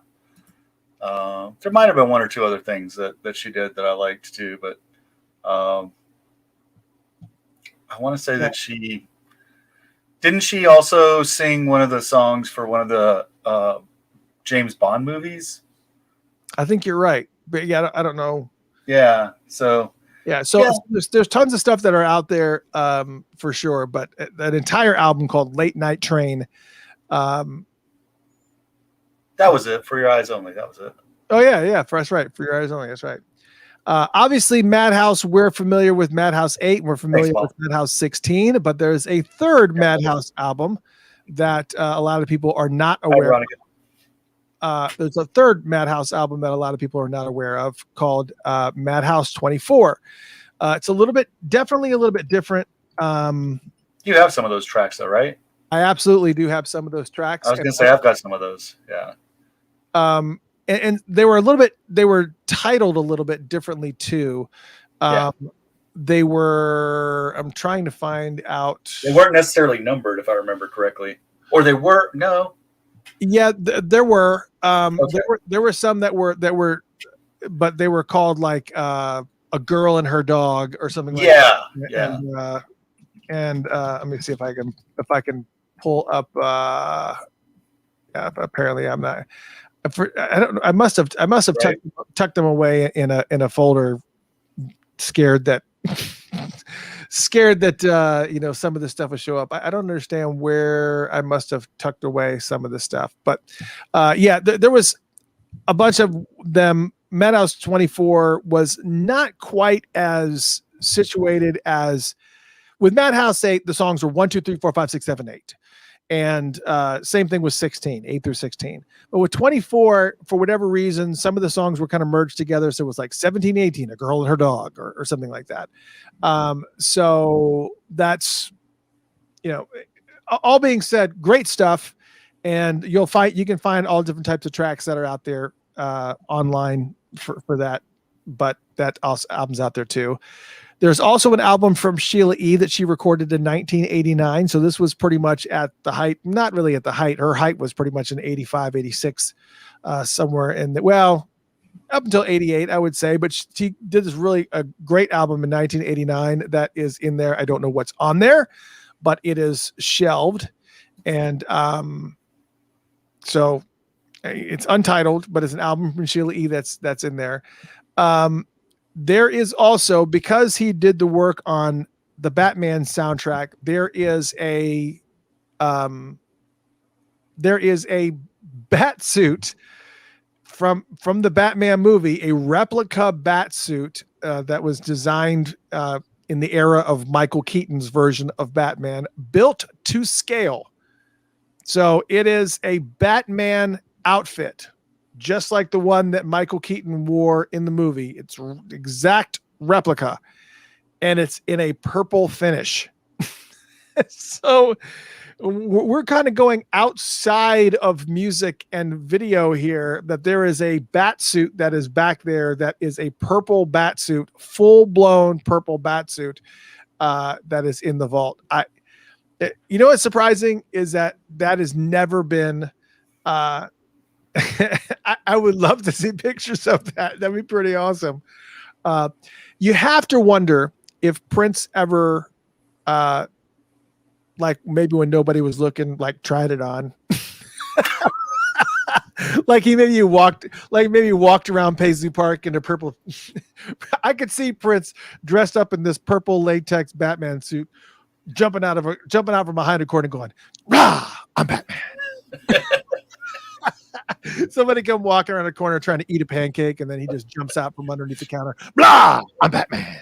might have been one or two other things that she did that I liked too, but I want to say that didn't she also sing one of the songs for one of the James Bond movies? I think you're right, but yeah, I don't know. Yeah, so there's tons of stuff that are out there for sure, but that entire album called Late Night Train, that was it. For Your Eyes Only, that was it. Oh yeah, that's right. For Your Eyes Only, that's right. Obviously, Madhouse, we're familiar with Madhouse 8, we're familiar with Madhouse 16, but there's a third Madhouse album that a lot of people are not aware of. There's a third Madhouse album that a lot of people are not aware of called Madhouse 24. It's definitely a little bit different. You have some of those tracks though, right? I absolutely do have some of those tracks. I was going to say, I've got some of those. Yeah. And they were titled a little bit differently too. They were, I'm trying to find out. They weren't necessarily numbered, if I remember correctly, or they were. No. Yeah, there were. There were some that were, but they were called like A Girl and Her Dog or something like that. Yeah. And let me see if I can pull up. Apparently, I'm not. I don't. I must have tucked them away in a folder. Scared that some of this stuff would show up. I don't understand where I must have tucked away some of this stuff, but there was a bunch of them. Madhouse 24 was not quite as situated as with Madhouse 8. The songs were 1, 2, 3, 4, 5, 6, 7, 8. And same thing with 16, 8 through 16. But with 24, for whatever reason, some of the songs were kind of merged together. So it was like 17, 18, A Girl and Her Dog, or something like that. So that's, all being said, great stuff. And you can find all different types of tracks that are out there online for that. But that also album's out there too. There's also an album from Sheila E. that she recorded in 1989. So this was pretty much at the height, not really at the height. Her height was pretty much in 85, 86, somewhere in up until 88, I would say. But she did this really a great album in 1989 that is in there. I don't know what's on there, but it is shelved. And so it's untitled, but it's an album from Sheila E. that's in there. There is also, because he did the work on the Batman soundtrack, there is a bat suit from the Batman movie, a replica bat suit that was designed in the era of Michael Keaton's version of Batman, built to scale. So it is a Batman outfit, just like the one that Michael Keaton wore in the movie. It's exact replica, and it's in a purple finish. So we're kind of going outside of music and video here, that there is a bat suit that is back there that is a purple bat suit, full-blown purple bat suit, that is in the vault. You know what's surprising is that has never been I would love to see pictures of that. That'd be pretty awesome. You have to wonder if Prince ever like maybe when nobody was looking, like tried it on. Like he maybe walked around Paisley Park in a purple. I could see Prince dressed up in this purple latex Batman suit, jumping out from behind a corner and going, "Rah, I'm Batman." Somebody come walking around a corner trying to eat a pancake, and then he just jumps out from underneath the counter. "Blah, I'm Batman."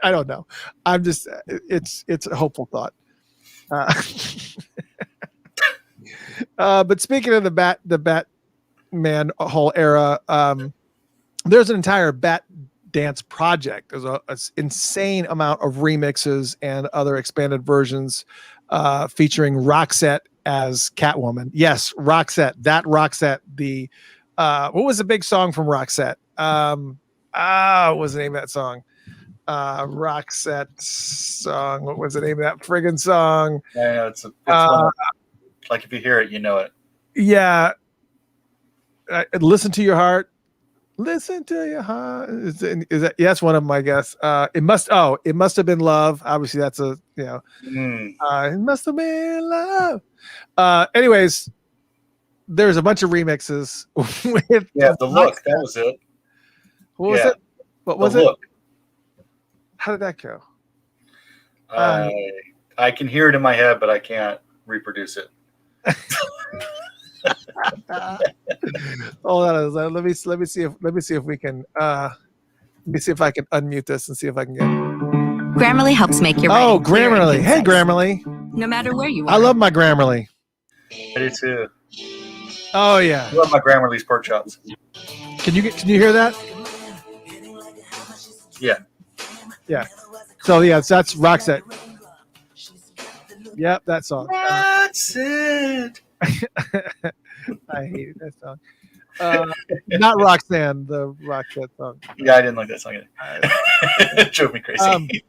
I don't know. I'm just it's a hopeful thought. But speaking of the Batman whole era, there's an entire Bat Dance project. There's an insane amount of remixes and other expanded versions featuring Roxette as Catwoman. Yes, Roxette. That Roxette. The what was the big song from Roxette? What was the name of that song? Roxette song. What was the name of that friggin' song? Yeah, it's one, like if you hear it, you know it. Yeah. Listen to your heart. Listen to your heart. Is that? Yeah, that's one of them, I guess. It must have been love. Obviously, that's a it must have been love. Anyways, there's a bunch of remixes with the look. That was it. What was it? What was it? How did that go? I can hear it in my head, but I can't reproduce it. Hold on, let me see if we can let me see if I can unmute this and see if I can get Grammarly helps make your Oh, Grammarly. Hey, Grammarly. No matter where you are. I love my Grammarly. I do too. Oh yeah. I love my Grammarly's pork chops. Can you hear that? Yeah. Yeah. So yeah, that's Roxette. Yep, that song. That's it. I hated that song. Not Roxanne, the Roxette song. Yeah, I didn't like that song either. It drove me crazy.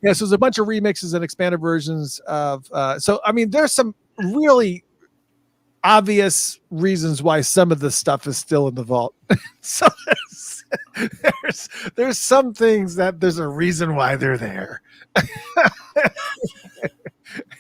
Yeah, so there's a bunch of remixes and expanded versions of. So I mean, there's some really obvious reasons why some of this stuff is still in the vault. So there's some things that there's a reason why they're there.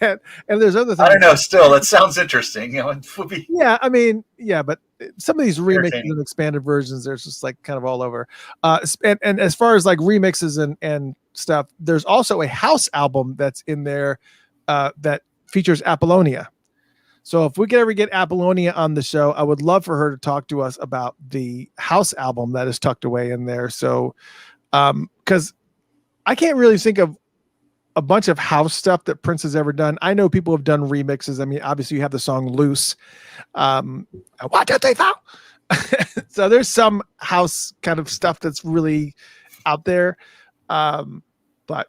and there's other things. I don't know. Still, that sounds interesting. You know, it would be. Yeah, I mean, yeah, but some of these remixes and expanded versions, there's just like kind of all over. And as far as like remixes and stuff, there's also a house album that's in there that features Apollonia. So if we could ever get Apollonia on the show, I would love for her to talk to us about the house album that is tucked away in there. So, because I can't really think of a bunch of house stuff that Prince has ever done. I know people have done remixes. I mean, obviously you have the song Loose. 1, 2, 3, 4. So there's some house kind of stuff that's really out there. But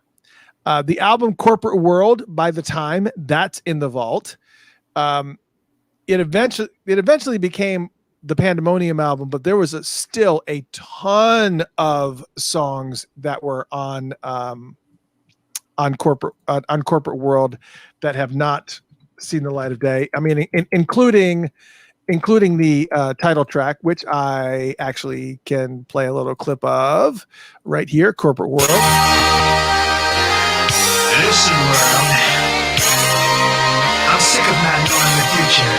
the album Corporate World, by the time that's in the vault, it eventually became the Pandemonium album, but there was still a ton of songs that were on Corporate World that have not seen the light of day. I mean, including the title track, which I actually can play a little clip of right here. Corporate World. Listen, world. I'm sick of not knowing the future.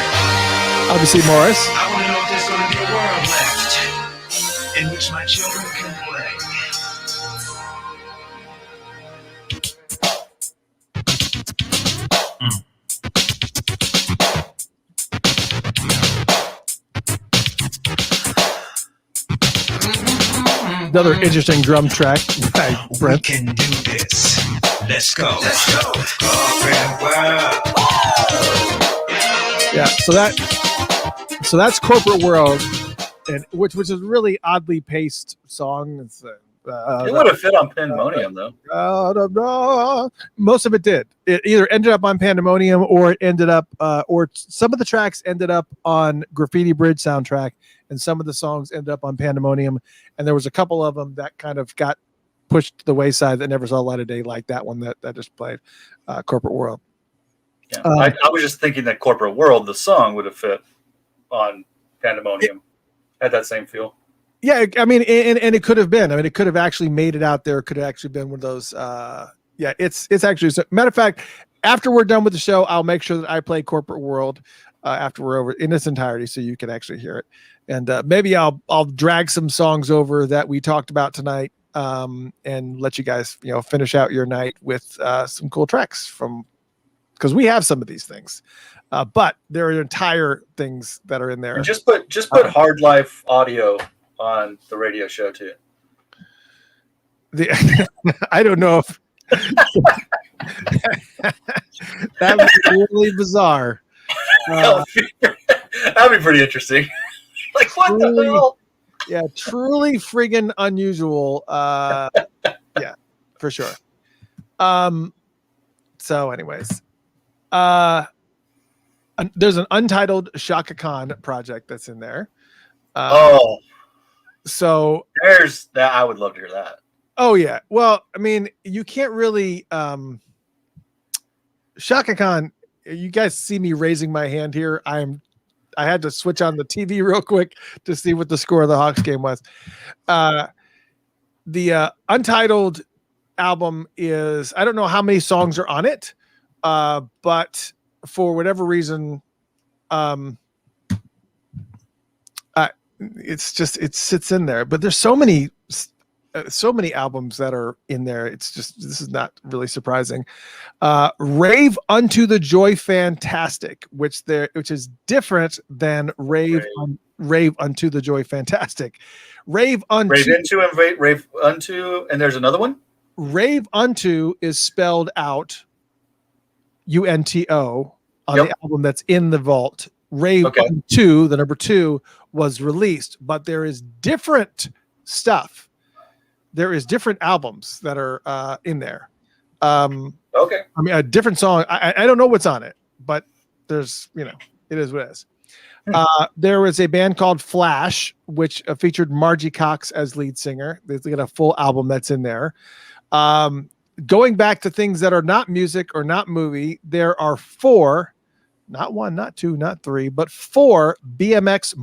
Obviously, Morris. I want to know if there's going to be a world left in which my children can play. Another interesting drum track by We Brent. can do this. Let's go. Let's go. Corporate world. Yeah, so that's Corporate World, and which is a really oddly paced song. It's, It would have fit on Pandemonium though. most of it did. It either ended up on Pandemonium or it ended up, or some of the tracks ended up on Graffiti Bridge soundtrack, and some of the songs ended up on Pandemonium. And there was a couple of them that kind of got pushed to the wayside that never saw light of day, like that one that just played, Corporate World. Yeah. I was just thinking that Corporate World, the song, would have fit on Pandemonium. Had that same feel. Yeah, I mean, and it could have been. I mean, it could have actually made it out there. It could have actually been one of those. Yeah, it's actually. Matter of fact, after we're done with the show, I'll make sure that I play Corporate World after we're over in its entirety, so you can actually hear it. And maybe I'll drag some songs over that we talked about tonight, and let you guys finish out your night with some cool tracks from, because we have some of these things, but there are entire things that are in there. And just put Hard Life audio on the radio show too. I don't know if that was really bizarre. That'd be pretty interesting. Like, what the hell? Yeah, truly friggin' unusual. Yeah, for sure. So anyways, there's an untitled Shaka Khan project that's in there. So there's that. I would love to hear that. Oh yeah. Well, I mean, you can't really Shaka Khan. You guys see me raising my hand here. I had to switch on the TV real quick to see what the score of the Hawks game was. The Untitled album is, I don't know how many songs are on it, but for whatever reason, it's just, it sits in there. But there's so many albums that are in there. It's just, this is not really surprising. Rave Unto the Joy Fantastic, which is different than Rave Unto the Joy Fantastic. Rave Unto, and there's another one. Rave Unto is spelled out UNTO on the album that's in the vault. Rave Unto, the number 2, was released, but there is different stuff. There is different albums that are in there. I mean, a different song. I don't know what's on it, but there's, it is what it is. There was a band called Flash, which featured Margie Cox as lead singer. They got a full album that's in there. Going back to things that are not music or not movie, there are 4, not 1, not 2, not 3, but 4 BMX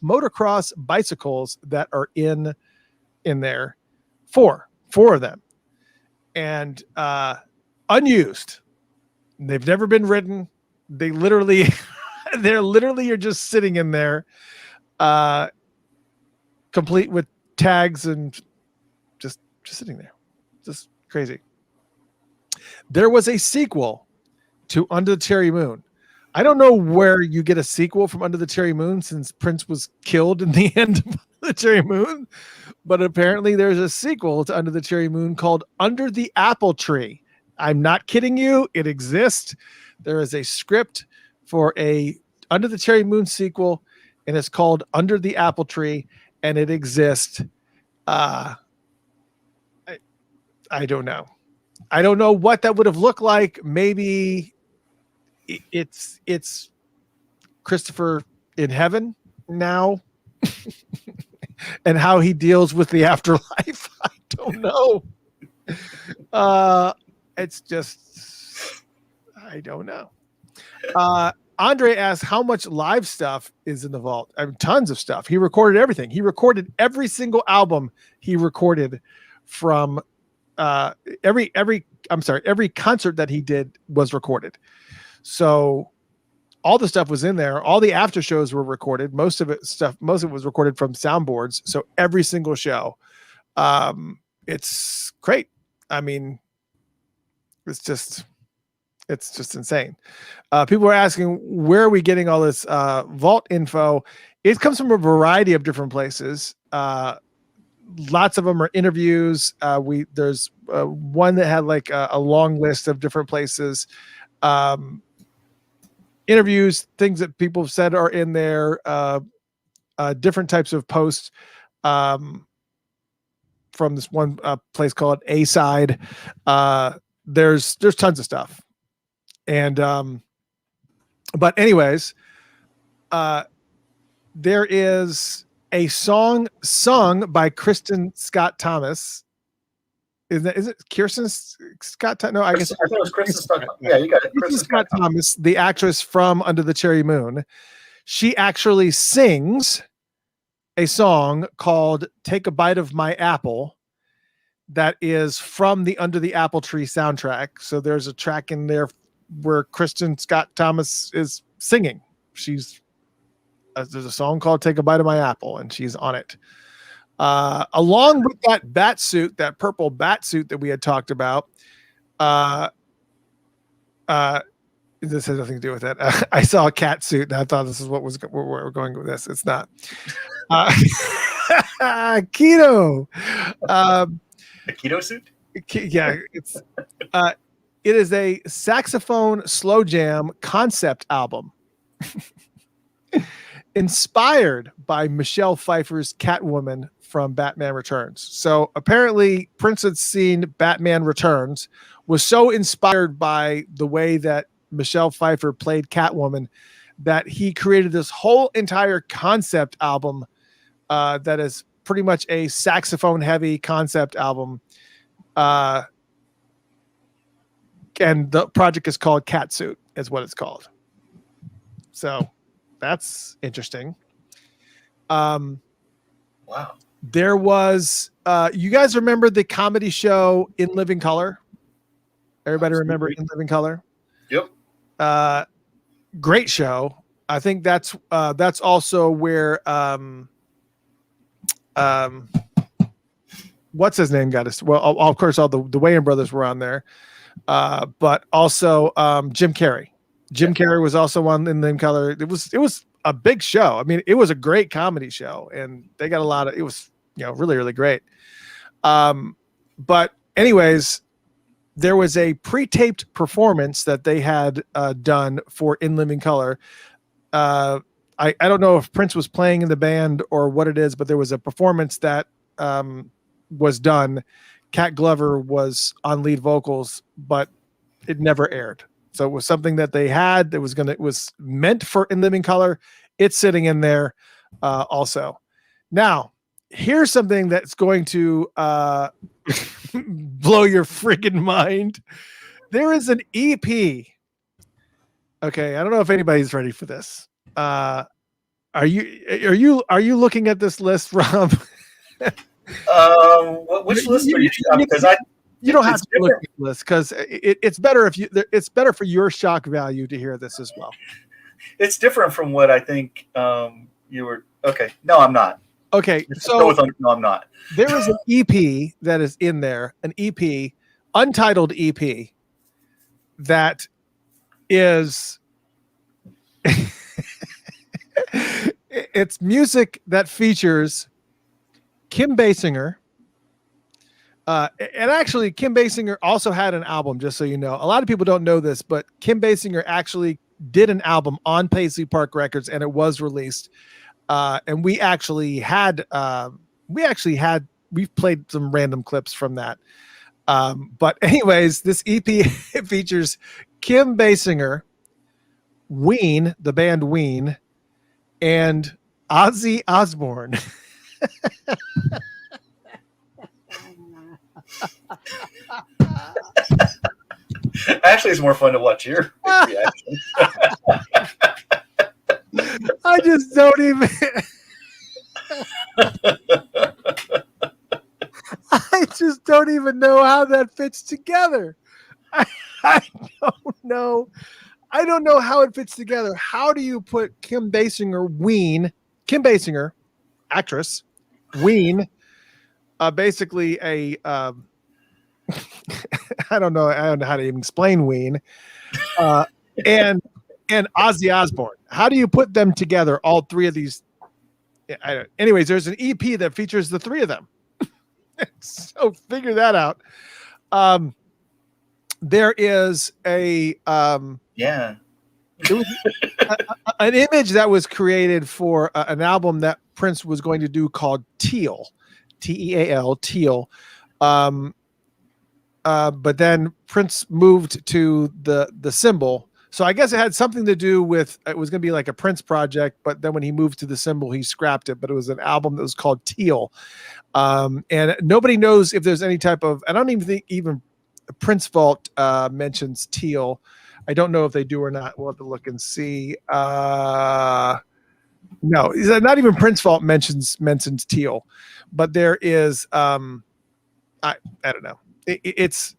motocross bicycles that are in there. 4 of them, and unused. They've never been ridden. They're literally you're just sitting in there, complete with tags and just sitting there. Just crazy. There was a sequel to Under the Cherry Moon. I don't know where you get a sequel from Under the Cherry Moon, since Prince was killed in the end of the Cherry Moon, but apparently there's a sequel to Under the Cherry Moon called Under the Apple Tree. I'm not kidding you. It exists. There is a script for a Under the Cherry Moon sequel, and it's called Under the Apple Tree, and it exists. I don't know. I don't know what that would have looked like. Maybe it's Christopher in heaven now, and how he deals with the afterlife. I don't know. It's just, I don't know. Andre asked how much live stuff is in the vault. I mean, tons of stuff. He recorded everything. He recorded every single album he recorded from every concert that he did was recorded. So all the stuff was in there. All the after shows were recorded. Most of it was recorded from soundboards. So every single show, it's great. I mean, it's just insane. People are asking, where are we getting all this vault info? It comes from a variety of different places. lots of them are interviews. There's one that had like a long list of different places, interviews, things that people have said are in there, different types of posts from this one place called A Side. There's tons of stuff, and but anyways, there is a song sung by Kristen Scott Thomas. Is it Kirsten Scott? No, I guess I thought it was Kristen Scott. Yeah, you got it. Kristen Scott Thomas, the actress from Under the Cherry Moon. She actually sings a song called "Take a Bite of My Apple" that is from the Under the Apple Tree soundtrack. So there's a track in there where Kristen Scott Thomas is singing. There's a song called "Take a Bite of My Apple," and she's on it. Along with that bat suit, that purple bat suit that we had talked about. This has nothing to do with it. I saw a cat suit and I thought this is where we're going with this. It's not. Keto. A keto suit? Yeah, it is a saxophone slow jam concept album. Inspired by Michelle Pfeiffer's Catwoman from Batman Returns. So apparently Prince had seen Batman Returns, was so inspired by the way that Michelle Pfeiffer played Catwoman that he created this whole entire concept album that is pretty much a saxophone heavy concept album. And the project is called Catsuit, is what it's called. So that's interesting. Wow. There was you guys remember the comedy show In Living Color? Everybody remember In Living Color? Yep. Great show. I think that's also where what's his name got us. Well, of course, all the Wayans brothers were on there, but also Jim Carrey. Jim Carrey was also on In Living Color. It was a big show. I mean, it was a great comedy show, and they got a lot of. It was really, really great. But anyways, there was a pre-taped performance that they had done for In Living Color. I don't know if Prince was playing in the band or what it is, but there was a performance that was done. Cat Glover was on lead vocals, but it never aired. So it was something that they had that was meant for In Living Color. It's sitting in there also. Now, here's something that's going to blow your freaking mind. There is an EP. Okay, I don't know if anybody's ready for this. Are you looking at this list, Rob? Which list are you? Because you don't have to look at the list because it's better it's better for your shock value to hear this as well. It's different from what I think you were. Okay, no, I'm not. Okay, so no, I'm not. There is an EP that is in there, an EP, untitled EP, that is it's music that features Kim Basinger. And actually, Kim Basinger also had an album, just so you know. A lot of people don't know this, but Kim Basinger actually did an album on Paisley Park Records, and it was released. And we've played some random clips from that. But anyways, this EP features Kim Basinger, Ween, the band Ween, and Ozzy Osbourne. Actually, it's more fun to watch your reaction. I just don't even. I just don't even know how that fits together. I don't know. I don't know how it fits together. How do you put Kim Basinger, actress, Ween, basically a I don't know how to even explain Ween, and Ozzy Osbourne. How do you put them together? All three of these. Anyways, there's an EP that features the three of them. So figure that out. There is a Yeah. there was an image that was created for an album that Prince was going to do called Teal, Teal, Teal. But then Prince moved to the symbol. So I guess it had something to do with, it was going to be like a Prince project, but then when he moved to the symbol, he scrapped it. But it was an album that was called Teal. And nobody knows if there's any type of, I don't even think even Prince Vault mentions Teal. I don't know if they do or not. We'll have to look and see. No, not even Prince Vault mentions Teal, but there is I don't know. It's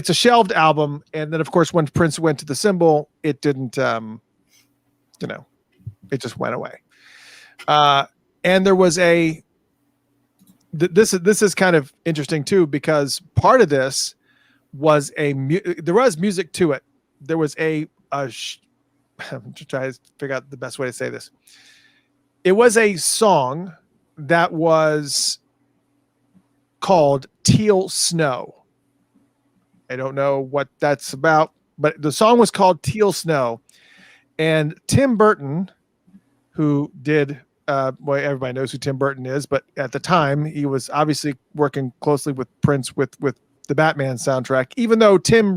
a shelved album, and then of course when Prince went to the symbol, it didn't it just went away. And there was this is kind of interesting too, because part of this was there was music to it. There was I'm trying to figure out the best way to say this. It was a song that was called Teal Snow. I don't know what that's about, but the song was called Teal Snow. And Tim Burton, who did, well, everybody knows who Tim Burton is, but at the time he was obviously working closely with Prince with the Batman soundtrack, even though Tim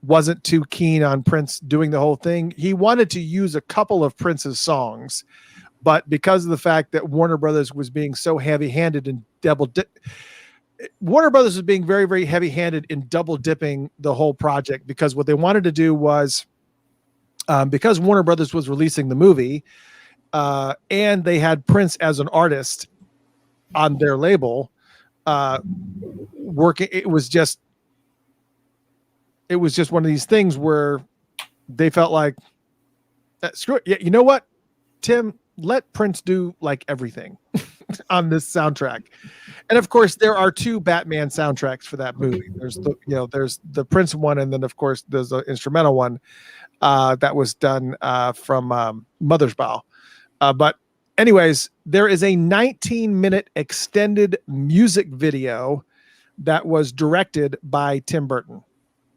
wasn't too keen on Prince doing the whole thing. He wanted to use a couple of Prince's songs, but because of the fact that Warner Brothers was being so heavy-handed and Warner Brothers was being very, very heavy-handed in double dipping the whole project, because what they wanted to do was, because Warner Brothers was releasing the movie, and they had Prince as an artist on their label, working. It was just one of these things where they felt like, screw it. Yeah, you know what, Tim, let Prince do like everything on this soundtrack. And of course there are two Batman soundtracks for that movie. There's there's the Prince one, and then of course there's the instrumental one that was done from Mother's Bow. But anyways, there is a 19-minute extended music video that was directed by Tim Burton.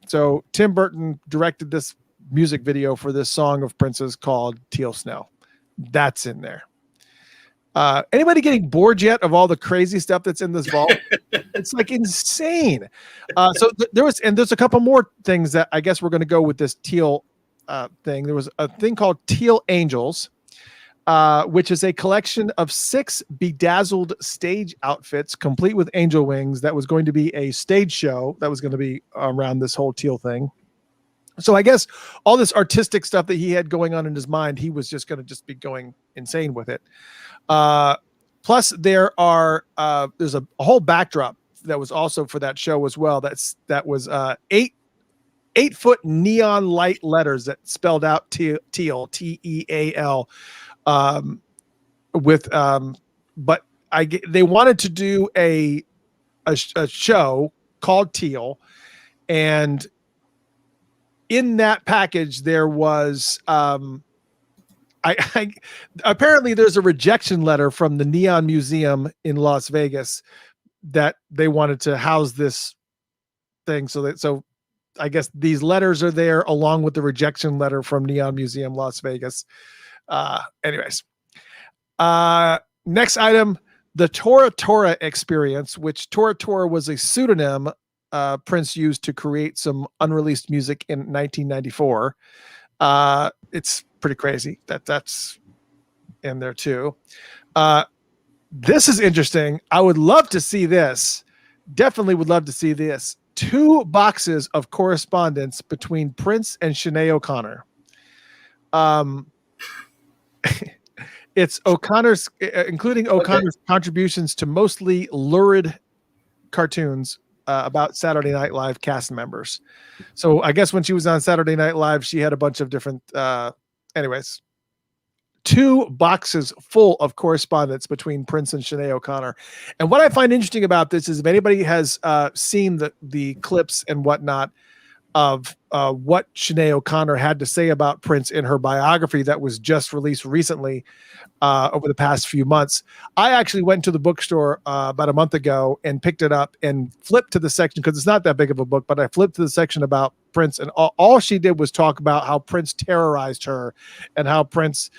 So Tim Burton directed this music video for this song of Prince's called Teal Snow. That's in there. Anybody getting bored yet of all the crazy stuff that's in this vault? It's like insane. So there's a couple more things that I guess we're going to go with this Teal thing. There was a thing called Teal Angels, which is a collection of 6 bedazzled stage outfits, complete with angel wings. That was going to be a stage show that was going to be around this whole Teal thing. So I guess all this artistic stuff that he had going on in his mind, he was just going to be going insane with it. Plus there's a whole backdrop that was also for that show as well. That was 8-foot neon light letters that spelled out Teal, Teal, but they wanted to do a show called Teal, and in that package there was apparently there's a rejection letter from the Neon Museum in Las Vegas that they wanted to house this thing. So I guess these letters are there along with the rejection letter from Neon Museum Las Vegas. Anyways, next item, the Tora Tora Experience, which Tora Tora was a pseudonym Prince used to create some unreleased music in 1994. It's pretty crazy that's in there too. This is interesting. I would love to see this. Definitely would love to see this. 2 boxes of correspondence between Prince and Sinead O'Connor. It's O'Connor's, including O'Connor's contributions to mostly lurid cartoons about Saturday Night Live cast members. So I guess when she was on Saturday Night Live, she had a bunch of different, anyways, 2 boxes full of correspondence between Prince and Sinead O'Connor. And what I find interesting about this is, if anybody has seen the clips and whatnot, of what Sinead O'Connor had to say about Prince in her biography that was just released recently over the past few months. I actually went to the bookstore about a month ago and picked it up and flipped to the section, because it's not that big of a book, but I flipped to the section about Prince, and all she did was talk about how Prince terrorized her and how Prince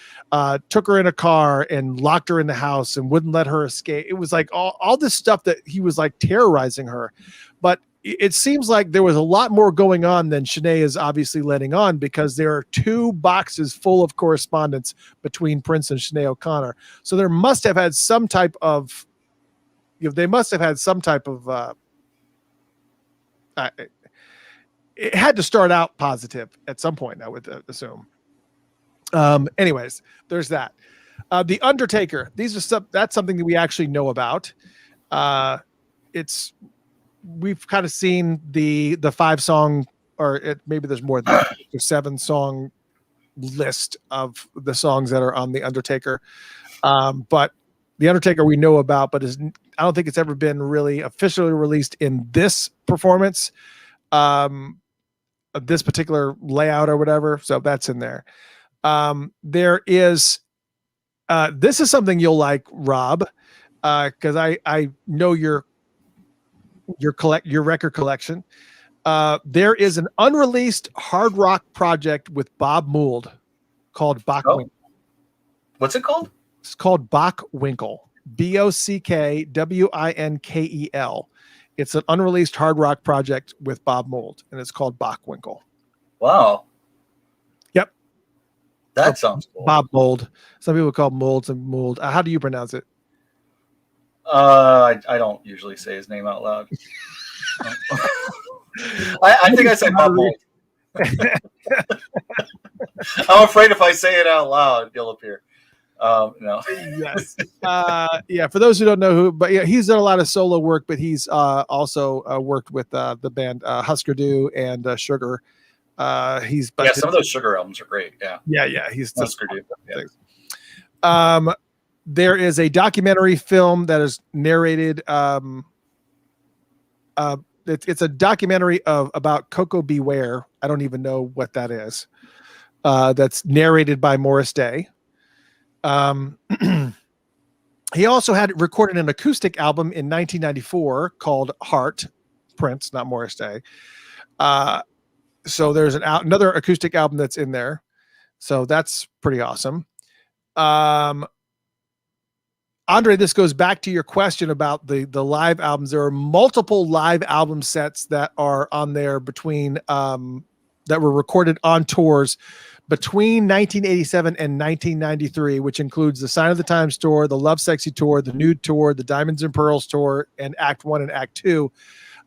took her in a car and locked her in the house and wouldn't let her escape. It was like all this stuff that he was like terrorizing her. But it seems like there was a lot more going on than Sinead is obviously letting on, because there are 2 boxes full of correspondence between Prince and Sinead O'Connor. So there must have had some type of, they must have had some type of, it had to start out positive at some point, I would assume. Anyways, there's that. The Undertaker. That's something that we actually know about. We've kind of seen the 5-song, or maybe there's more than that, 7-song list of the songs that are on the Undertaker. But the Undertaker we know about, but I don't think it's ever been really officially released in this performance, this particular layout or whatever. So that's in there. There is, this is something you'll like, Rob, because I know your record collection. There is an unreleased hard rock project with Bob Mould called Bachwinkle. What's it called? It's called Bachwinkle. Bockwinkel. It's an unreleased hard rock project with Bob Mould, and it's called Bachwinkle. Wow. Yep. That sounds cool. Bob Mould. Some people call Mould and Mould. How do you pronounce it? I don't usually say his name out loud. I think I said Bob Mould. I'm afraid if I say it out loud, he'll appear. No. Yes. Yeah. For those who don't know who, but yeah, he's done a lot of solo work, but he's also worked with the band Husker Du and Sugar. Some of those Sugar albums are great. Yeah. Yeah. He's Husker Du. Yeah. There is a documentary film that is narrated. It's a documentary about Coco Beware. I don't even know what that is. That's narrated by Morris Day. He also had recorded an acoustic album in 1994 called Heart. Prince, not Morris Day. So there's another acoustic album that's in there. So that's pretty awesome. Andre, this goes back to your question about the live albums. There are multiple live album sets that are on there between that were recorded on tours between 1987 and 1993, which includes the Sign of the Times tour, the Love Sexy tour, the Nude tour, the Diamonds and Pearls tour, and Act 1 and Act 2.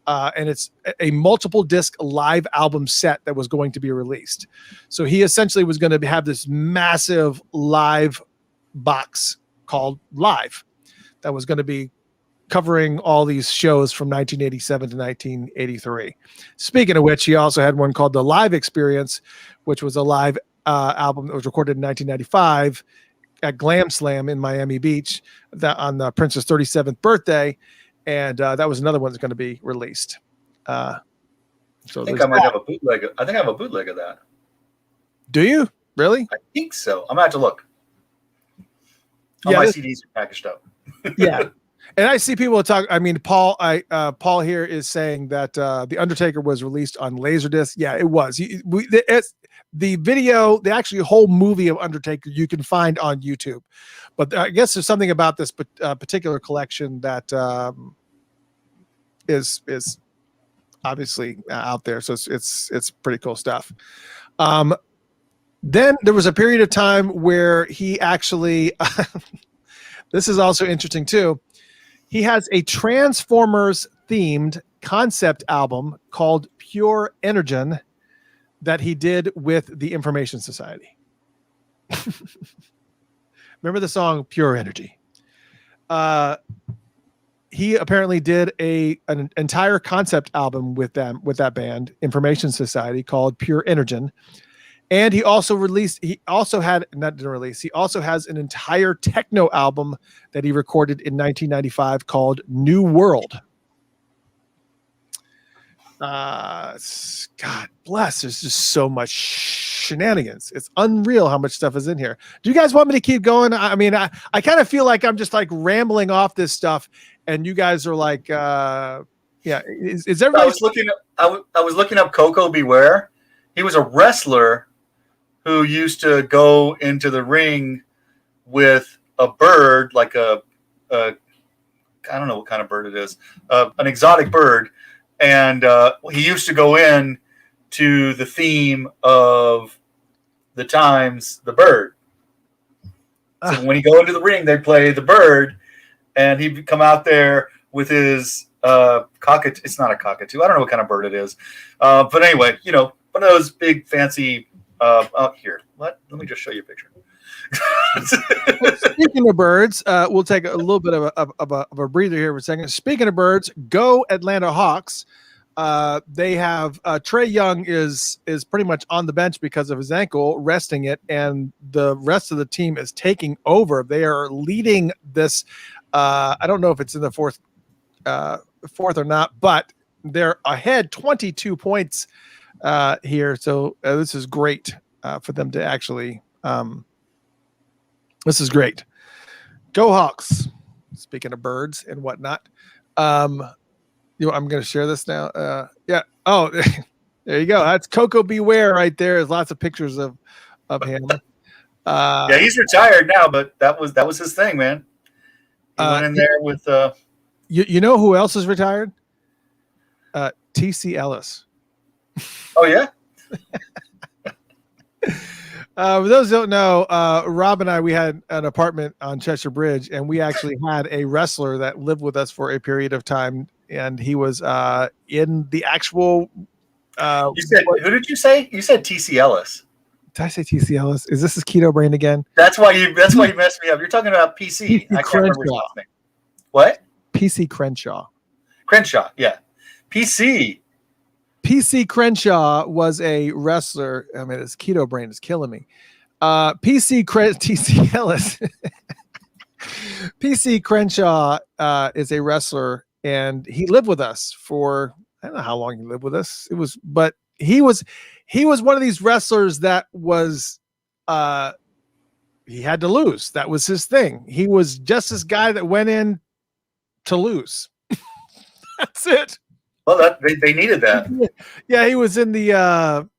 And it's a multiple disc live album set that was going to be released. So he essentially was going to have this massive live box called Live that was going to be covering all these shows from 1987 to 1983. Speaking of which, he also had one called The Live Experience, which was a live album that was recorded in 1995 at Glam Slam in Miami Beach on the Prince's 37th birthday. And that was another one that's going to be released. So I think I might have a bootleg. I think I have a bootleg of that. Do you really? I think so. I'm gonna have to look. All my CDs are packaged up. Yeah. And I see people talk. I mean, Paul here is saying that The Undertaker was released on Laserdisc. Yeah, it was. The video, the actually whole movie of Undertaker, you can find on YouTube. But I guess there's something about this particular collection that is obviously out there. So it's pretty cool stuff. Then there was a period of time where he actually, this is also interesting too. He has a Transformers themed concept album called Pure Energon that he did with the Information Society. Remember the song Pure Energy? He apparently did an entire concept album with that band, Information Society, called Pure Energon. And he also has an entire techno album that he recorded in 1995 called New World. God bless. There's just so much shenanigans. It's unreal how much stuff is in here. Do you guys want me to keep going? I mean, I kind of feel like I'm just like rambling off this stuff, and you guys are like, yeah. Is everybody? I was looking up Coco Beware. He was a wrestler who used to go into the ring with a bird, like I don't know what kind of bird it is, an exotic bird. And he used to go in to the theme of the times, the bird. So when he go into the ring, they play the bird, and he'd come out there with his cockatoo. It's not a cockatoo. I don't know what kind of bird it is. But anyway, you know, one of those big fancy. Here, let me just show you a picture. Speaking of birds, we'll take a little bit of a breather here for a second. Speaking of birds, go Atlanta Hawks. They have Trey Young is pretty much on the bench because of his ankle, resting it, and the rest of the team is taking over. They are leading this. I don't know if it's in the fourth or not, but they're ahead 22 points here. So this is great for them to actually. This is great. Go Hawks. Speaking of birds and whatnot. I'm going to share this now. Yeah. Oh, there you go. That's Coco Beware right there. There's lots of pictures of him. Yeah, he's retired now, but that was his thing, man. He went in there with. You know who else is retired? T.C. Ellis. Oh yeah. For those who don't know, Rob and I, we had an apartment on Cheshire Bridge, and we actually had a wrestler that lived with us for a period of time, and he was in the actual. You said who did you say? You said T.C. Ellis. Did I say T.C. Ellis? Is this his keto brain again? That's why you messed me up. You're talking about PC. I can't remember his last name. What? PC Crenshaw. Crenshaw, yeah. PC Crenshaw was a wrestler. I mean, his keto brain is killing me. TC Ellis. PC Crenshaw is a wrestler, and he lived with us for, I don't know how long he lived with us. But he was one of these wrestlers that was he had to lose. That was his thing. He was just this guy that went in to lose. That's it. Well, they needed that. Yeah, he was in the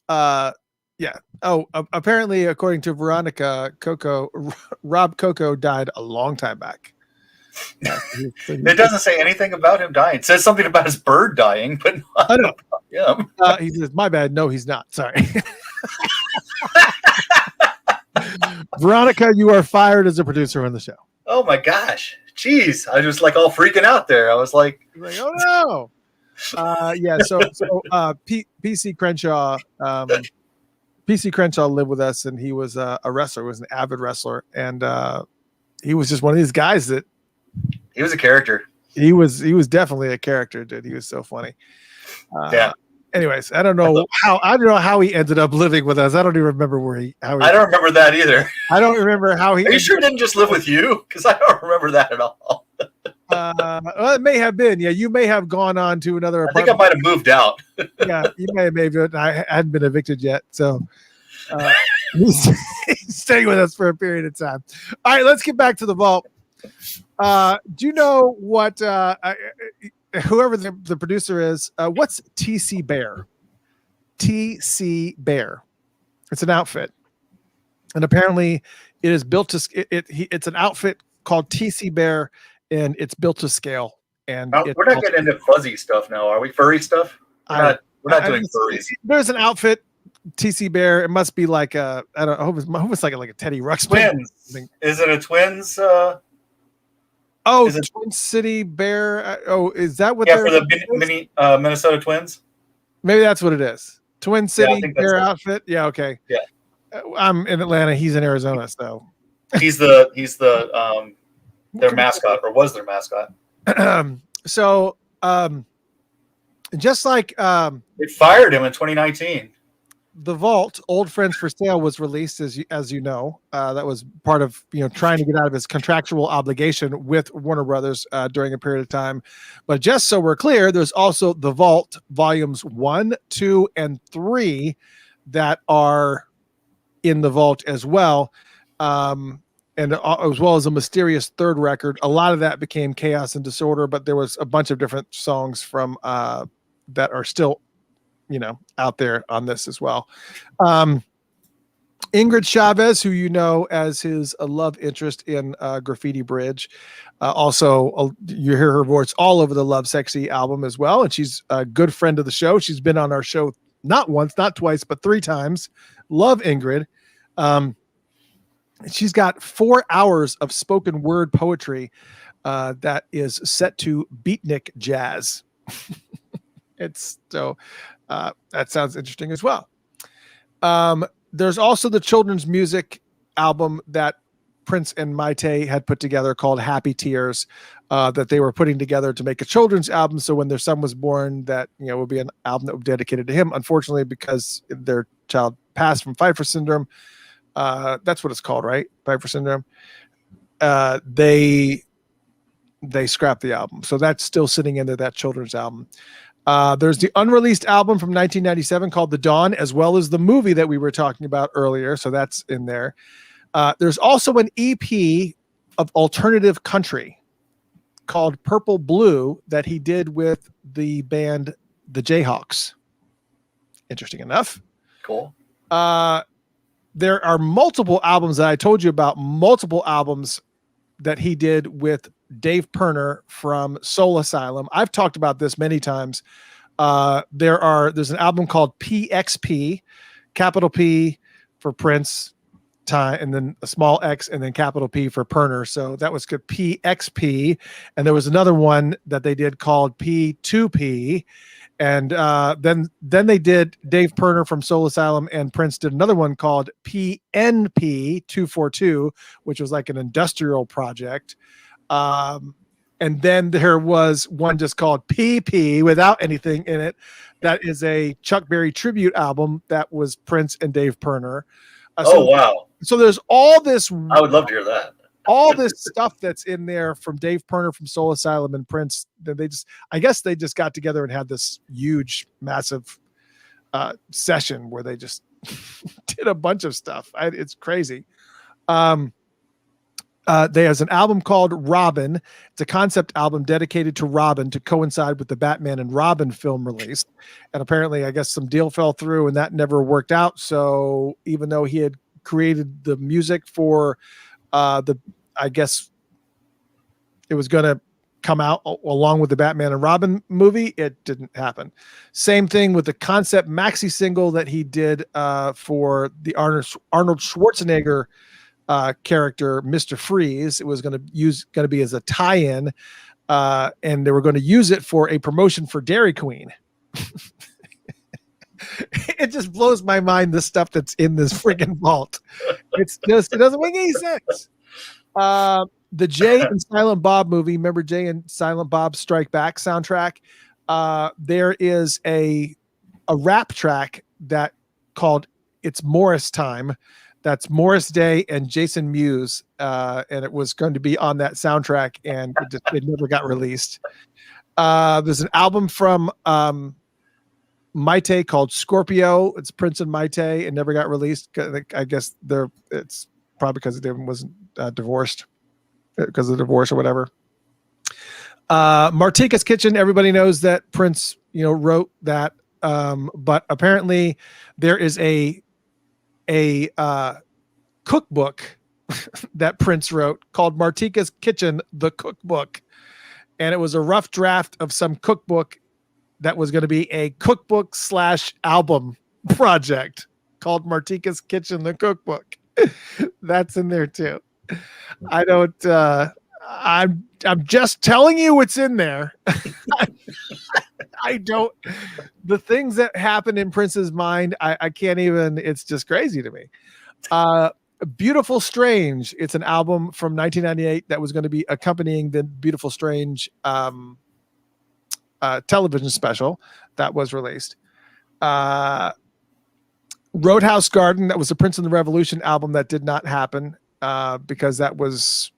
yeah. Oh, apparently, according to Veronica, Rob Coco died a long time back. Yeah, it doesn't say anything about him dying. It says something about his bird dying, but not about him. He says, "My bad. No, he's not. Sorry." Veronica, you are fired as a producer on the show. Oh my gosh. Jeez. I was like all freaking out there. I was like oh no. Yeah, so PC Crenshaw PC Crenshaw lived with us, and he was a wrestler, was an avid wrestler, and he was just one of these guys that he was a character. He was definitely a character, dude. He was so funny. Yeah. Anyways, I don't know how he ended up living with us. I don't even remember I don't remember that either. I don't remember how he. Are you sure he didn't just live with you? Because I don't remember that at all. Well, it may have been. Yeah, you may have gone on to another apartment. I think I might have moved out. Yeah, you may have. I hadn't been evicted yet, so he's staying with us for a period of time. All right, let's get back to the vault. Do you know what? Whoever the producer is, what's TC Bear? TC Bear. It's an outfit, and apparently, it is built to. It's an outfit called TC Bear, and it's built to scale. And we're not getting into fuzzy stuff now, are we? Furry stuff? We're not doing furries. There's an outfit, TC Bear. It must be like I hope it's like a Teddy Ruxpin. Twins. Is it a Twins? Twin City Bear. Is that what? Yeah, for the Minnesota Twins. Maybe that's what it is. Twin City Bear outfit. Yeah. Okay. Yeah. I'm in Atlanta. He's in Arizona, so he's their mascot, or was their mascot. So just like they fired him in 2019. The Vault, Old Friends for Sale, was released as you know. That was part of trying to get out of his contractual obligation with Warner Brothers during a period of time. But just so we're clear, there's also The Vault volumes 1, 2, and 3 that are in the vault as well. And as well as a mysterious third record. A lot of that became Chaos and Disorder, but there was a bunch of different songs from that are still out there on this as well. Ingrid Chavez, who you know as his love interest in Graffiti Bridge, also you hear her voice all over the Love Sexy album as well, and she's a good friend of the show. She's been on our show not once, not twice, but 3 times. Love Ingrid. She's got 4 hours of spoken word poetry that is set to beatnik jazz. It's so that sounds interesting as well. There's also the children's music album that Prince and Maite had put together called Happy Tears, that they were putting together to make a children's album. So when their son was born, that would be an album that would be dedicated to him. Unfortunately, because their child passed from Pfeiffer syndrome, that's what it's called, right? Pfeiffer syndrome. They scrapped the album, so that's still sitting into that children's album. There's the unreleased album from 1997 called The Dawn, as well as the movie that we were talking about earlier. So that's in there. There's also an EP of alternative country called Purple Blue that he did with the band The Jayhawks. Interesting enough. Cool. There are multiple albums that I told you about, multiple albums that he did with Dave Pirner from Soul Asylum. I've talked about this many times. There's an album called PXP, capital P for Prince, time, and then a small X, and then capital P for Pirner. So that was good, PXP. And there was another one that they did called P2P. And then they did, Dave Pirner from Soul Asylum and Prince did another one called PNP 242, which was like an industrial project. And then there was one just called PP without anything in it. That is a Chuck Berry tribute album that was Prince and Dave Pirner. Wow. So there's all this. I would love to hear that. All this stuff that's in there from Dave Pirner from Soul Asylum and Prince. I guess they just got together and had this huge, massive session where they just did a bunch of stuff. It's crazy. There's an album called Robin. It's a concept album dedicated to Robin to coincide with the Batman and Robin film release. And apparently, I guess some deal fell through and that never worked out. So even though he had created the music for I guess it was going to come out along with the Batman and Robin movie, it didn't happen. Same thing with the concept maxi single that he did for the Arnold Schwarzenegger character, Mr. Freeze. It was going to be as a tie-in, and they were going to use it for a promotion for Dairy Queen. It just blows my mind, the stuff that's in this freaking vault. It doesn't make any sense. The Jay and Silent Bob movie, remember Jay and Silent Bob Strike Back soundtrack? There is a rap track that called It's Morris Time. That's Morris Day and Jason Mewes. And it was going to be on that soundtrack, and it never got released. There's an album from Maite called Scorpio. It's Prince and Maite. It never got released. I guess it's probably because they wasn't divorced, because of the divorce or whatever. Martika's Kitchen. Everybody knows that Prince, wrote that. But apparently there is a cookbook that Prince wrote called Martika's Kitchen, the Cookbook. And it was a rough draft of some cookbook that was going to be a cookbook / album project called Martika's Kitchen, the Cookbook. That's in there too. I don't, I'm just telling you what's in there. I don't, the things that happen in Prince's mind, I can't even, it's just crazy to me. Beautiful Strange. It's an album from 1998 that was going to be accompanying the Beautiful Strange television special that was released. Roadhouse Garden, that was the Prince and the Revolution album that did not happen because that was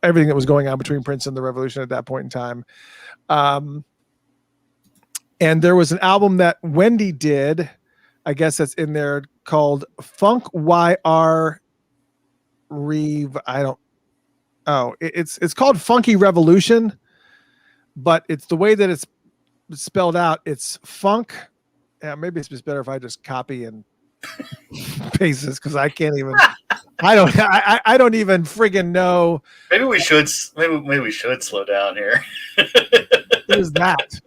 everything that was going on between Prince and the Revolution at that point in time. And there was an album that Wendy did, I guess that's in there, called Funk YR Reeve. It's called Funky Revolution, but it's the way that it's spelled out. It's funk. Yeah, maybe it's just better if I just copy and paste this because I can't even. I don't even friggin' know. Maybe we should slow down here. It is that.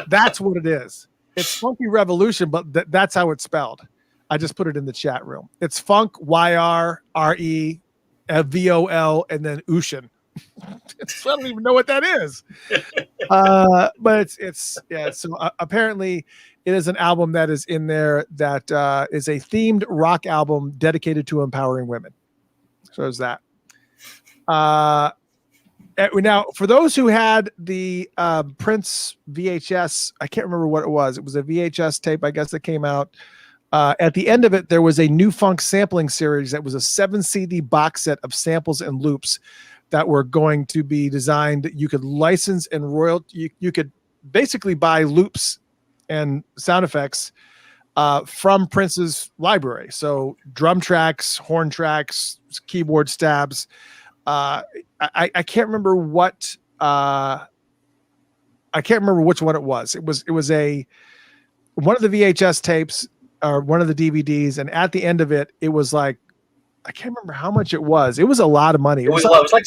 That's what it is. It's Funky Revolution, but that's how it's spelled. I just put it in the chat room. It's Funk YRRE VOL and then Ocean. So I don't even know what that is. But it's yeah. So apparently, it is an album that is in there that is a themed rock album dedicated to empowering women. So there's that. Now, for those who had the Prince VHS, I can't remember what it was. It was a VHS tape, I guess, that came out. At the end of it, there was a New Funk sampling series that was a 7 CD box set of samples and loops that were going to be designed. You could license and royalty. You could basically buy loops and sound effects from Prince's library. So drum tracks, horn tracks, keyboard stabs. I can't remember what. I can't remember which one it was. It was one of the VHS tapes or one of the DVDs, and at the end of it, it was like, I can't remember how much it was. It was a lot of money. It was like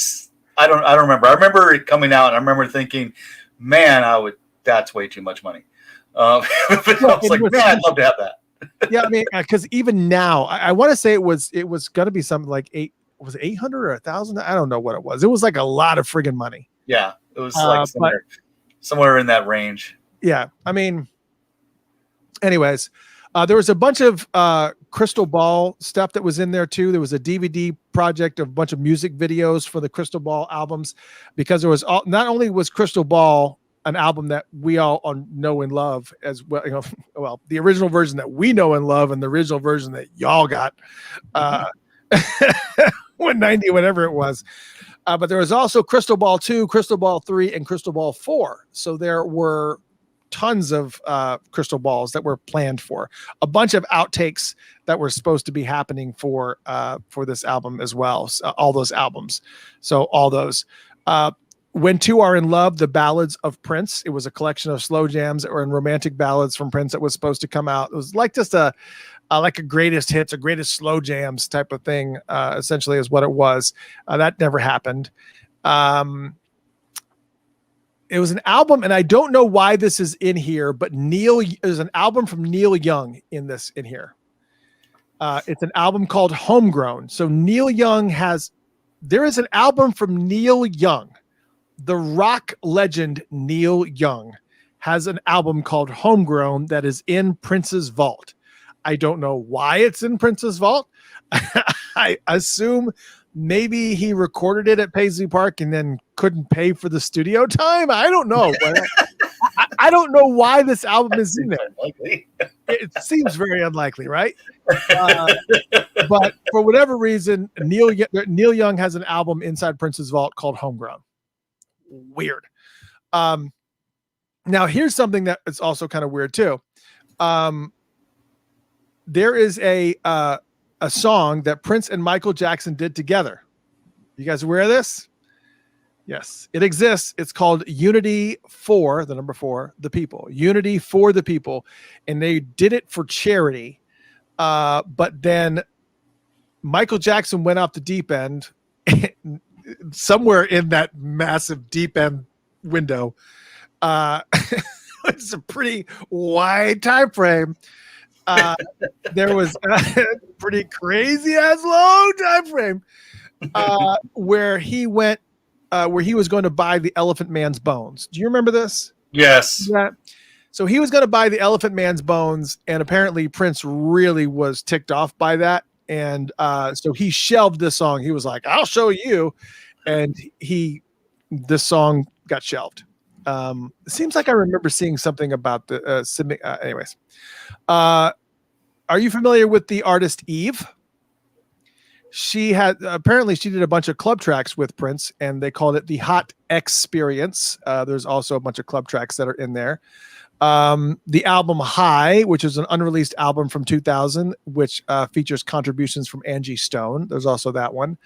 I don't remember. I remember it coming out, and I remember thinking, "Man, that's way too much money." But I was like, "Man, I'd love to have that." Yeah, I mean, because even now, I want to say it was going to be something like 800 or 1,000. I don't know what it was. It was like a lot of friggin' money. Yeah, it was like somewhere in that range. Yeah, I mean, anyways. There was a bunch of Crystal Ball stuff that was in there too. There was a DVD project of a bunch of music videos for the Crystal Ball albums, because there was not only was Crystal Ball an album that we all know and love as well, well, the original version that we know and love, and the original version that y'all got 190, whatever it was. But there was also Crystal Ball 2, Crystal Ball 3, and Crystal Ball 4. So there were tons of crystal balls that were planned for, a bunch of outtakes that were supposed to be happening for this album as well. So, all those albums. So all those. When Two Are in Love, the ballads of Prince. It was a collection of slow jams or romantic ballads from Prince that was supposed to come out. It was like just a greatest hits, a greatest slow jams type of thing. Essentially, is what it was. That never happened. It was an album, and I don't know why this is in here, but there's an album from Neil Young in here. It's an album called Homegrown. So there is an album from Neil Young. The rock legend Neil Young has an album called Homegrown that is in Prince's vault. I don't know why it's in Prince's vault. I assume maybe he recorded it at Paisley Park and then couldn't pay for the studio time. I don't know. But I don't know why this album is in there. It seems very unlikely, right? But for whatever reason, Neil Young has an album inside Prince's vault called Homegrown. Weird. Now, here's something that is also kind of weird too. There is a song that Prince and Michael Jackson did together. You guys aware of this? Yes, it exists. It's called Unity for the number 4, the people. Unity for the people, and they did it for charity. But then Michael Jackson went off the deep end, somewhere in that massive deep end window. It's a pretty wide time frame. There was a pretty crazy ass long time frame where he went, where he was going to buy the Elephant Man's bones. Do you remember this? Yes. Yeah. So he was going to buy the Elephant Man's bones, and apparently Prince really was ticked off by that, and so he shelved this song. He was like, "I'll show you," and this song got shelved. It seems like I remember seeing something about the anyways. Are you familiar with the artist Eve? She did a bunch of club tracks with Prince, and they called it the Hot Experience. There's also a bunch of club tracks that are in there. The album High, which is an unreleased album from 2000, which features contributions from Angie Stone. There's also that one.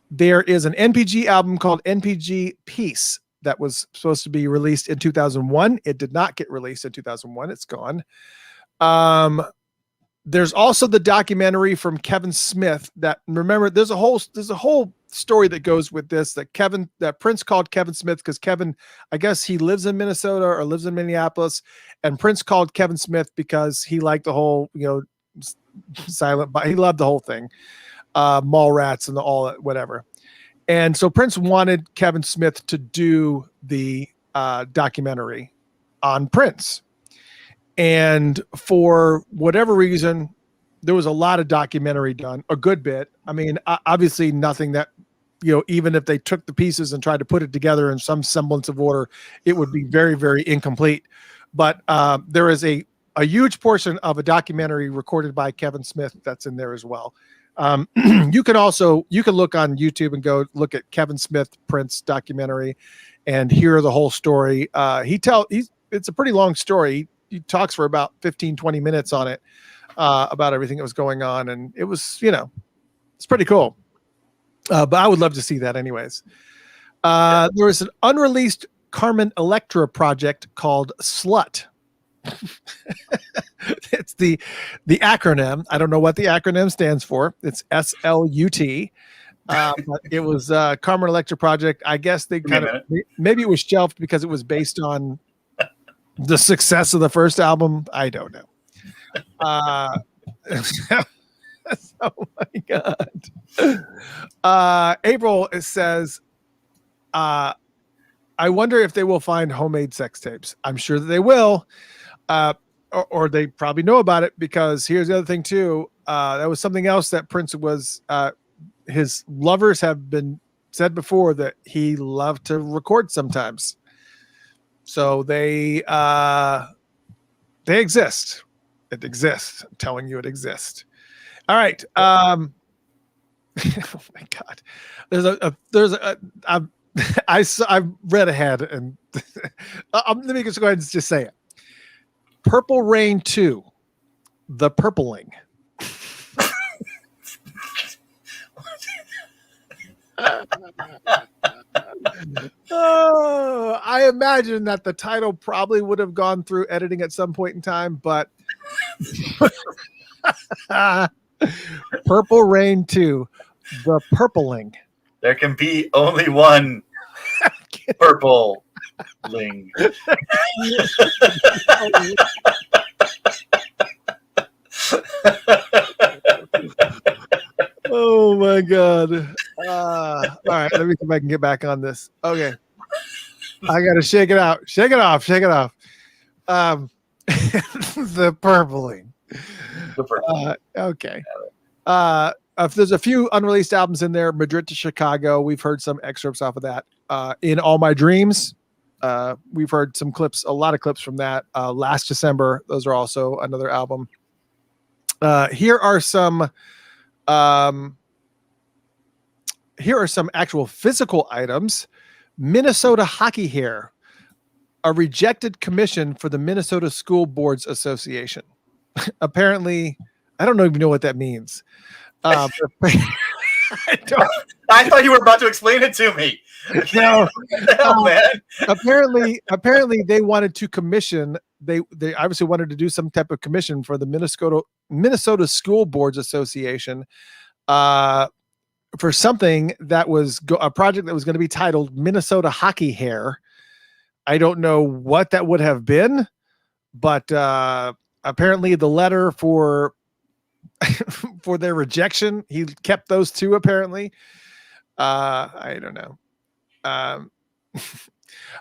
There is an NPG album called NPG Peace that was supposed to be released in 2001. It did not get released in 2001. It's gone. There's also the documentary from Kevin Smith that, remember, there's a whole story that goes with this, that Prince called Kevin Smith because Kevin, I guess he lives in Minnesota or lives in Minneapolis, and Prince called Kevin Smith because he liked the whole, silent, but he loved the whole thing, mall rats and all that, whatever. And so Prince wanted Kevin Smith to do the documentary on Prince. And for whatever reason, there was a lot of documentary done, a good bit. I mean, obviously nothing that, even if they took the pieces and tried to put it together in some semblance of order, it would be very, very incomplete. But there is a huge portion of a documentary recorded by Kevin Smith that's in there as well. You can look on YouTube and go look at Kevin Smith Prince documentary and hear the whole story. It's a pretty long story. He talks for about 15-20 minutes on it, about everything that was going on, and it was, it's pretty cool. But I would love to see that anyways. There was an unreleased Carmen Electra project called Slut. It's the acronym. I don't know what the acronym stands for. It's SLUT. But it was Carmen Electra project. I guess maybe it was shelved because it was based on the success of the first album. I don't know. Oh my God. April says, I wonder if they will find homemade sex tapes. I'm sure that they will. Or they probably know about it, because here's the other thing too. That was something else that Prince was, his lovers have been said before that he loved to record sometimes. So they exist. It exists. I'm telling you, it exists. All right. Oh my God. I've read ahead, and let me just go ahead and just say it. Purple Rain 2, The Purpling. Oh, I imagine that the title probably would have gone through editing at some point in time, but Purple Rain 2, The Purpling. There can be only one purple ling. Oh my God. All right, let me see if I can get back on this. Okay. I gotta shake it out. Shake it off. The purpling. Okay. If there's a few unreleased albums in there, Madrid to Chicago, we've heard some excerpts off of that. In All My Dreams, we've heard some clips, a lot of clips from that. Last December, those are also another album. Here are some actual physical items. Minnesota hockey hair, a rejected commission for the Minnesota School Boards Association. Apparently, I don't even know what that means. I thought you were about to explain it to me. No, man. Apparently they wanted to commission. They obviously wanted to do some type of commission for the Minnesota School Boards Association, for something that was a project that was going to be titled Minnesota Hockey Hair. I don't know what that would have been, but apparently the letter for their rejection, he kept those two apparently. I don't know.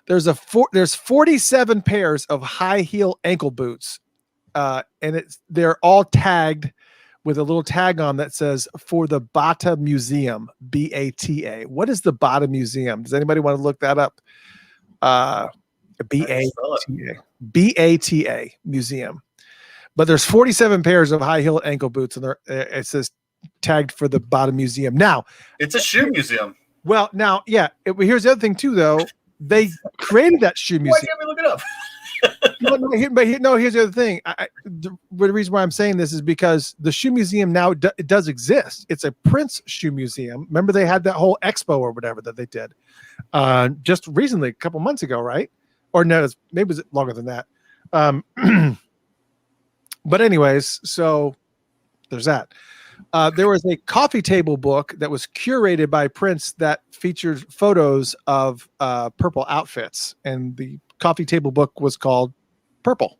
There's 47 pairs of high heel ankle boots, and they're all tagged with a little tag on that says for the Bata Museum, BATA. What is the Bata Museum? Does anybody want to look that up? BATA Museum. But there's 47 pairs of high heel ankle boots, and it says tagged for the Bottom Museum. Now, It's a shoe museum. well, now, yeah. Here's the other thing too, though. They created that shoe Why museum. can't we look it up? Here's the other thing. The reason why I'm saying this is because the shoe museum now it does exist. It's a Prince shoe museum. Remember, they had that whole expo or whatever that they did just recently, a couple months ago, right? Or no, maybe it was longer than that. But anyways, so there's that. There was a coffee table book that was curated by Prince that featured photos of purple outfits, and the coffee table book was called Purple.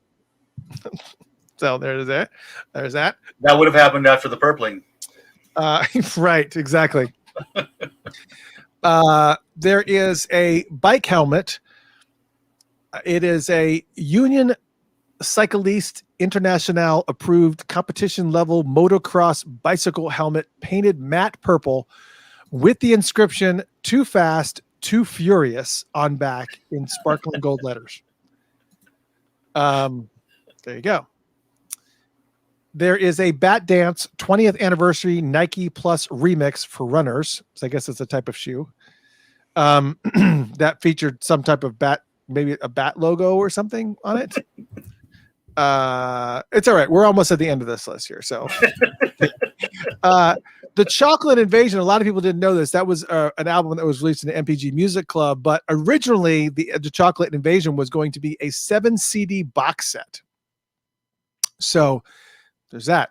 So there's that. There's that. That would have happened after the purpling. Right, exactly. There is a bike helmet. It is a Union Cycliste International approved competition level motocross bicycle helmet painted matte purple with the inscription "Too Fast, Too Furious" on back in sparkling gold letters. There you go. There is a Bat Dance 20th anniversary Nike Plus remix for runners. So I guess it's a type of shoe that featured some type of bat, maybe a bat logo or something on it. It's all right. We're almost at the end of this list here. So the Chocolate Invasion, a lot of people didn't know this. That was an album that was released in the MPG Music Club, but originally the Chocolate Invasion was going to be a 7 CD box set. So there's that.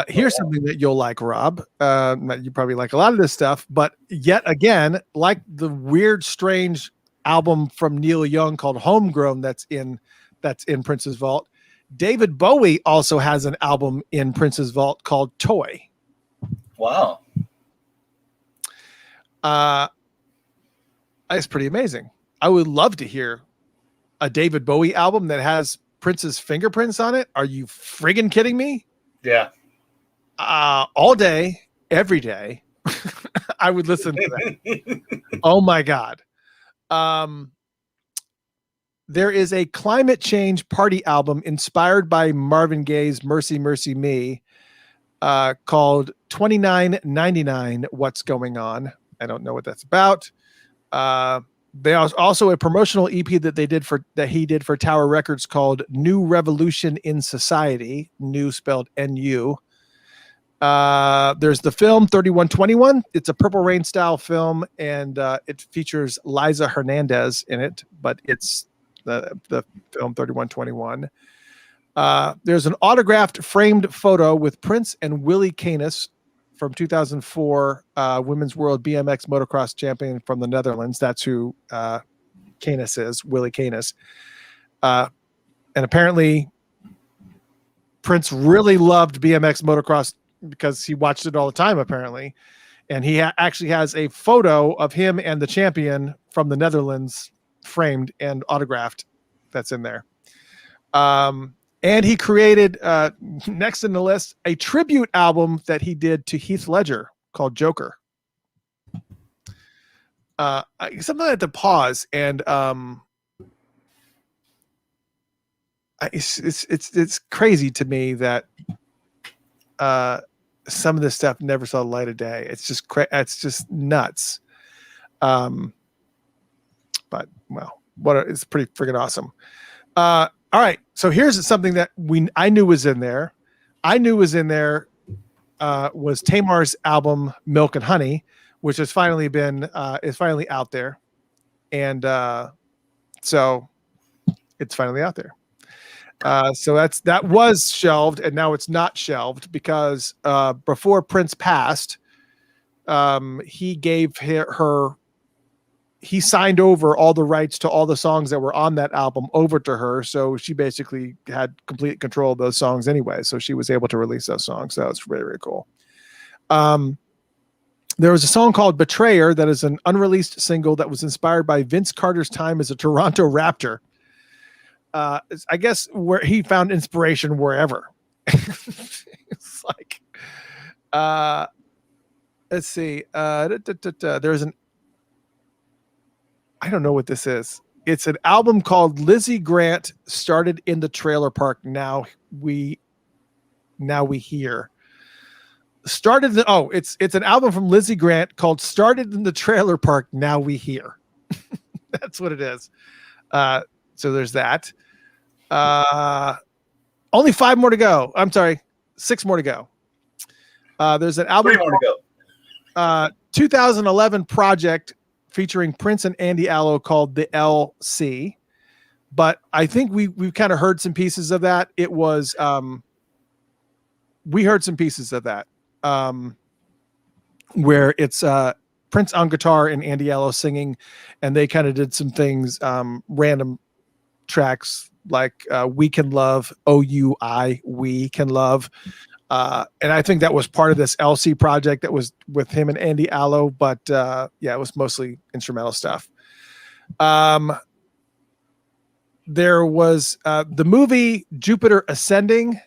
Here's something that you'll like, Rob. You probably like a lot of this stuff, but yet again, like the weird, strange album from Neil Young called Homegrown that's in Prince's vault. David Bowie also has an album in Prince's vault called Toy. Wow. It's pretty amazing. I would love to hear a David Bowie album that has Prince's fingerprints on it. Are you friggin' kidding me? Yeah. All day, every day, I would listen to that. Oh my God. There is a climate change party album inspired by Marvin Gaye's Mercy, Mercy Me called 2999 What's Going On. I don't know what that's about. There's also a promotional EP that he did for Tower Records called New Revolution in Society, new spelled N-U. There's the film 3121. It's a Purple Rain style film, and it features Liza Hernandez in it, but it's the film 3121. There's an autographed framed photo with Prince and Willie Canis from 2004 Women's World BMX Motocross Champion from the Netherlands. That's who Canis is, Willie Canis. And apparently Prince really loved BMX motocross because he watched it all the time, apparently. And he actually has a photo of him and the champion from the Netherlands framed and autographed that's in there. And he created, next in the list, a tribute album that he did to Heath Ledger called Joker. Something I had to pause, and it's crazy to me that some of this stuff never saw the light of day. It's just it's just nuts. But well, it's pretty freaking awesome. All right, so here's something that I knew was in there. Was Tamar's album Milk and Honey, which has finally been is finally out there, and so it's finally out there. So that was shelved, and now it's not shelved because before Prince passed, he gave her. He signed over all the rights to all the songs that were on that album over to her. So she basically had complete control of those songs anyway. So she was able to release those songs. So it's really, really cool. There was a song called Betrayer that is an unreleased single that was inspired by Vince Carter's time as a Toronto Raptor. I guess where he found inspiration wherever. It's like, let's see. There's an, I don't know what this is. It's an album called Lizzie Grant Started in the Trailer Park. Now we Now We Hear. It's an album from Lizzie Grant called Started in the Trailer Park, Now We Hear. That's what it is. So there's that. Only 5 more to go. I'm sorry, 6 more to go. There's an album 3 more to go. 2011 project featuring Prince and Andy Allo called The LC. But I think we've kind of heard some pieces of that. It was we heard some pieces of that where it's Prince on guitar and Andy Allo singing, and they kind of did some things, random tracks like We Can Love, OUI, We Can Love. And I think that was part of this LC project that was with him and Andy Allo, but it was mostly instrumental stuff. There was the movie Jupiter Ascending,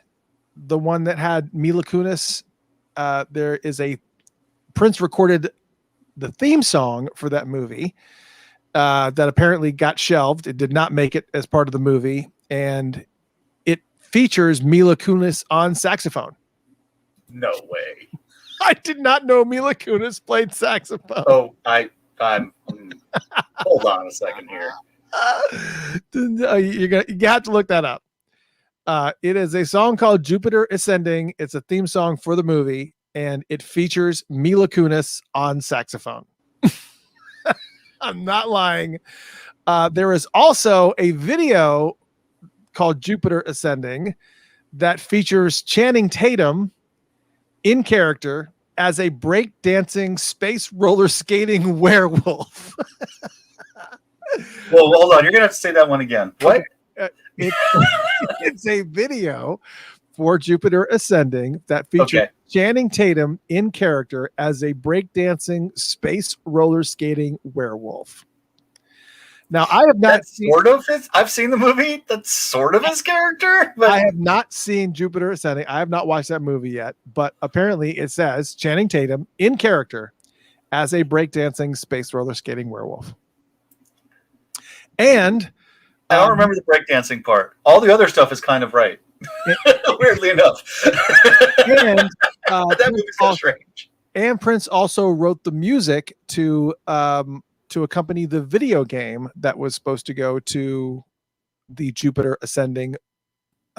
the one that had Mila Kunis. There is Prince recorded the theme song for that movie that apparently got shelved. It did not make it as part of the movie, and it features Mila Kunis on saxophone. No way. I did not know Mila Kunis played saxophone. Oh, I'm. Hold on a second here. You have to look that up. It is a song called Jupiter Ascending. It's a theme song for the movie, and it features Mila Kunis on saxophone. I'm not lying. There is also a video called Jupiter Ascending that features Channing Tatum in character as a break-dancing space roller skating werewolf. Well, hold on. You're gonna have to say that one again. What? It's a video for Jupiter Ascending that features Channing Tatum in character as a breakdancing space roller skating werewolf. Now, I have not seen I've seen the movie. That's sort of his character, but I have not seen Jupiter Ascending. I have not watched that movie yet, but apparently it says Channing Tatum in character as a breakdancing space roller skating werewolf. And I don't remember the breakdancing part. All the other stuff is kind of right. Weirdly enough. And that movie's so strange. And Prince also wrote the music to accompany the video game that was supposed to go to the Jupiter Ascending.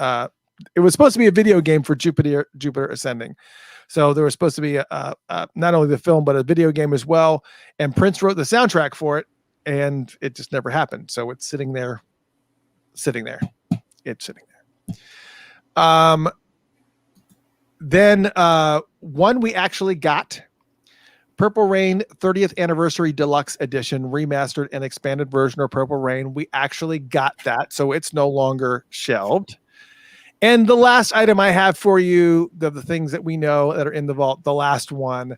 It was supposed to be a video game for Jupiter Ascending. So there was supposed to be not only the film, but a video game as well. And Prince wrote the soundtrack for it, and it just never happened. So it's sitting there. It's sitting there. Then one we actually got, Purple Rain 30th Anniversary Deluxe Edition, remastered and expanded version of Purple Rain. We actually got that, so it's no longer shelved. And the last item I have for you, the things that we know that are in the vault, the last one,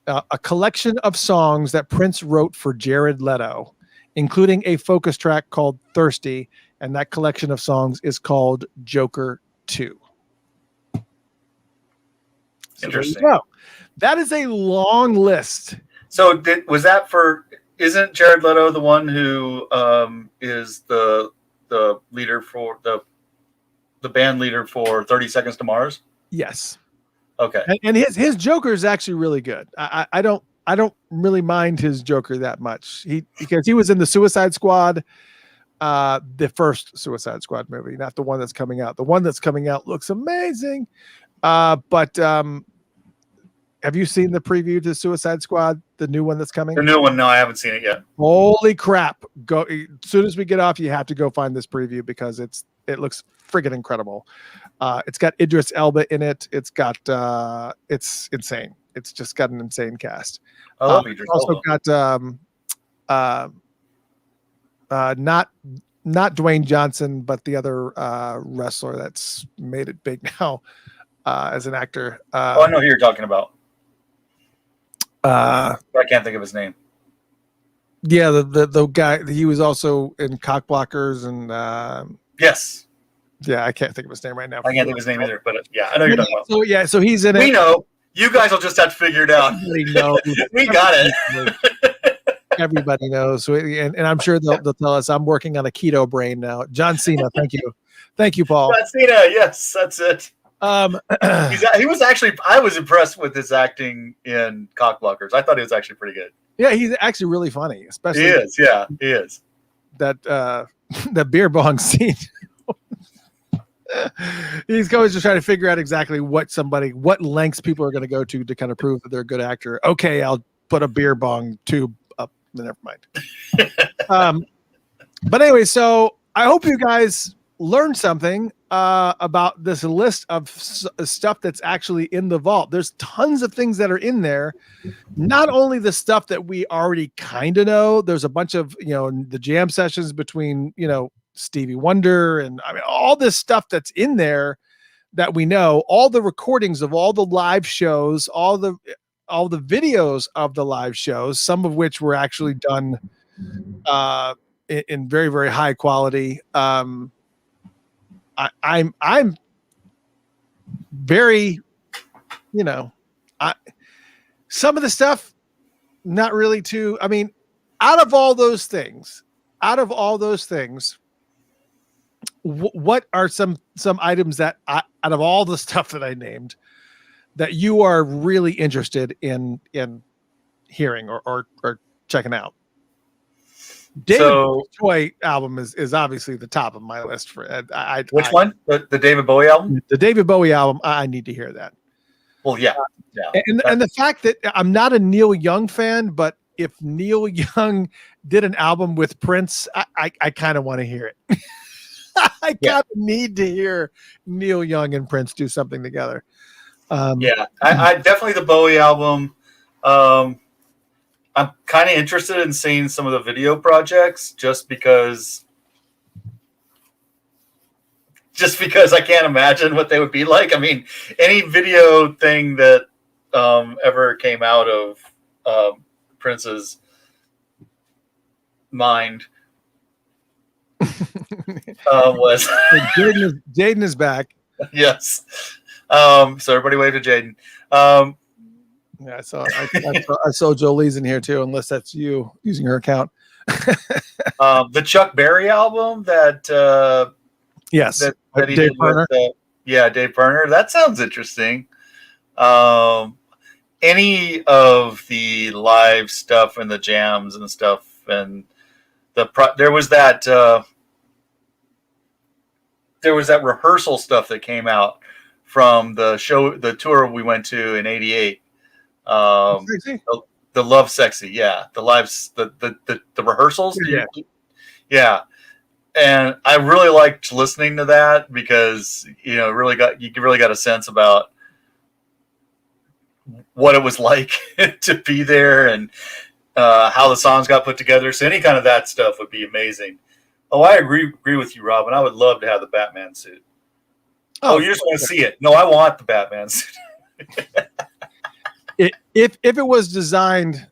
a collection of songs that Prince wrote for Jared Leto, including a focus track called Thirsty, and that collection of songs is called Joker 2. Interesting. So that is a long list. So isn't Jared Leto the one who is the leader for the band leader for 30 Seconds to Mars? Yes. Okay. And his Joker is actually really good. I don't really mind his Joker that much. Because he was in the Suicide Squad, the first Suicide Squad movie, not the one that's coming out. The one that's coming out looks amazing. But have you seen the preview to Suicide Squad, the new one that's coming? The new one? No, I haven't seen it yet. Holy crap. Go as soon as we get off, you have to go find this preview because it looks friggin' incredible. It's got Idris Elba in it. It's got it's insane. It's just got an insane cast. I love Idris Elba. Also got not Dwayne Johnson, but the other wrestler that's made it big now as an actor. I know who you're talking about. I can't think of his name. Yeah, the guy, he was also in Cock Blockers and yes. Yeah, I can't think of his name right now. I can't think of his name either, but yeah, I know you're talking about. So he's in it. We know. You guys will just have to figure it out. We got it. Everybody knows. So, and I'm sure they'll tell us I'm working on a keto brain now. John Cena, thank you. Thank you, Paul. John Cena, yes, that's it. He was actually. I was impressed with his acting in Cockblockers. I thought he was actually pretty good. Yeah, he's actually really funny, especially He is. Yeah, he is. that that beer bong scene. He's always just trying to figure out exactly what lengths people are going to go to kind of prove that they're a good actor. Okay, I'll put a beer bong tube up. Never mind. But anyway, so I hope you guys learned something about this list of stuff that's actually in the vault. There's tons of things that are in there. Not only the stuff that we already kind of know. There's a bunch of the jam sessions between Stevie Wonder and I mean all this stuff that's in there that we know. All the recordings of all the live shows, all the videos of the live shows, some of which were actually done in very, very high quality. I'm very, some of the stuff, not really too, I mean, out of all those things, what are some items that out of all the stuff that I named that you are really interested in hearing or checking out? David Toy album is obviously the top of my list for which one? The David Bowie album? The David Bowie album. I need to hear that. Well, yeah. And the fact that I'm not a Neil Young fan, but if Neil Young did an album with Prince, I kind of want to hear it. I kind of need to hear Neil Young and Prince do something together. I definitely the Bowie album. I'm kind of interested in seeing some of the video projects just because I can't imagine what they would be like. I mean, any video thing that ever came out of Prince's mind was Jaden is back. Yes. So everybody wave to Jaden. Yeah, I saw Jolie's in here too, unless that's you using her account. The Chuck Berry album that yes, that he Dave did Pirner. With Dave Pirner. That sounds interesting. Any of the live stuff and the jams and stuff, and there was that rehearsal stuff that came out from the tour we went to in '88. The Love Sexy, the lives, the rehearsals, yeah. And I really liked listening to that because you really got a sense about what it was like to be there and how the songs got put together. So any kind of that stuff would be amazing. Oh, I agree with you, Robin. I would love to have the Batman suit. Oh, you just want to see it? No, I want the Batman suit. If it was designed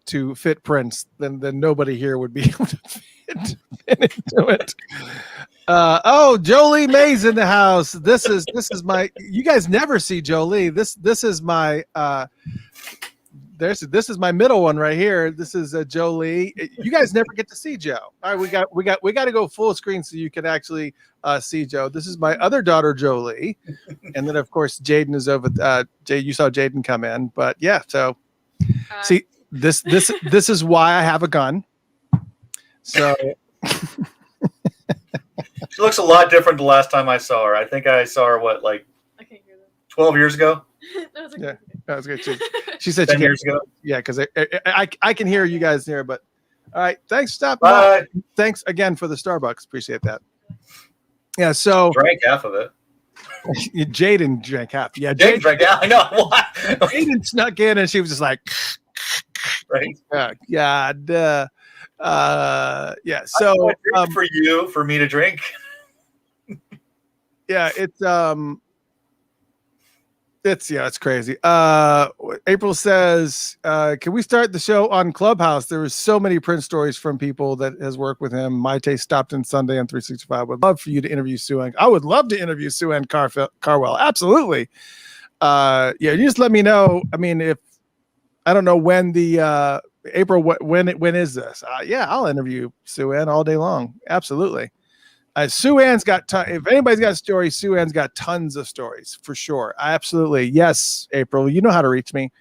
to fit Prince, then nobody here would be able to fit into it. Jolie May's in the house. This is my. You guys never see Jolie. This is my. This is my middle one right here. This is Jolie. You guys never get to see Joe. All right, we got to go full screen so you can actually see Joe. This is my other daughter Jolie, and then of course Jaden is over. You saw Jaden come in, but yeah. So see this is why I have a gun. So she looks a lot different the last time I saw her. I think I saw her I can't hear them. 12 years ago. That was okay. That was good too. She said 10 years ago. Yeah, because I can hear you guys there, but all right. Thanks, stop. Bye. Thanks again for the Starbucks. Appreciate that. Yeah, so drank half of it. Jaden drank half. Yeah, Jaden drank half. I know. What? Jaden snuck in and she was just like, right. Yeah. Yeah. So for me to drink. Yeah, it's crazy. April says, can we start the show on Clubhouse? There was so many Prince stories from people that has worked with him. Maite stopped in Sunday on 365. Would love for you to interview Sue-Ann. I would love to interview Sue-Ann Carwell. Absolutely. You just let me know. I mean, if I don't know when the April, when is this? I'll interview Sue-Ann all day long. Absolutely. Sue Ann's got if anybody's got stories, Sue Ann's got tons of stories for sure. Absolutely. Yes, April, you know how to reach me.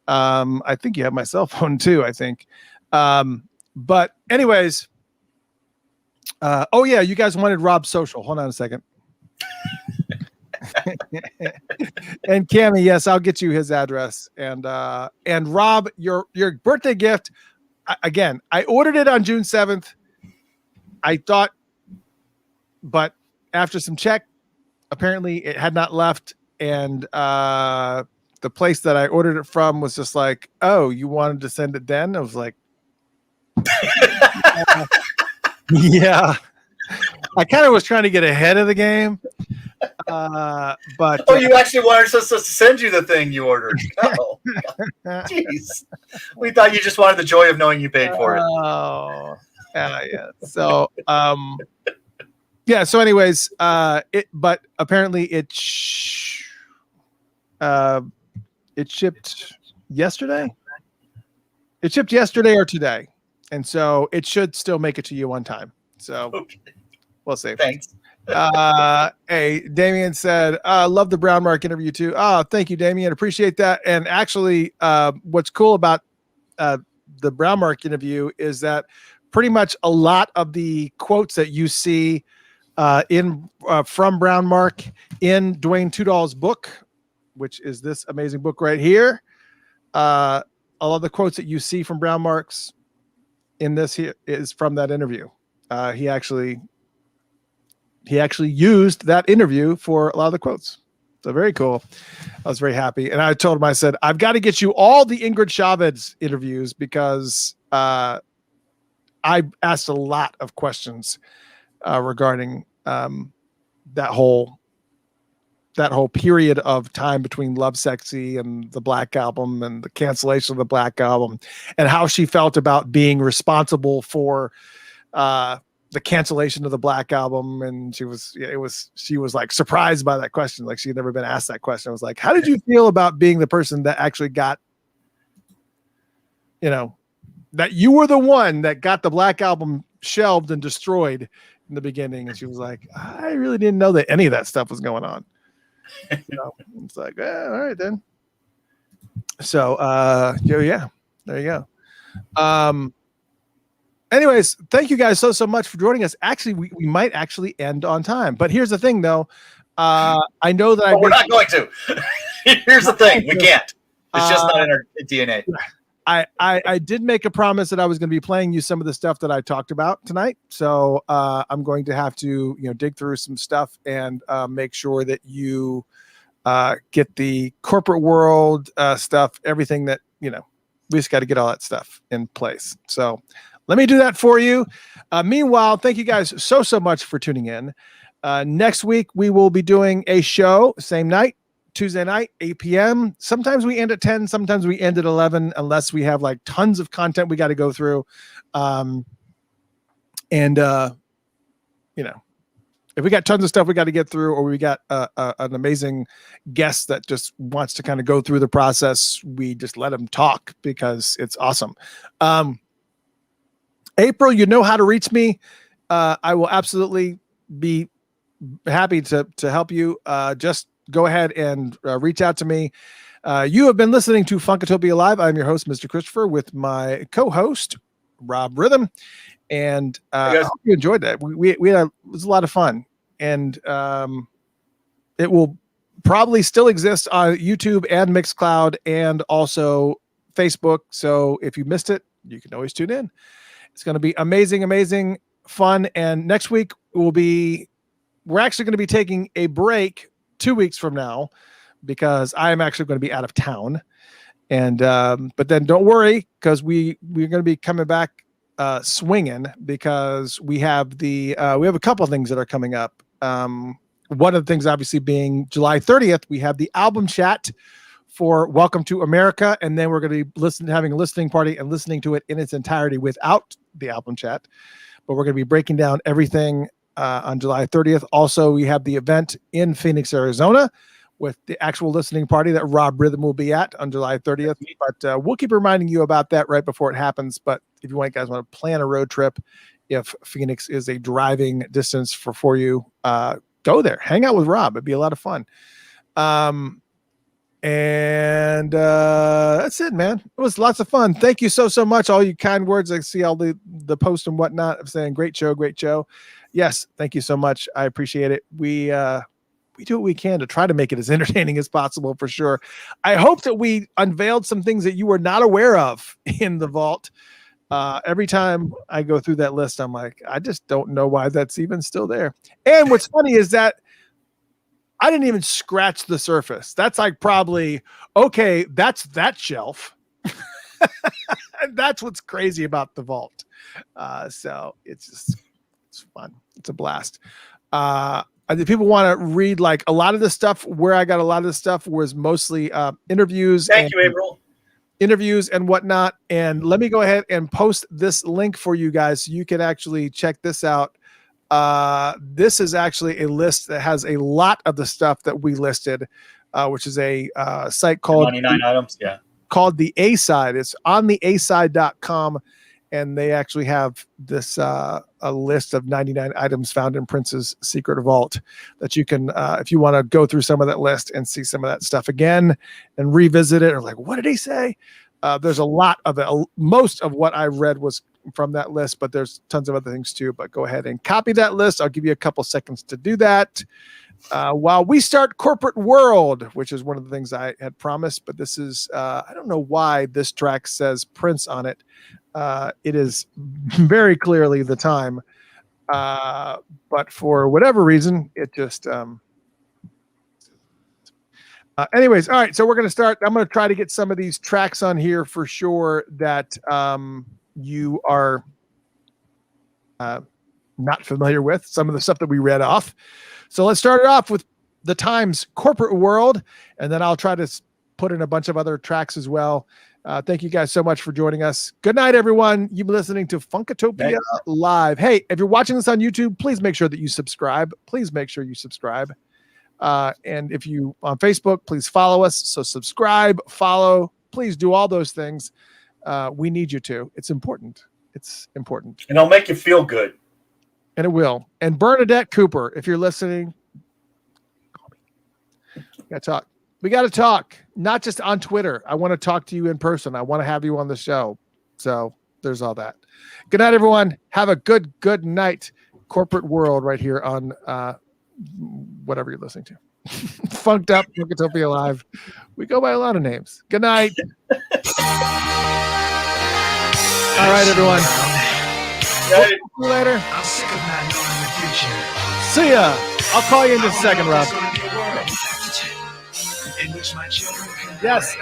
I think you have my cell phone too, I think. But anyways, oh yeah, you guys wanted Rob's social. Hold on a second. And Cammy, yes, I'll get you his address. And Rob, your birthday gift, again, I ordered it on June 7th. I thought, but after some check, apparently it had not left. And the place that I ordered it from was just like, oh, you wanted to send it then? I was like, yeah. I kind of was trying to get ahead of the game. But you actually wanted us to send you the thing you ordered. Oh, jeez. We thought you just wanted the joy of knowing you paid for it. Oh, yeah. So, yeah. So, anyways, but apparently it shipped yesterday. It shipped yesterday or today, and so it should still make it to you on time. So, okay. We'll see. Thanks. Hey, Damien said, love the Brown Mark interview too. Oh, thank you, Damien. Appreciate that. And actually, what's cool about the Brown Mark interview is that pretty much a lot of the quotes that you see from Brown Mark in Dwayne Tudall's book, which is this amazing book right here. A lot of the quotes that you see from Brown Marks in this here is from that interview. He actually used that interview for a lot of the quotes. So very cool. I was very happy. And I told him, I said, I've got to get you all the Ingrid Chavez interviews because I asked a lot of questions regarding that whole period of time between Love Sexy and the Black Album and the cancellation of the Black Album and how she felt about being responsible for the cancellation of the Black Album. And she was like surprised by that question. Like she had never been asked that question. I was like, how did you feel about being the person that actually got, that you were the one that got the Black Album shelved and destroyed in the beginning? And she was like, I really didn't know that any of that stuff was going on. It's like, all right then. So yeah, there you go. Anyways, thank you guys so much for joining us. Actually, we might actually end on time, but here's the thing though. I know that we're not going to. Here's the thing, we can't. It's just not in our DNA. I did make a promise that I was going to be playing you some of the stuff that I talked about tonight. So I'm going to have to dig through some stuff and make sure that you get the corporate world stuff, everything that we just got to get all that stuff in place. So let me do that for you. Meanwhile, thank you guys so much for tuning in. Next week, we will be doing a show, same night, Tuesday night, 8 p.m. Sometimes we end at 10, sometimes we end at 11, unless we have like tons of content we got to go through. If we got tons of stuff we got to get through, or we got an amazing guest that just wants to kind of go through the process, we just let them talk because it's awesome. April, you know how to reach me. I will absolutely be happy to help you. Just go ahead and reach out to me. You have been listening to Funkatopia Live. I'm your host, Mr. Christopher, with my co-host, Rob Rhythm. And I hope you enjoyed that. It was a lot of fun. And it will probably still exist on YouTube and Mixcloud and also Facebook. So if you missed it, you can always tune in. It's going to be amazing fun. And next week we're actually going to be taking a break 2 weeks from now because I am actually going to be out of town. And but then don't worry, because we're going to be coming back swinging, because we have a couple of things that are coming up. One of the things obviously being July 30th, we have the album chat for Welcome to America, and then we're going to be having a listening party and listening to it in its entirety without the album chat. But we're going to be breaking down everything on July 30th. Also, we have the event in Phoenix, Arizona, with the actual listening party that Rob Rhythm will be at on July 30th. But we'll keep reminding you about that right before it happens. But if you guys want to plan a road trip if Phoenix is a driving distance for you, go there, hang out with Rob. It'd be a lot of fun. And that's it, man. It was lots of fun. Thank you so much. All you kind words. I see all the posts and whatnot of saying great show. Yes, thank you so much. I appreciate it. We do what we can to try to make it as entertaining as possible, for sure. I hope that we unveiled some things that you were not aware of in the vault. Every time I go through that list, I'm like, I just don't know why that's even still there. And what's funny is that I didn't even scratch the surface. That's like probably, okay, that's that shelf. That's what's crazy about the vault. So it's fun. It's a blast. I think people want to read like a lot of the stuff. Where I got a lot of the stuff was mostly interviews. Thank you, April. Interviews and whatnot. And let me go ahead and post this link for you guys so you can actually check this out. This is actually a list that has a lot of the stuff that we listed, which is a site called 99 items. Yeah. Called the A Side. It's on the aside.com, and they actually have this a list of 99 items found in Prince's secret vault that you can, if you want to go through some of that list and see some of that stuff again and revisit it, or like, what did he say? There's a lot of it. Most of what I read was from that list, but there's tons of other things too. But go ahead and copy that list. I'll give you a couple seconds to do that while we start Corporate World, which is one of the things I had promised. But this is, I don't know why this track says Prince on it. It is very clearly the time. But for whatever reason, it just... anyways, all right, so we're going to start. I'm going to try to get some of these tracks on here for sure that you are not familiar with, some of the stuff that we read off. So let's start it off with the Times Corporate World, and then I'll try to put in a bunch of other tracks as well. Thank you guys so much for joining us. Good night, everyone. You've been listening to Funkatopia Live. Hey, if you're watching this on YouTube, please make sure that you subscribe. Please make sure you subscribe. And if you on Facebook, please follow us. So subscribe, follow, please do all those things. We need you to. It's important. It's important. And it'll make you feel good. And it will. And Bernadette Cooper, if you're listening, call me. We got to talk, not just on Twitter. I want to talk to you in person. I want to have you on the show. So there's all that. Good night, everyone. Have a good night. Corporate World right here on whatever you're listening to. Funked Up, Funkatopia Live. We go by a lot of names. Good night. All right, everyone. See you later. I'm sick of not knowing the future. See ya. I'll call you in just a second, Rob. In which my children can Yes.